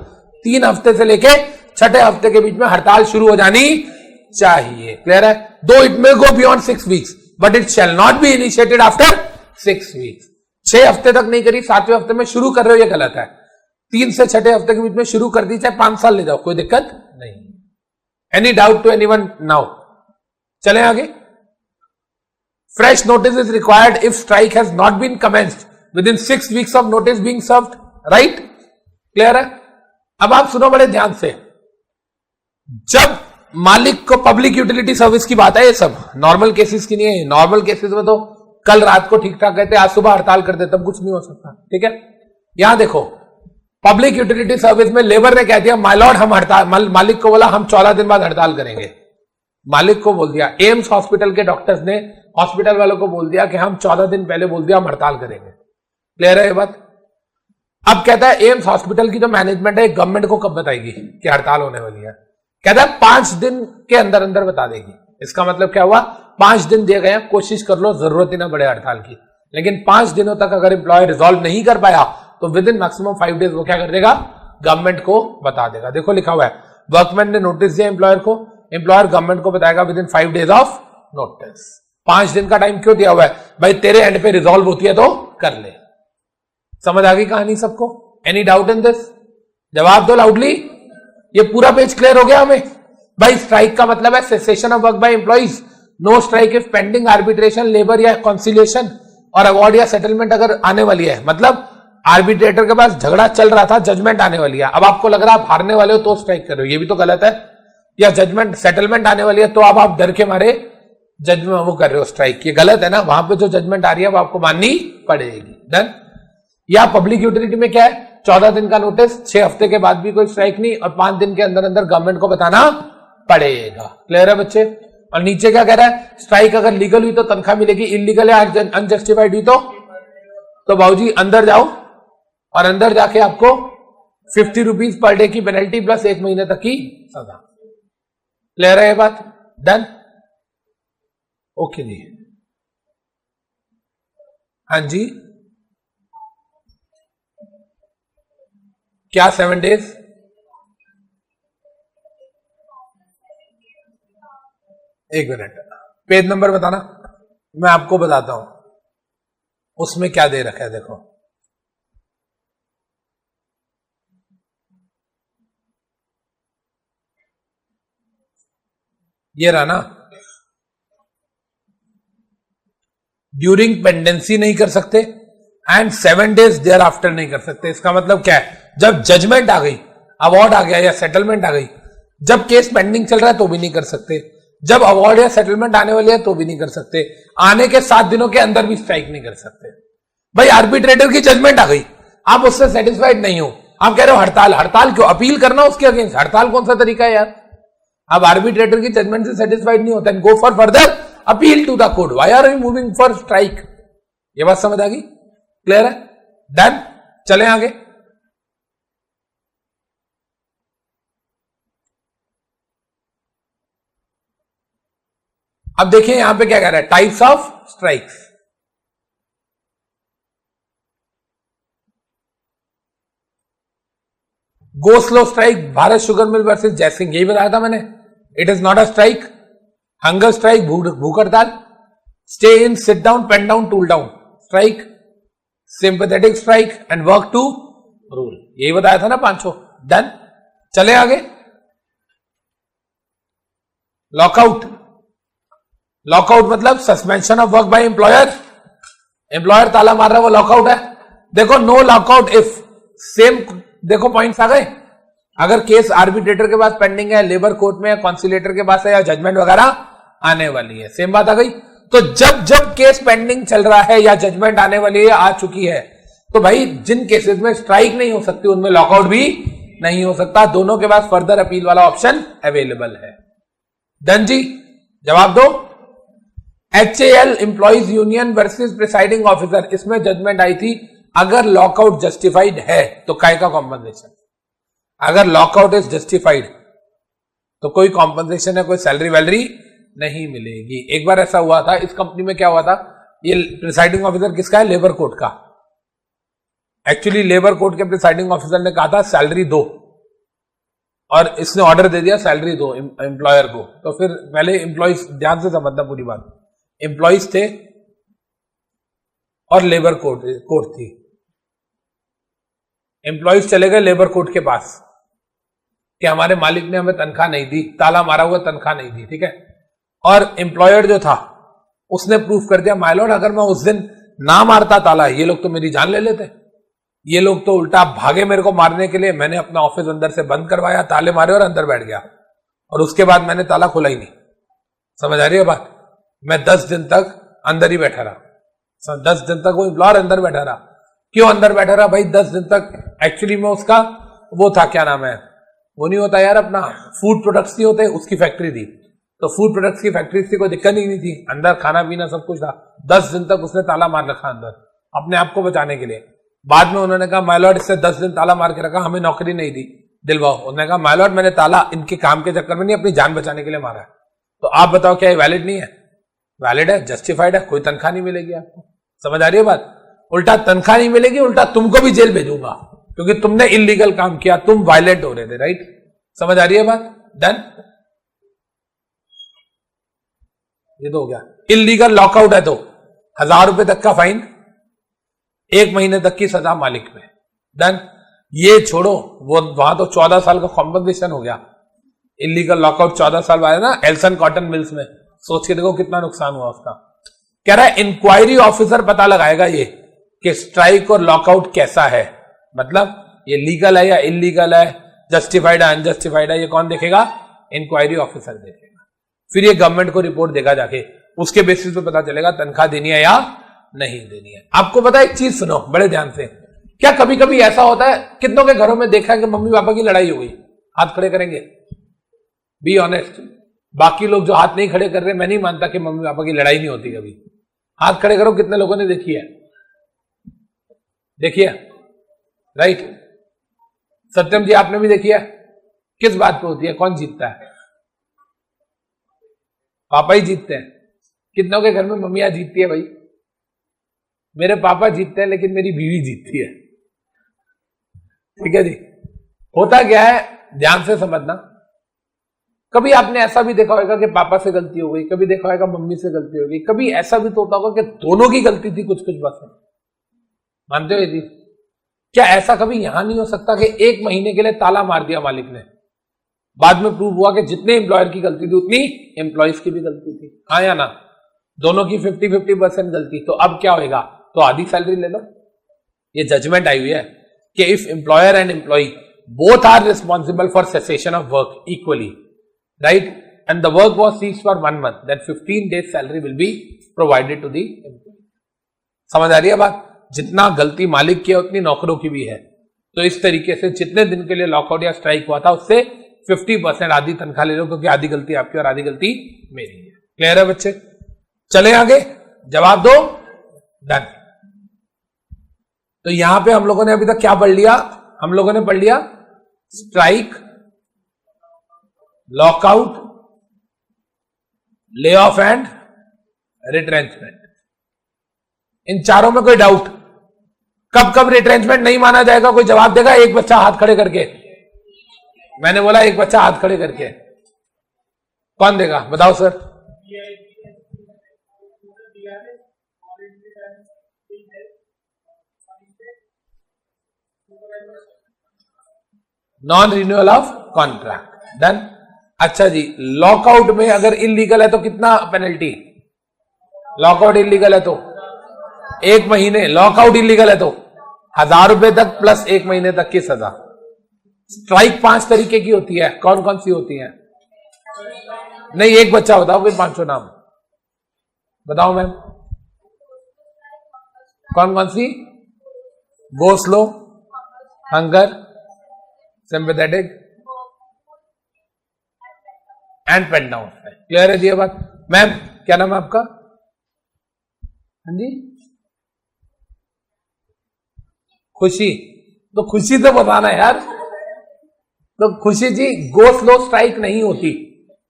3 हफ्ते से लेके 6ठे हफ्ते के बीच में हड़ताल शुरू हो जानी चाहिए। क्लियर है? दो it may go beyond 6 weeks but it shall not be initiated after 6 weeks. 6 हफ्ते तक नहीं करी, 7वें हफ्ते में शुरू कर रहे हो, ये गलत है। 3 से 6ठे हफ्ते के बीच में शुरू कर दी, चाहे 5 साल ले जाओ, कोई दिक्कत नहीं। Any doubt to anyone now? चलें आगे। Fresh notice is required if strike has not been commenced within 6 weeks of notice being served. Right? Clear है? अब आप सुनो बड़े ध्यान से। जब मालिक को पब्लिक यूटिलिटी सर्विस की बात है, ये सब नॉर्मल केसेस की नहीं है। नॉर्मल केसेस में तो कल रात को ठीक ठाक कहते, आज सुबह हड़ताल कर दे, तब कुछ नहीं हो सकता। ठीक है? यहां देखो, पब्लिक यूटिलिटी सर्विस में लेबर ने कह दिया माय लॉर्ड हम हड़ताल, मालिक को बोला हम 14 दिन बाद हड़ताल करेंगे। मालिक को बोल दिया, एम्स हॉस्पिटल के डॉक्टर्स ने हॉस्पिटल वालों को बोल दिया कि हम 14 दिन पहले बोल दिया हम हड़ताल करेंगे। क्लियर है ये बात? अब कहता है एम्स हॉस्पिटल की जो मैनेजमेंट है गवर्नमेंट को कब बताएगी कि हड़ताल होने वाली है? कहता है 5 दिन के अंदर अंदर बता देगी। इसका मतलब क्या हुआ? 5 दिन दिए गए, कोशिश कर लो, जरूरत ही ना पड़े हड़ताल की, लेकिन 5 दिनों तक अगर एम्प्लॉय रिजॉल्व नहीं कर पाया तो विद इन मैक्सिमम 5 डेज वो क्या कर देगा? गवर्नमेंट को बता देगा। देखो लिखा हुआ है, वर्कमैन ने नोटिस दिया एम्प्लॉयर को, एम्प्लॉयर गवर्नमेंट को बताएगा with in 5 days of notice. 5 दिन का टाइम क्यों दिया हुआ है? भाई तेरे एंड पे रिजॉल्व होती है तो कर ले। समझ आ गई कहानी सबको? Any doubt in this? जवाब दो लाउडली। ये पूरा पेज क्लियर हो गया हमें? भाई स्ट्राइक का मतलब है cessation of work by employees. No strike if pending arbitration, labour या कॉन्सिलिएशन और अवार्ड या सेटलमेंट अगर आने वाली है, मतलब आर्बिट्रेटर के पास झगड़ा चल रहा था, जजमेंट आने वाली है, अब आपको लग रहा है आप हारने वाले हो तो स्ट्राइक कर रहे हो, ये भी तो गलत है। या जजमेंट सेटलमेंट आने वाली है तो अब आप डर के मारे जजमेंट वो कर रहे हो स्ट्राइक, ये गलत है ना। वहां पे जो जजमेंट आ रही है वो आपको माननी पड़ेगी। डन? या पब्लिक यूटिलिटी में क्या है? 14 दिन का नोटिस, 6 हफ्ते के बाद भी कोई स्ट्राइक नहीं, और 5 दिन के अंदर अंदर गवर्नमेंट को बताना पड़ेगा। क्लियर है बच्चे? और नीचे क्या कह रहा है? स्ट्राइक अगर लीगल हुई तो तनख्वाह मिलेगी, इलीगल या अनजस्टिफाइड हुई तो बाबूजी अंदर जाओ, और अंदर जाके आपको 50 रुपीज पर डे की पेनल्टी प्लस 1 महीने तक की सजा। क्लियर है ये बात? डन? ओके जी। हाँ जी, क्या 7 डेज? एक मिनट, पेज नंबर बताना, मैं आपको बताता हूं। उसमें क्या दे रखा है देखो, ये रहा ना, ड्यूरिंग पेंडेंसी नहीं कर सकते एंड 7 days देयर आफ्टर नहीं कर सकते। इसका मतलब क्या है, जब जजमेंट आ गई, अवार्ड आ गया या सेटलमेंट आ गई, जब केस पेंडिंग चल रहा है तो भी नहीं कर सकते, जब अवार्ड या सेटलमेंट आने वाली है तो भी नहीं कर सकते, आने के 7 दिनों के अंदर भी स्ट्राइक नहीं कर सकते। भाई आर्बिट्रेटर की जजमेंट आ गई, आप उससे सेटिस्फाइड नहीं हो, आप कह रहे हो हड़ताल, हड़ताल क्यों, अपील करना उसके अगेंस्ट, हड़ताल कौन सा तरीका है यार। अब आर्बिट्रेटर की जजमेंट से सेटिस्फाइड नहीं होता, go for further appeal to the court, why are you moving for strike. ये बात समझ आ गई, क्लियर है, डन, चलें आगे। अब देखिए यहां पे क्या कह रहा है, types of strikes. Go slow strike, Bharat sugar mill versus Jaisingh, यही बताया था मैंने, it is not a strike. Hunger strike, भूख हड़ताल। Stay in, sit down, pen down, tool down, strike. Sympathetic strike and work to rule, यही बताया था ना पांचों, डन, चले आगे। लॉकआउट, लॉकआउट मतलब suspension of work by employer, employer ताला मार रहा है वो लॉकआउट है। देखो नो लॉकआउट इफ, सेम देखो पॉइंट्स आ गए, अगर केस आर्बिट्रेटर के पास पेंडिंग है, लेबर कोर्ट में, कॉन्सिलेटर के पास है या जजमेंट वगैरह आने वाली है, सेम बात आ गई। तो जब जब केस पेंडिंग चल रहा है या जजमेंट आने वाली है, आ चुकी है, तो भाई जिन केसेस में स्ट्राइक नहीं हो सकती उनमें लॉकआउट भी नहीं हो सकता, दोनों के पास फर्दर अपील वाला ऑप्शन अवेलेबल है। डन जी, जवाब दो। HAL employees union versus presiding officer, इसमें जजमेंट आई थी अगर लॉकआउट जस्टिफाइड है तो काय का कॉम्पनसेशन, अगर लॉकआउट इज जस्टिफाइड तो कोई कॉम्पनसेशन है, कोई सैलरी वैलरी नहीं मिलेगी। एक बार ऐसा हुआ था इस कंपनी में, क्या हुआ था, ये प्रिसाइडिंग ऑफिसर किसका है, लेबर कोर्ट का। एक्चुअली लेबर कोर्ट के प्रिसाइडिंग ऑफिसर ने कहा था सैलरी दो, और इसने ऑर्डर दे दिया सैलरी दो एम्प्लॉयर को। तो फिर पहले एम्प्लॉइज, ध्यान से समझना पूरी बात, एम्प्लॉइज थे और लेबर कोर्ट थी। एम्प्लॉइज चले गए लेबर कोर्ट के पास कि हमारे मालिक ने हमें तनख्वाह नहीं दी, ताला मारा हुआ तनख्वाह नहीं दी, ठीक है। और एम्प्लॉयर जो था उसने प्रूफ कर दिया, माय लॉर्ड अगर मैं उस दिन ना मारता ताला, ये लोग तो मेरी जान ले लेते, ये लोग तो उल्टा भागे मेरे को मारने के लिए, मैंने अपना ऑफिस अंदर से बंद करवाया, ताले मारे और अंदर बैठ गया, और उसके बाद मैंने ताला खोला ही नहीं। समझ आ रही है बात, मैं 10 दिन तक अंदर ही बैठा रहा, 10 दिन तक वो एम्प्लॉयर अंदर बैठा रहा। क्यों अंदर बैठा रहा भाई 10 दिन तक, एक्चुअली में उसका वो था, क्या नाम है, वो नहीं होता यार अपना फूड प्रोडक्ट्स नहीं होते, उसकी फैक्ट्री थी, तो फूड प्रोडक्ट्स की फैक्ट्री थी, कोई दिक्कत ही नहीं थी, अंदर खाना पीना सब कुछ था। 10 दिन तक उसने ताला मार रखा अंदर अपने आप को बचाने के लिए। बाद में उन्होंने कहा माय लॉर्ड इससे 10 दिन ताला मार के रखा, हमें नौकरी नहीं दी, दिलवाओ। उन्होंने कहा माय लॉर्ड मैंने ताला इनके काम के चक्कर में नहीं, अपनी जान बचाने के लिए मारा है। तो आप बताओ क्या ये वैलिड नहीं है, वैलिड है, जस्टिफाइड है, कोई तनख्वाह नहीं मिलेगी आपको। समझ आ रही है बात, उल्टा तनख्वाह नहीं मिलेगी, उल्टा तुमको भी जेल भेजूंगा क्योंकि तुमने इलीगल काम किया, तुम वायलेंट हो रहे थे, राइट। समझ आ रही है बात, डन। ये तो हो गया। इलीगल लॉकआउट है तो 1000 रुपए तक का फाइन, 1 महीने तक की सजा मालिक में, डन। ये छोड़ो, वो वहां तो 14 साल का कॉम्पनसेशन हो गया। इलीगल लॉकआउट 14 साल बाद ना एल्सन कॉटन मिल्स में, सोच के देखो कितना नुकसान हुआ उसका। कह रहा है इंक्वायरी ऑफिसर पता लगाएगा ये कि स्ट्राइक और लॉकआउट कैसा है, मतलब ये लीगल है या इलीगल है, जस्टिफाइड है अनजस्टिफाइड है, ये कौन देखेगा, इंक्वायरी ऑफिसर देखेगा। फिर ये गवर्नमेंट को रिपोर्ट देगा जाके, उसके बेसिस पे पता चलेगा तनख्वाह देनी है या नहीं देनी है। आपको पता है एक चीज सुनो बड़े ध्यान से, क्या कभी कभी ऐसा होता है, कितनों के घरों में देखा है कि मम्मी पापा की लड़ाई हो गई, हाथ खड़े करेंगे, बी ऑनेस्ट। बाकी लोग जो हाथ नहीं खड़े कर रहे, मैं नहीं मानता कि मम्मी पापा की लड़ाई नहीं होती कभी, हाथ खड़े करो, कितने लोगों ने देखी है, देखिए, राइट। सत्यम जी आपने भी देखी है, किस बात पे होती है, कौन जीतता है, पापा ही जीतते हैं। कितनों के घर में मम्मियां जीतती है भाई, मेरे पापा जीतते हैं लेकिन मेरी बीवी जीतती है, ठीक है जी। होता क्या है, ध्यान से समझना, कभी आपने ऐसा भी देखा होगा कि पापा से गलती हो गई, कभी देखा होगा मम्मी से गलती हो गई, कभी ऐसा भी तो होता होगा कि दोनों की गलती थी कुछ कुछ बस, मानते हो ये चीज? क्या ऐसा कभी यहां नहीं हो सकता कि 1 महीने के लिए ताला मार दिया मालिक ने, बाद में प्रूव हुआ कि जितने एम्प्लॉयर की गलती थी उतनी एम्प्लॉयज की भी गलती थी? हाँ या ना? दोनों की 50-50% गलती, तो अब क्या होगा? तो आधी सैलरी ले लो। ये जजमेंट आई हुई है कि if employer and employee both are responsible for cessation of work equally, right, and the work was ceased for 1 month, then 15 days salary will be provided to the employee. समझ आ रही है बात? जितना गलती मालिक की है उतनी नौकरों की भी है। तो इस तरीके से जितने दिन के लिए लॉकआउट या स्ट्राइक हुआ था उससे 50% आधी तनख्वाह ले लो, क्योंकि आधी गलती आपकी और आधी गलती मेरी है। क्लियर है बच्चे? चले आगे, जवाब दो। डन। तो यहां पे हम लोगों ने अभी तक क्या पढ़ लिया? हम लोगों ने पढ़ लिया strike, lockout, lay off and retrenchment. इन चारों में कोई डाउट? कब कब रिट्रेंचमेंट नहीं माना जाएगा? कोई जवाब देगा? एक बच्चा हाथ खड़े करके। मैंने बोला एक बच्चा हाथ खड़े करके। कौन देगा? बताओ sir. Non renewal of contract. Done. अच्छा जी, लॉकआउट में अगर इलीगल है तो कितना पेनल्टी? लॉकआउट इलीगल है तो 1 महीने, लॉकआउट इलीगल है तो 1000 रुपए तक प्लस 1 महीने तक की सजा। स्ट्राइक 5 तरीके की होती है, कौन कौन सी होती है? नहीं, एक बच्चा बताओ फिर 500 नाम बताओ मैम। कौन कौन सी? Go slow, hunger, sympathetic and pen down. Clear है जी ये बात? मैम क्या नाम है आपका? हाँ जी, खुशी। तो खुशी तो बताना यार। तो खुशी जी, गो स्लो स्ट्राइक नहीं होती,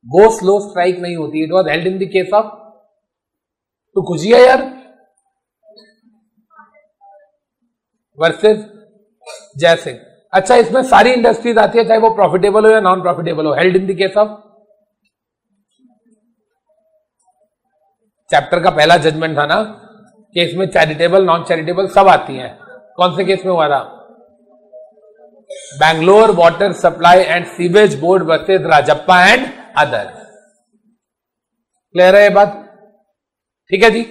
गो स्लो स्ट्राइक नहीं होती। It was held in the case of, तो खुशी है यार, वर्सेस जयसिंह। अच्छा, इसमें सारी इंडस्ट्रीज आती है, चाहे वो प्रॉफिटेबल हो या नॉन प्रॉफिटेबल हो। Held in the case of, chapter का पहला जजमेंट था ना कि इसमें चैरिटेबल नॉन चैरिटेबल सब आती हैं। कौन से केस में हुआ था? Bangalore water supply and sewage board versus Rajappa and other. Clear है ये बात? ठीक है जी,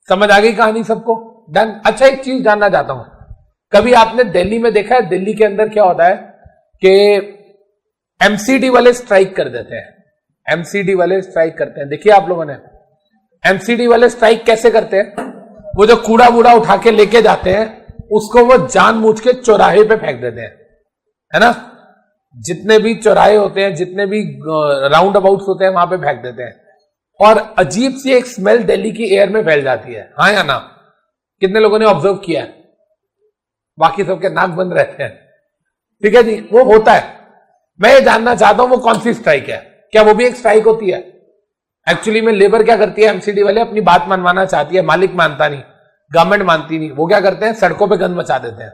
समझ आ गई कहानी सबको? डन। अच्छा, एक चीज जानना चाहता हूं, कभी आपने दिल्ली में देखा है, दिल्ली के अंदर क्या होता है कि एमसीडी वाले स्ट्राइक कर देते हैं। एमसीडी वाले स्ट्राइक करते हैं, देखिए आप लोगों ने। एमसीडी वाले स्ट्राइक कैसे करते हैं? वो जो कूड़ा वूड़ा उठा के लेके जाते हैं उसको वो जानबूझ के चौराहे पे फेंक देते हैं, है ना? जितने भी चौराहे होते हैं, जितने भी राउंड अबाउट्स होते हैं, वहां पे फेंक देते हैं, और अजीब सी एक स्मेल दिल्ली की एयर में फैल जाती है। हाँ या ना? कितने लोगों ने ऑब्जर्व किया है? बाकी सबके नाक बंद रहते हैं। ठीक है जी, वो होता है। मैं ये जानना चाहता हूं वो कौन सी स्ट्राइक है? क्या वो भी एक स्ट्राइक होती है? एक्चुअली में लेबर क्या करती है, एमसीडी वाले अपनी बात मनवाना चाहती है, मालिक मानता नहीं, गवर्नमेंट मानती नहीं। वो क्या करते हैं? सड़कों पे गंद मचा देते हैं।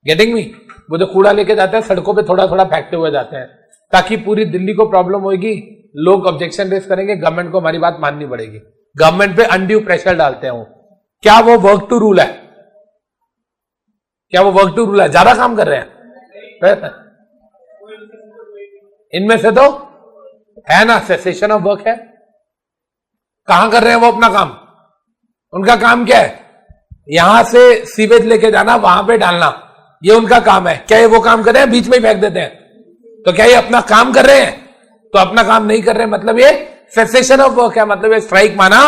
Getting me? वो जो कूड़ा लेके जाते हैं सड़कों पे थोड़ा थोड़ा फेंकते हुए जाते हैं, ताकि पूरी दिल्ली को प्रॉब्लम होगी, लोग ऑब्जेक्शन रेस करेंगे, गवर्नमेंट को हमारी बात माननी पड़ेगी, गवर्नमेंट पे अनड्यू प्रेशर डालते हैं वो। क्या वो वर्क टू रूल है? क्या वो वर्क टू रूल है? ज्यादा काम कर रहे हैं इनमें से तो है ना, सेसेशन ऑफ वर्क है। कहां कर रहे हैं वो अपना काम? उनका काम क्या है? यहां से सीवेज लेके जाना, वहां पे डालना, ये उनका काम है। क्या ये वो काम कर रहे हैं? बीच में ही फेंक देते हैं। तो क्या ये अपना काम कर रहे हैं? तो अपना काम नहीं कर रहे हैं, मतलब ये सेसेशन ऑफ वर्क है, मतलब ये स्ट्राइक माना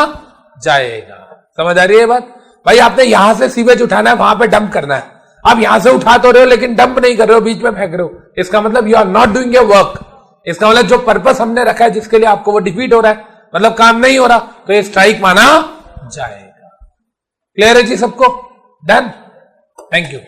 जाएगा। समझ आ रही है बात? भाई आपने यहां से सीवेज उठाना है, वहां पे डंप करना है, आप यहां से उठा तो रहे हो लेकिन डंप नहीं कर रहे हो, बीच में फेंक रहे हो, इसका मतलब you are not doing your work. इसका मतलब जो पर्पस हमने रखा है जिसके लिए आपको वो डिफीट हो रहा है, मतलब काम नहीं हो रहा, तो ये स्ट्राइक माना जाएगा। क्लियर है जी सबको? डन। Thank you.